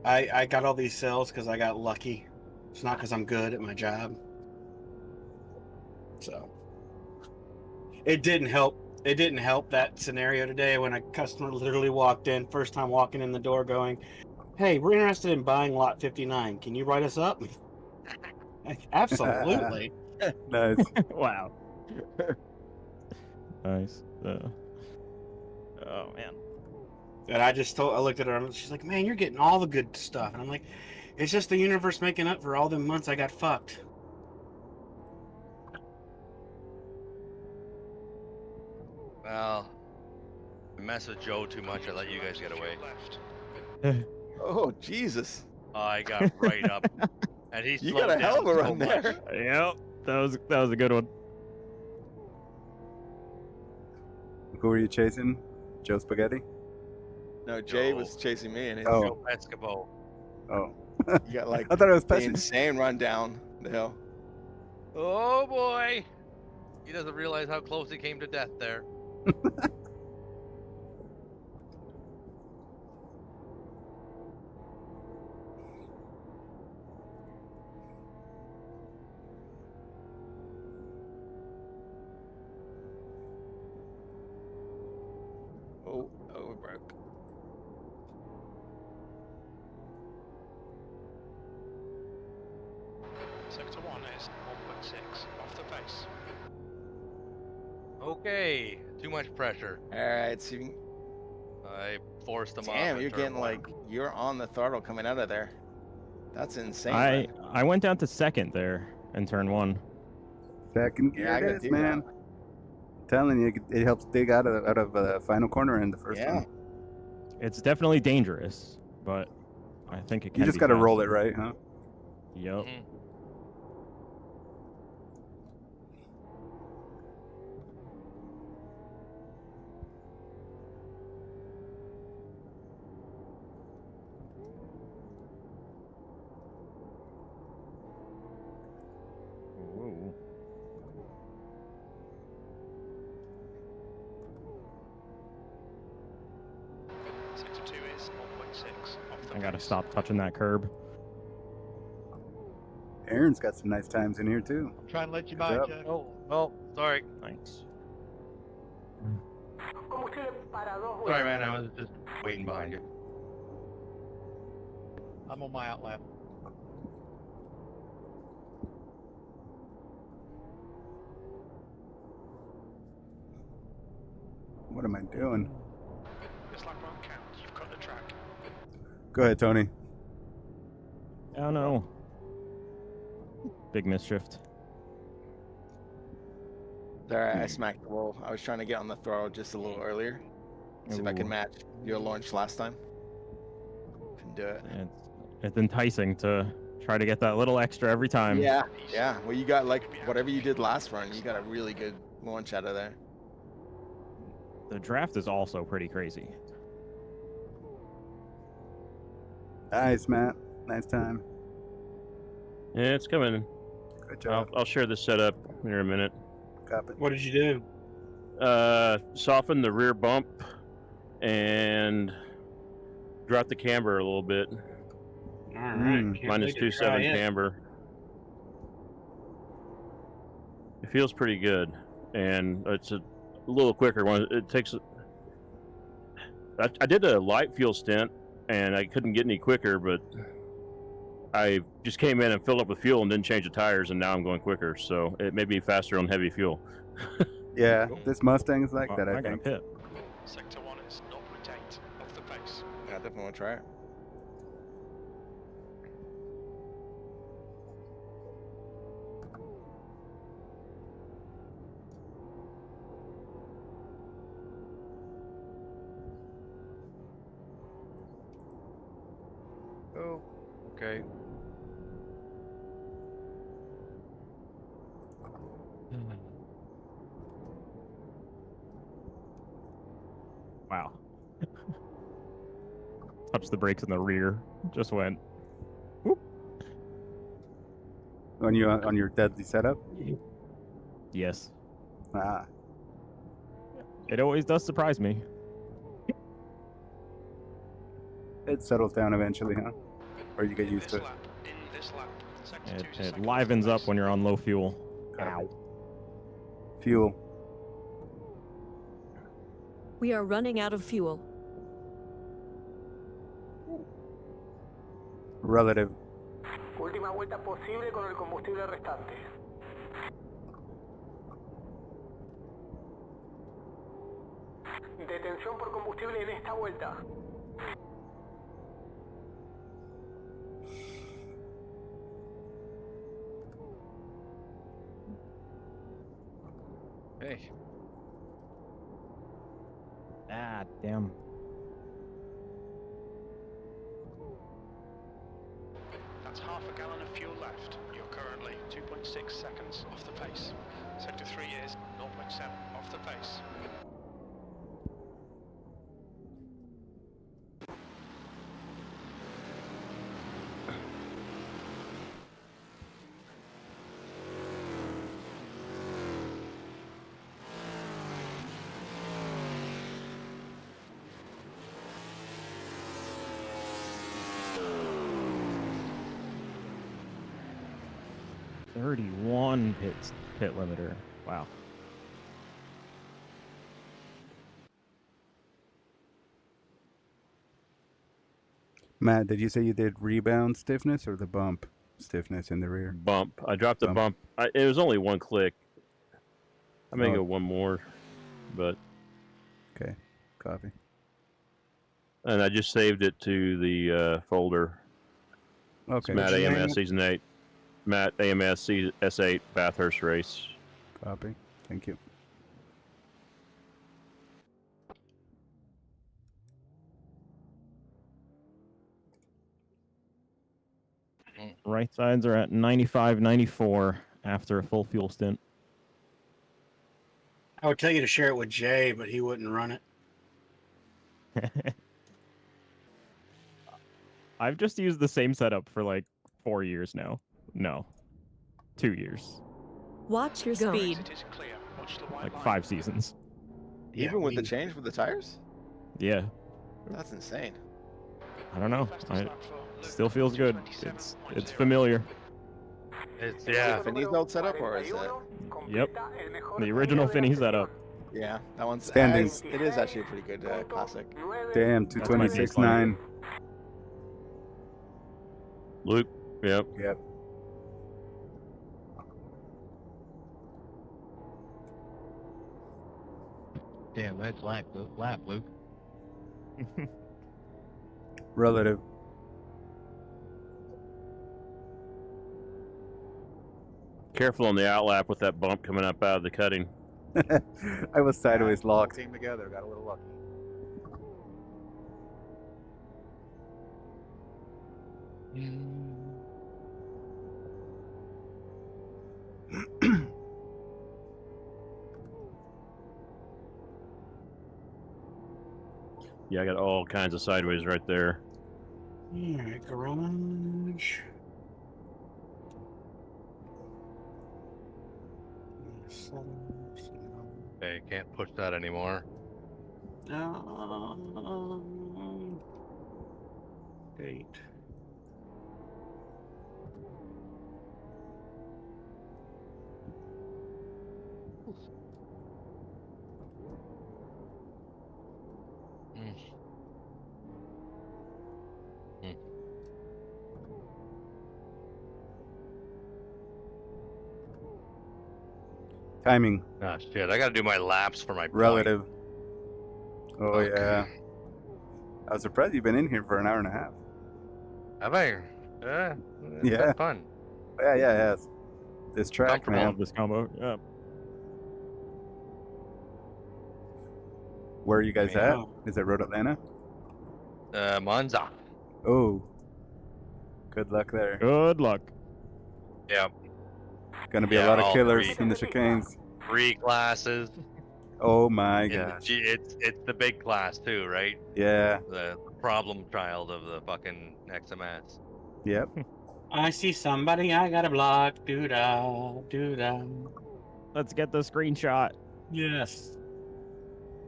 Speaker 1: I got all these sales because I got lucky. It's not because I'm good at my job. So it didn't help. It didn't help that scenario today when a customer literally walked in, first time walking in the door, going, "Hey, we're interested in buying lot 59. Can you write us up?" Absolutely.
Speaker 3: Nice.
Speaker 11: Wow. Nice. Oh man.
Speaker 1: And I looked at her, and she's like, "Man, you're getting all the good stuff." And I'm like, "It's just the universe making up for all the months I got fucked."
Speaker 4: Well, I mess with Joe too much. I let you guys get away.
Speaker 5: Oh Jesus!
Speaker 4: I got right up, and he
Speaker 5: You
Speaker 4: slowed
Speaker 5: got a hell of a
Speaker 4: down so
Speaker 5: run
Speaker 4: much.
Speaker 5: there.
Speaker 11: Yep. That was a good one.
Speaker 3: Who were you chasing? Joe Spaghetti?
Speaker 5: No, Jay
Speaker 4: Joe.
Speaker 5: was chasing me, and
Speaker 3: Oh.
Speaker 4: Joe Pescopo.
Speaker 3: Oh.
Speaker 5: you got like
Speaker 3: I thought it was
Speaker 5: the
Speaker 3: Pesci.
Speaker 5: insane run down the hill.
Speaker 4: Oh boy, he doesn't realize how close he came to death there.
Speaker 5: Oh, it broke.
Speaker 10: Sector 1 is 1.6 off the pace.
Speaker 4: Okay, too much pressure.
Speaker 5: All right, so you can...
Speaker 4: I forced him off.
Speaker 5: Damn,
Speaker 4: at
Speaker 5: you're
Speaker 4: turn
Speaker 5: getting
Speaker 4: 1.
Speaker 5: like you're on the throttle coming out of there. That's insane.
Speaker 11: I
Speaker 5: man.
Speaker 11: I went down to second there in turn 1.
Speaker 3: Second
Speaker 5: Yeah, I
Speaker 3: gear
Speaker 5: gotta
Speaker 3: it
Speaker 5: do
Speaker 3: is, man. Telling you, it helps dig out of the final corner in the first
Speaker 5: Yeah.
Speaker 3: one.
Speaker 11: It's definitely dangerous, but I think it can
Speaker 3: You just
Speaker 11: be
Speaker 3: got to roll
Speaker 11: fast.
Speaker 3: it right, huh?
Speaker 11: Yep.
Speaker 4: Mhm.
Speaker 11: Ooh.
Speaker 10: Sector 2 is 1.6 off the
Speaker 11: I gotta
Speaker 10: pace.
Speaker 11: stop touching that curb.
Speaker 3: Aaron's got some nice times in here, too.
Speaker 9: I'm trying to let you
Speaker 3: Good
Speaker 9: by,
Speaker 3: job.
Speaker 9: Jack.
Speaker 4: Oh, sorry.
Speaker 11: Thanks.
Speaker 7: Combustible para 2
Speaker 4: Sorry, man. I was just waiting behind you.
Speaker 9: I'm on my outlap.
Speaker 3: What am I doing?
Speaker 10: This lap won't count. You've cut the track.
Speaker 3: Go ahead, Tony.
Speaker 11: Oh no. Big mischief.
Speaker 5: There, I smacked the wall. I was trying to get on the throttle just a little earlier. See if I can
Speaker 11: Ooh.
Speaker 5: match your launch last time. Couldn't do it.
Speaker 11: It's enticing to try to get that little extra every time.
Speaker 5: Yeah, yeah. Well, you got like whatever you did last run. You got a really good launch out of there.
Speaker 11: The draft is also pretty crazy.
Speaker 3: Nice, Matt. Nice time.
Speaker 8: Yeah, it's coming.
Speaker 3: Good job.
Speaker 8: I'll share the setup here in a minute.
Speaker 3: Copy.
Speaker 1: What did you do?
Speaker 8: Soften the rear bump and drop the camber a little bit.
Speaker 1: All right.
Speaker 8: Minus 2.7 camber. It feels pretty good, and it's a little quicker one. It takes. I did a light fuel stint, and I couldn't get any quicker, but I just came in and filled up with fuel and didn't change the tires, and now I'm going quicker. So it may be faster on heavy fuel.
Speaker 3: Yeah, this Mustang is like that, I
Speaker 11: got a
Speaker 3: think.
Speaker 11: pit.
Speaker 10: Sector 1 is 0.8 off the pace.
Speaker 5: Yeah, I definitely want to try it.
Speaker 4: Oh, okay.
Speaker 11: Wow. Touched the brakes in the rear. Just went. Whoop.
Speaker 3: On your deadly setup?
Speaker 11: Yes.
Speaker 3: Ah.
Speaker 11: It always does surprise me.
Speaker 3: It settles down eventually, huh? Or you get used to it.
Speaker 11: It livens up when you're on low fuel. Ow.
Speaker 3: Fuel.
Speaker 6: We are running out of fuel.
Speaker 3: Relative.
Speaker 7: Última vuelta posible con el combustible restante. Detención por combustible en esta vuelta.
Speaker 4: Hey.
Speaker 11: Ah, damn.
Speaker 10: That's half a gallon of fuel left. You're currently 2.6 seconds off the pace. Sector 3 is 0.7 off the pace.
Speaker 11: .31 pit limiter. Wow.
Speaker 3: Matt, did you say you did rebound stiffness or the bump stiffness in the rear?
Speaker 8: Bump. I dropped the bump. It was only one click. I may go one more, but.
Speaker 3: Okay, copy.
Speaker 8: And I just saved it to the folder.
Speaker 3: Okay.
Speaker 8: It's Matt AMS Season 8. Matt AMS S8 Bathurst race.
Speaker 3: Copy. Thank you.
Speaker 11: Right sides are at 95, 94 after a full fuel stint.
Speaker 1: I would tell you to share it with Jay, but he wouldn't run it.
Speaker 11: I've just used the same setup for like 4 years now. No, 2 years.
Speaker 6: Watch your speed.
Speaker 11: Like 5 seasons.
Speaker 5: Even with the change with the tires?
Speaker 11: Yeah.
Speaker 5: That's insane.
Speaker 11: I don't know. It still feels good. It's familiar.
Speaker 4: It's
Speaker 5: Is it Finney's old setup or is it?
Speaker 11: Yep. The original Finney setup.
Speaker 5: Yeah, that one's
Speaker 3: Standing.
Speaker 5: It is actually a pretty good classic.
Speaker 3: Damn, 226.9.
Speaker 8: Luke. Yep.
Speaker 3: Yep.
Speaker 13: Damn, that's lap, Luke.
Speaker 3: Relative.
Speaker 8: Careful on the outlap with that bump coming up out of the cutting.
Speaker 3: I was sideways
Speaker 9: All
Speaker 3: locked.
Speaker 9: came together. Got a little lucky.
Speaker 8: Yeah, I got all kinds of sideways right there.
Speaker 1: Alright, garage.
Speaker 4: Okay, can't push that anymore.
Speaker 1: Date.
Speaker 3: Timing.
Speaker 4: Ah, shit. I got to do my laps for my
Speaker 3: Relative.
Speaker 4: Point.
Speaker 3: Oh, yeah. I was surprised you've been in here for an hour and a half.
Speaker 4: Have I? Yeah. It's
Speaker 3: Yeah.
Speaker 4: been fun.
Speaker 3: Yeah. This track,
Speaker 11: I
Speaker 3: man.
Speaker 11: love this combo. Yeah.
Speaker 3: Where are you guys
Speaker 1: Yeah.
Speaker 3: at? Is it Road Atlanta?
Speaker 4: Monza.
Speaker 3: Oh. Good luck there.
Speaker 11: Good luck.
Speaker 4: Yeah.
Speaker 3: Gonna be
Speaker 4: Yeah,
Speaker 3: a lot of
Speaker 4: all
Speaker 3: killers
Speaker 4: three.
Speaker 3: in the chicanes.
Speaker 4: 3 classes.
Speaker 3: Oh my
Speaker 4: And
Speaker 3: gosh.
Speaker 4: it's the big class too, right?
Speaker 3: Yeah.
Speaker 4: The problem child of the fucking XMS.
Speaker 3: Yep.
Speaker 1: I see somebody I gotta block. Doo-da, doo-da.
Speaker 11: Let's get the screenshot.
Speaker 1: Yes.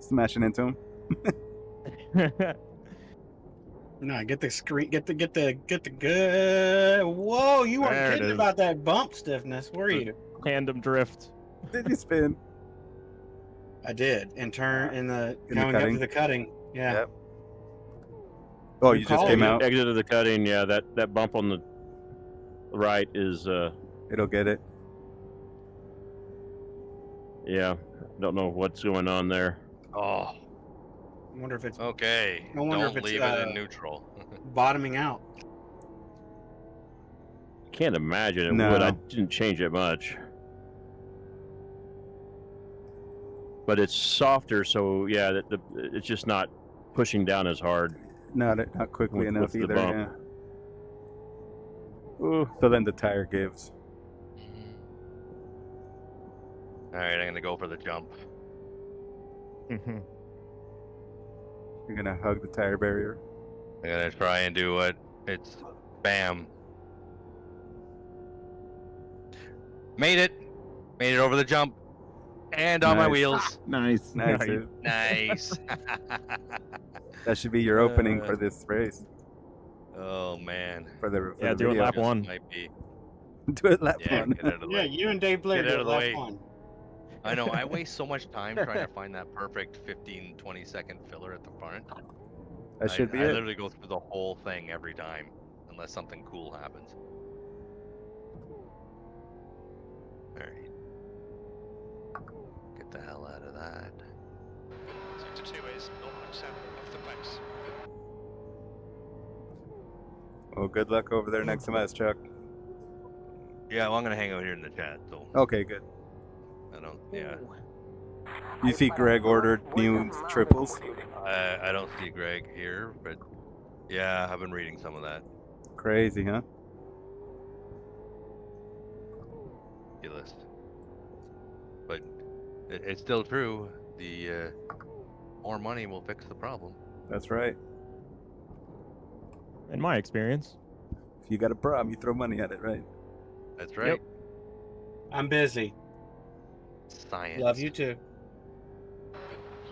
Speaker 3: Smashing into him.
Speaker 1: No, get the screen. Get the good. Whoa, you weren't
Speaker 11: There it
Speaker 1: kidding
Speaker 11: is.
Speaker 1: about that bump stiffness, were you?
Speaker 11: Tandem drift.
Speaker 3: Did you spin?
Speaker 1: I did. And turn in the
Speaker 3: In the
Speaker 1: going up
Speaker 3: cutting?
Speaker 1: to the cutting. Yeah.
Speaker 3: Yep. Oh, you just
Speaker 1: called
Speaker 3: came
Speaker 1: it.
Speaker 3: out?
Speaker 8: Exit of the cutting, yeah, that bump on the right is,
Speaker 3: It'll get it.
Speaker 8: yeah, don't know what's going on there.
Speaker 4: Oh,
Speaker 1: I wonder if it's
Speaker 4: okay.
Speaker 1: I wonder if
Speaker 4: Don't
Speaker 1: it's,
Speaker 4: leave it in neutral.
Speaker 1: bottoming out.
Speaker 8: Can't imagine it
Speaker 3: No.
Speaker 8: would. I didn't change it much. But it's softer, so yeah, it's just not pushing down as hard.
Speaker 3: Not quickly
Speaker 8: With
Speaker 3: enough
Speaker 8: the
Speaker 3: either.
Speaker 8: bump.
Speaker 3: Yeah. Ooh, so then the tire gives.
Speaker 4: All right, I'm gonna go for the jump.
Speaker 11: Mhm.
Speaker 3: You're gonna hug the tire barrier.
Speaker 4: I'm gonna try and do it. It's bam. Made it over the jump, and on my
Speaker 3: Nice.
Speaker 4: wheels.
Speaker 11: Nice.
Speaker 3: Nice.
Speaker 11: Nice.
Speaker 3: dude.
Speaker 4: Nice.
Speaker 3: That should be your opening for this race.
Speaker 4: Oh man.
Speaker 3: For the
Speaker 11: Yeah, do it
Speaker 3: video.
Speaker 11: lap
Speaker 4: Just
Speaker 11: one.
Speaker 4: Might be.
Speaker 3: Do it lap
Speaker 4: Yeah,
Speaker 3: one.
Speaker 4: get out of the
Speaker 1: Yeah,
Speaker 4: way.
Speaker 1: you and Dave Blair
Speaker 4: Get out
Speaker 1: did
Speaker 4: of the
Speaker 1: last
Speaker 4: way.
Speaker 1: one.
Speaker 4: I know. I waste so much time trying to find that perfect 15, 20-second filler at the front.
Speaker 3: That should be
Speaker 4: I
Speaker 3: it.
Speaker 4: literally go through the whole thing every time, unless something cool happens. Alright. Get the hell out of that.
Speaker 10: Sector 2 is 0.7 off the pace.
Speaker 3: Well, good luck over there next semester, Chuck.
Speaker 4: Yeah, well, I'm gonna hang out here in the chat, so
Speaker 3: Okay, good.
Speaker 4: I don't. Yeah,
Speaker 3: You see Greg ordered new triples?
Speaker 4: I don't see Greg here, but yeah, I've been reading some of that.
Speaker 3: Crazy, huh?
Speaker 4: Ridiculous. But it's still true. The more money will fix the problem.
Speaker 3: That's right.
Speaker 11: In my experience.
Speaker 3: If you got a problem, you throw money at it, right?
Speaker 4: That's right.
Speaker 1: I'm busy.
Speaker 4: Science.
Speaker 1: Love you too.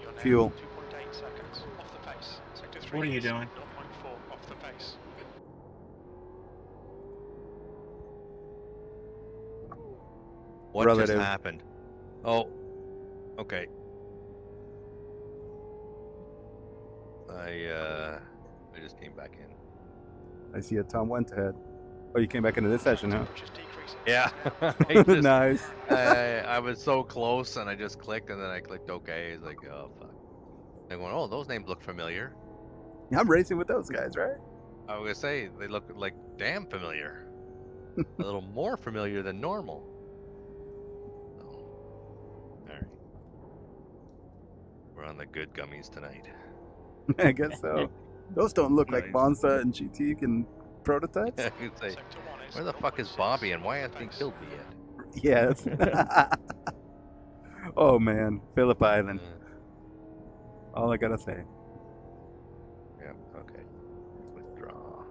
Speaker 10: You're now
Speaker 3: Fuel.
Speaker 10: 2.8 seconds off the pace. Sector 3
Speaker 1: What are you
Speaker 10: is
Speaker 1: doing?
Speaker 10: 0.4 off the pace.
Speaker 4: What
Speaker 3: Relative.
Speaker 4: just happened? Oh, okay. I just came back in.
Speaker 3: I see a Tom went ahead. Oh, you came back into this session, huh?
Speaker 10: Which is decreasing.
Speaker 4: Yeah. I just-
Speaker 3: Nice.
Speaker 4: I was so close, and I just clicked, and then I clicked OK. It's like, oh fuck. I went, oh, those names look familiar.
Speaker 3: I'm racing with those guys, right?
Speaker 4: I was gonna say they look like damn familiar. A little more familiar than normal. We're on the good gummies tonight.
Speaker 3: I guess so. Those don't look like
Speaker 4: Nice.
Speaker 3: Monza and GT can prototypes.
Speaker 4: I could say, where the fuck is Bobby and why hasn't he killed me yet?
Speaker 3: Yes. Oh man, Phillip Island. All I gotta say.
Speaker 4: Yeah, okay. Withdraw.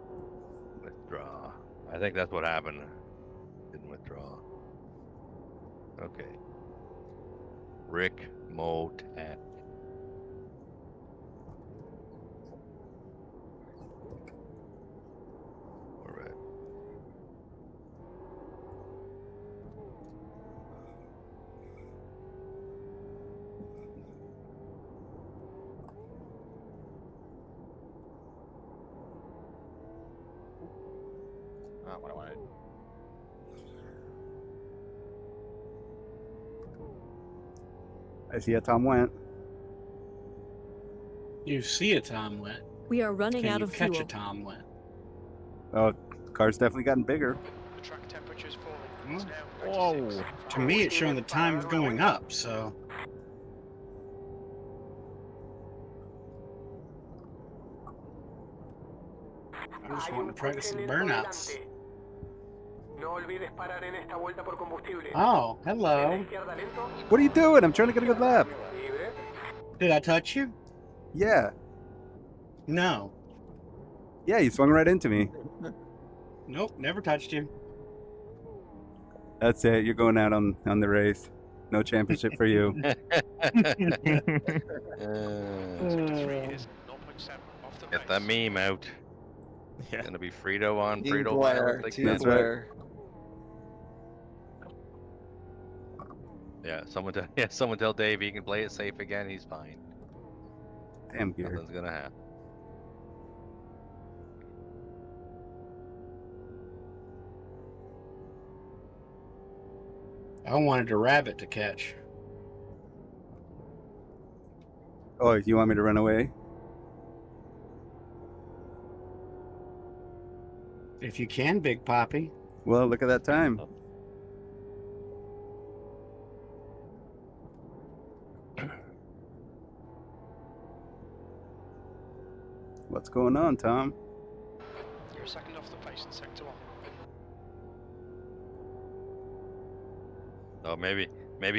Speaker 4: Withdraw. I think that's what happened. Didn't withdraw. Okay. Rick Motat. Alright.
Speaker 5: Not what I wanted.
Speaker 3: I see how Tom went.
Speaker 1: You see a Tom went.
Speaker 6: We are running
Speaker 1: Can
Speaker 6: out
Speaker 1: you
Speaker 6: of
Speaker 1: catch
Speaker 6: fuel.
Speaker 1: a Tom went?
Speaker 3: Oh, the car's definitely gotten bigger.
Speaker 10: The track temperature's falling. It's now
Speaker 11: Whoa.
Speaker 10: 96.
Speaker 1: To me, it's showing the time's going up, so. I'm just wanting to practice some burnouts.
Speaker 7: No olvides parar en esta vuelta por combustible.
Speaker 1: Oh, hello.
Speaker 7: Izquierda lento.
Speaker 3: What are you doing? I'm trying to get a good lap.
Speaker 7: Libre.
Speaker 1: Did I touch you?
Speaker 3: Yeah.
Speaker 1: No.
Speaker 3: Yeah, you swung right into me.
Speaker 1: Nope, never touched you.
Speaker 3: That's it. You're going out on the race. No championship for you.
Speaker 4: Get that meme out.
Speaker 11: Yeah.
Speaker 4: Gonna be Frito on
Speaker 5: Team
Speaker 4: Frito
Speaker 5: player,
Speaker 4: violence
Speaker 5: team
Speaker 4: again.
Speaker 5: player.
Speaker 4: Yeah, someone tell Dave he can play it safe again. He's fine.
Speaker 3: Damn gear.
Speaker 4: Nothing's gonna happen.
Speaker 1: I wanted a rabbit to catch.
Speaker 3: Oh, you want me to run away?
Speaker 1: If you can, Big Poppy.
Speaker 3: Well, look at that time. What's going on, Tom?
Speaker 10: You're a second off the pace in sector 1.
Speaker 4: Oh, maybe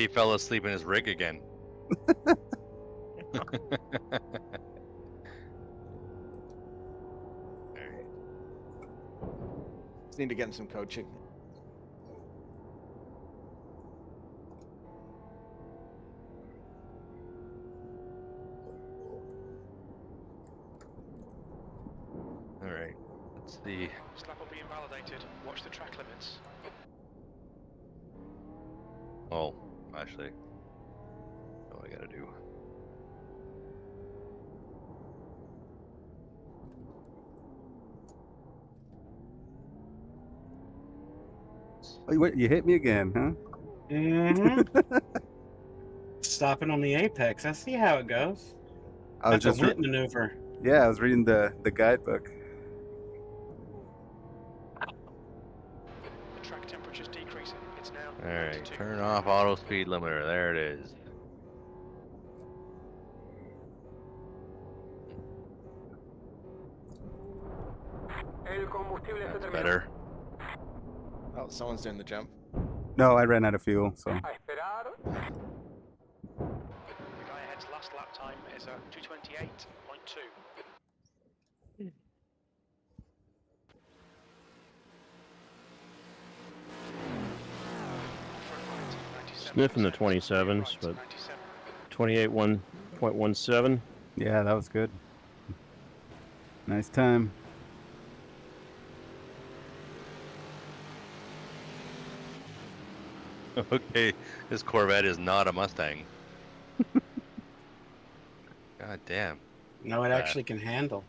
Speaker 4: he fell asleep in his rig again.
Speaker 5: Just need to get him some coaching.
Speaker 4: All right. Let's see.
Speaker 10: This lap will be invalidated. Watch the track limits.
Speaker 4: Oh, actually, what I gotta do?
Speaker 3: Oh, wait, you hit me again, huh?
Speaker 1: Mm-hmm. Stopping on the apex. I see how it goes.
Speaker 3: I was
Speaker 1: That's
Speaker 3: just
Speaker 1: a Wint maneuver.
Speaker 3: yeah, I was reading the guidebook.
Speaker 10: The track temperature's decreasing. It's now
Speaker 4: All right,
Speaker 10: 92.
Speaker 4: turn off auto speed limiter. There it is.
Speaker 7: El combustible se
Speaker 4: That's
Speaker 7: terminó.
Speaker 4: better.
Speaker 5: Oh, someone's doing the jump.
Speaker 3: No, I ran out of fuel, so.
Speaker 7: A esperar.
Speaker 10: The guy ahead's last lap time is 2:28.2.
Speaker 8: Sniffing the 27s, but 28.17.
Speaker 3: Yeah, that was good. Nice time.
Speaker 4: Okay, this Corvette is not a Mustang. God damn.
Speaker 1: No, it actually can handle.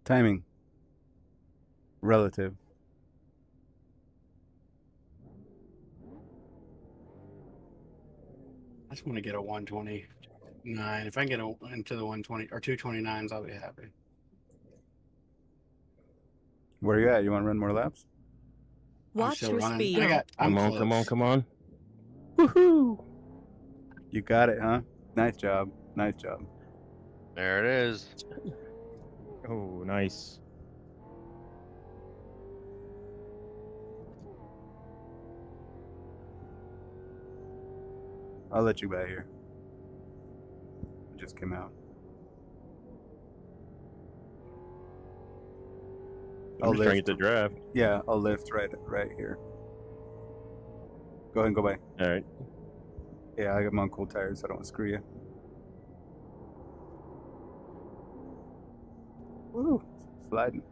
Speaker 3: Timing. Relative.
Speaker 1: I just want to get a 129. If I can get into the 120 or 229s, I'll be happy.
Speaker 3: Where are you at? You want to run more laps?
Speaker 6: Watch your speed.
Speaker 8: Come on.
Speaker 3: Woohoo! You got it, huh? Nice job. Nice job.
Speaker 4: There it is.
Speaker 11: Oh, nice.
Speaker 3: I'll let you back here. It just came out.
Speaker 8: I'm just trying to get the draft.
Speaker 3: Yeah, I'll lift right here. Go ahead and go by.
Speaker 8: All right.
Speaker 3: Yeah, I got my cool tires, so I don't want to screw you. Woo! Sliding.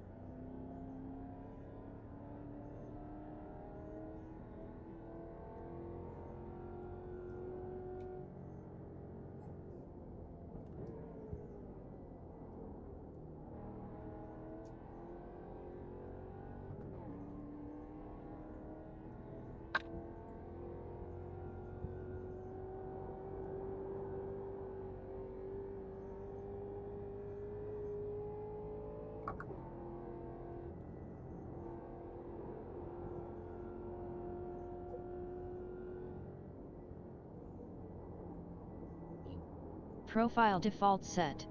Speaker 14: Profile default set.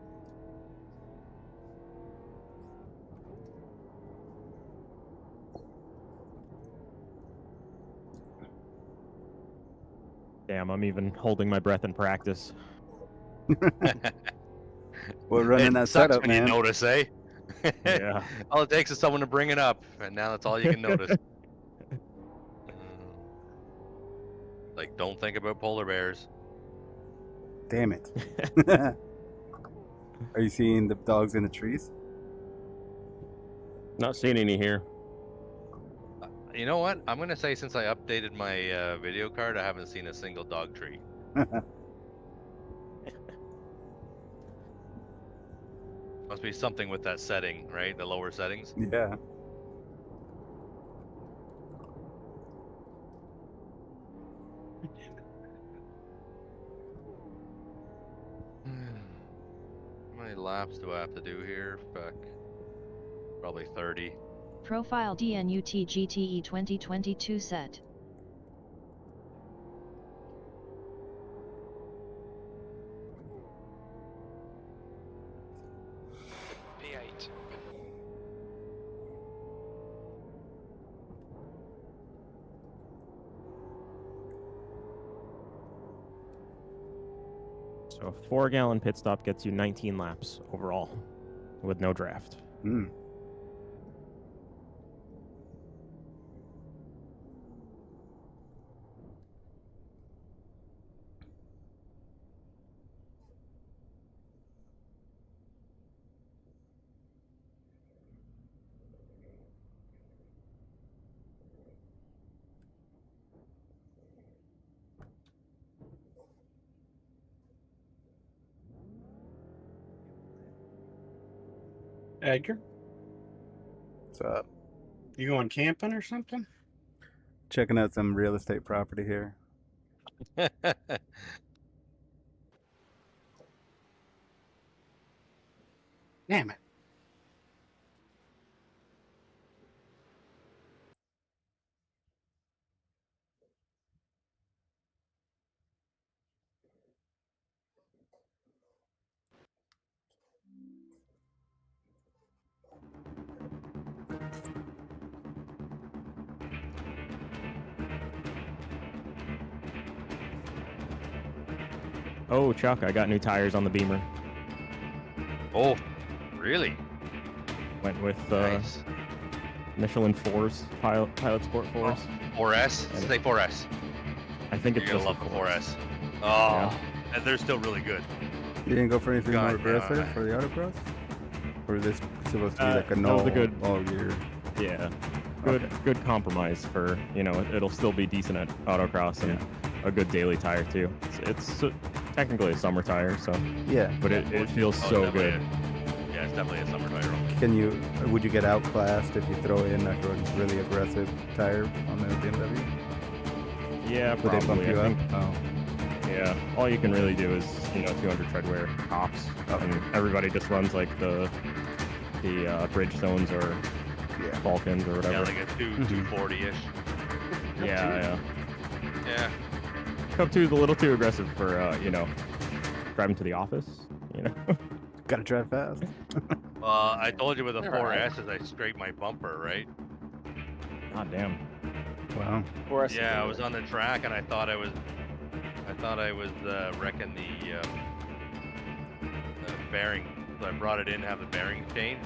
Speaker 11: Damn, I'm even holding my breath in practice.
Speaker 3: We're running that
Speaker 4: sucks
Speaker 3: setup,
Speaker 4: when
Speaker 3: man.
Speaker 4: you notice, eh?
Speaker 11: Yeah.
Speaker 4: All it takes is someone to bring it up, and now that's all you can notice. Like, don't think about polar bears.
Speaker 3: Damn it. Are you seeing the dogs in the trees?
Speaker 8: Not seeing any here.
Speaker 4: You know what? I'm gonna say since I updated my video card, I haven't seen a single dog tree. Must be something with that setting, right? The lower settings.
Speaker 3: Yeah.
Speaker 4: How many laps do I have to do here? Fuck. Probably 30.
Speaker 14: Profile DNUT GTE 2022 set.
Speaker 10: P8.
Speaker 11: So a 4-gallon pit stop gets you 19 laps overall with no draft.
Speaker 3: Hmm.
Speaker 1: Edgar,
Speaker 3: What's up?
Speaker 1: you going camping or something?
Speaker 3: Checking out some real estate property here.
Speaker 1: Damn it.
Speaker 11: Oh, Chuck, I got new tires on the Beamer.
Speaker 4: Oh, really?
Speaker 11: Went with
Speaker 4: Nice.
Speaker 11: Michelin 4s, Pilot Sport 4s.
Speaker 4: 4S? Say 4S.
Speaker 11: I think it's
Speaker 4: You're gonna
Speaker 11: just
Speaker 4: love
Speaker 11: the
Speaker 4: the 4S. Oh,
Speaker 11: Yeah.
Speaker 4: and they're still really good.
Speaker 3: You didn't go for anything more
Speaker 4: God,
Speaker 3: aggressive
Speaker 4: yeah.
Speaker 3: for the autocross? Or is this supposed to be like a
Speaker 11: that
Speaker 3: no
Speaker 11: was a good-
Speaker 3: all year?
Speaker 11: Yeah. good compromise for, you know, it'll still be decent at autocross and a good daily tire too. It's technically a summer tire, so
Speaker 3: Yeah.
Speaker 11: but it feels
Speaker 4: Oh,
Speaker 11: so
Speaker 4: definitely
Speaker 11: good.
Speaker 4: Yeah, it's definitely a summer tire.
Speaker 3: Would you get outclassed if you throw in a really aggressive tire on the BMW?
Speaker 11: Yeah,
Speaker 3: Would they bump
Speaker 11: probably.
Speaker 3: you
Speaker 11: I
Speaker 3: up?
Speaker 11: think,
Speaker 3: Oh.
Speaker 11: yeah, all you can really do is, you know, 200 treadwear tops, and everybody just runs like the Bridgestones or Falcons or whatever.
Speaker 4: Yeah, like a 240-ish.
Speaker 11: Yeah.
Speaker 4: Yeah.
Speaker 11: Cup 2 is a little too aggressive for, you know, driving to the office, you know.
Speaker 3: Gotta drive fast.
Speaker 4: I told you with the
Speaker 5: All right.
Speaker 4: 4S's, I scraped my bumper, right?
Speaker 11: God damn.
Speaker 3: Wow.
Speaker 5: 4S.
Speaker 4: Yeah, I was on the track and I thought I was wrecking the bearing. So I brought it in to have the bearing changed,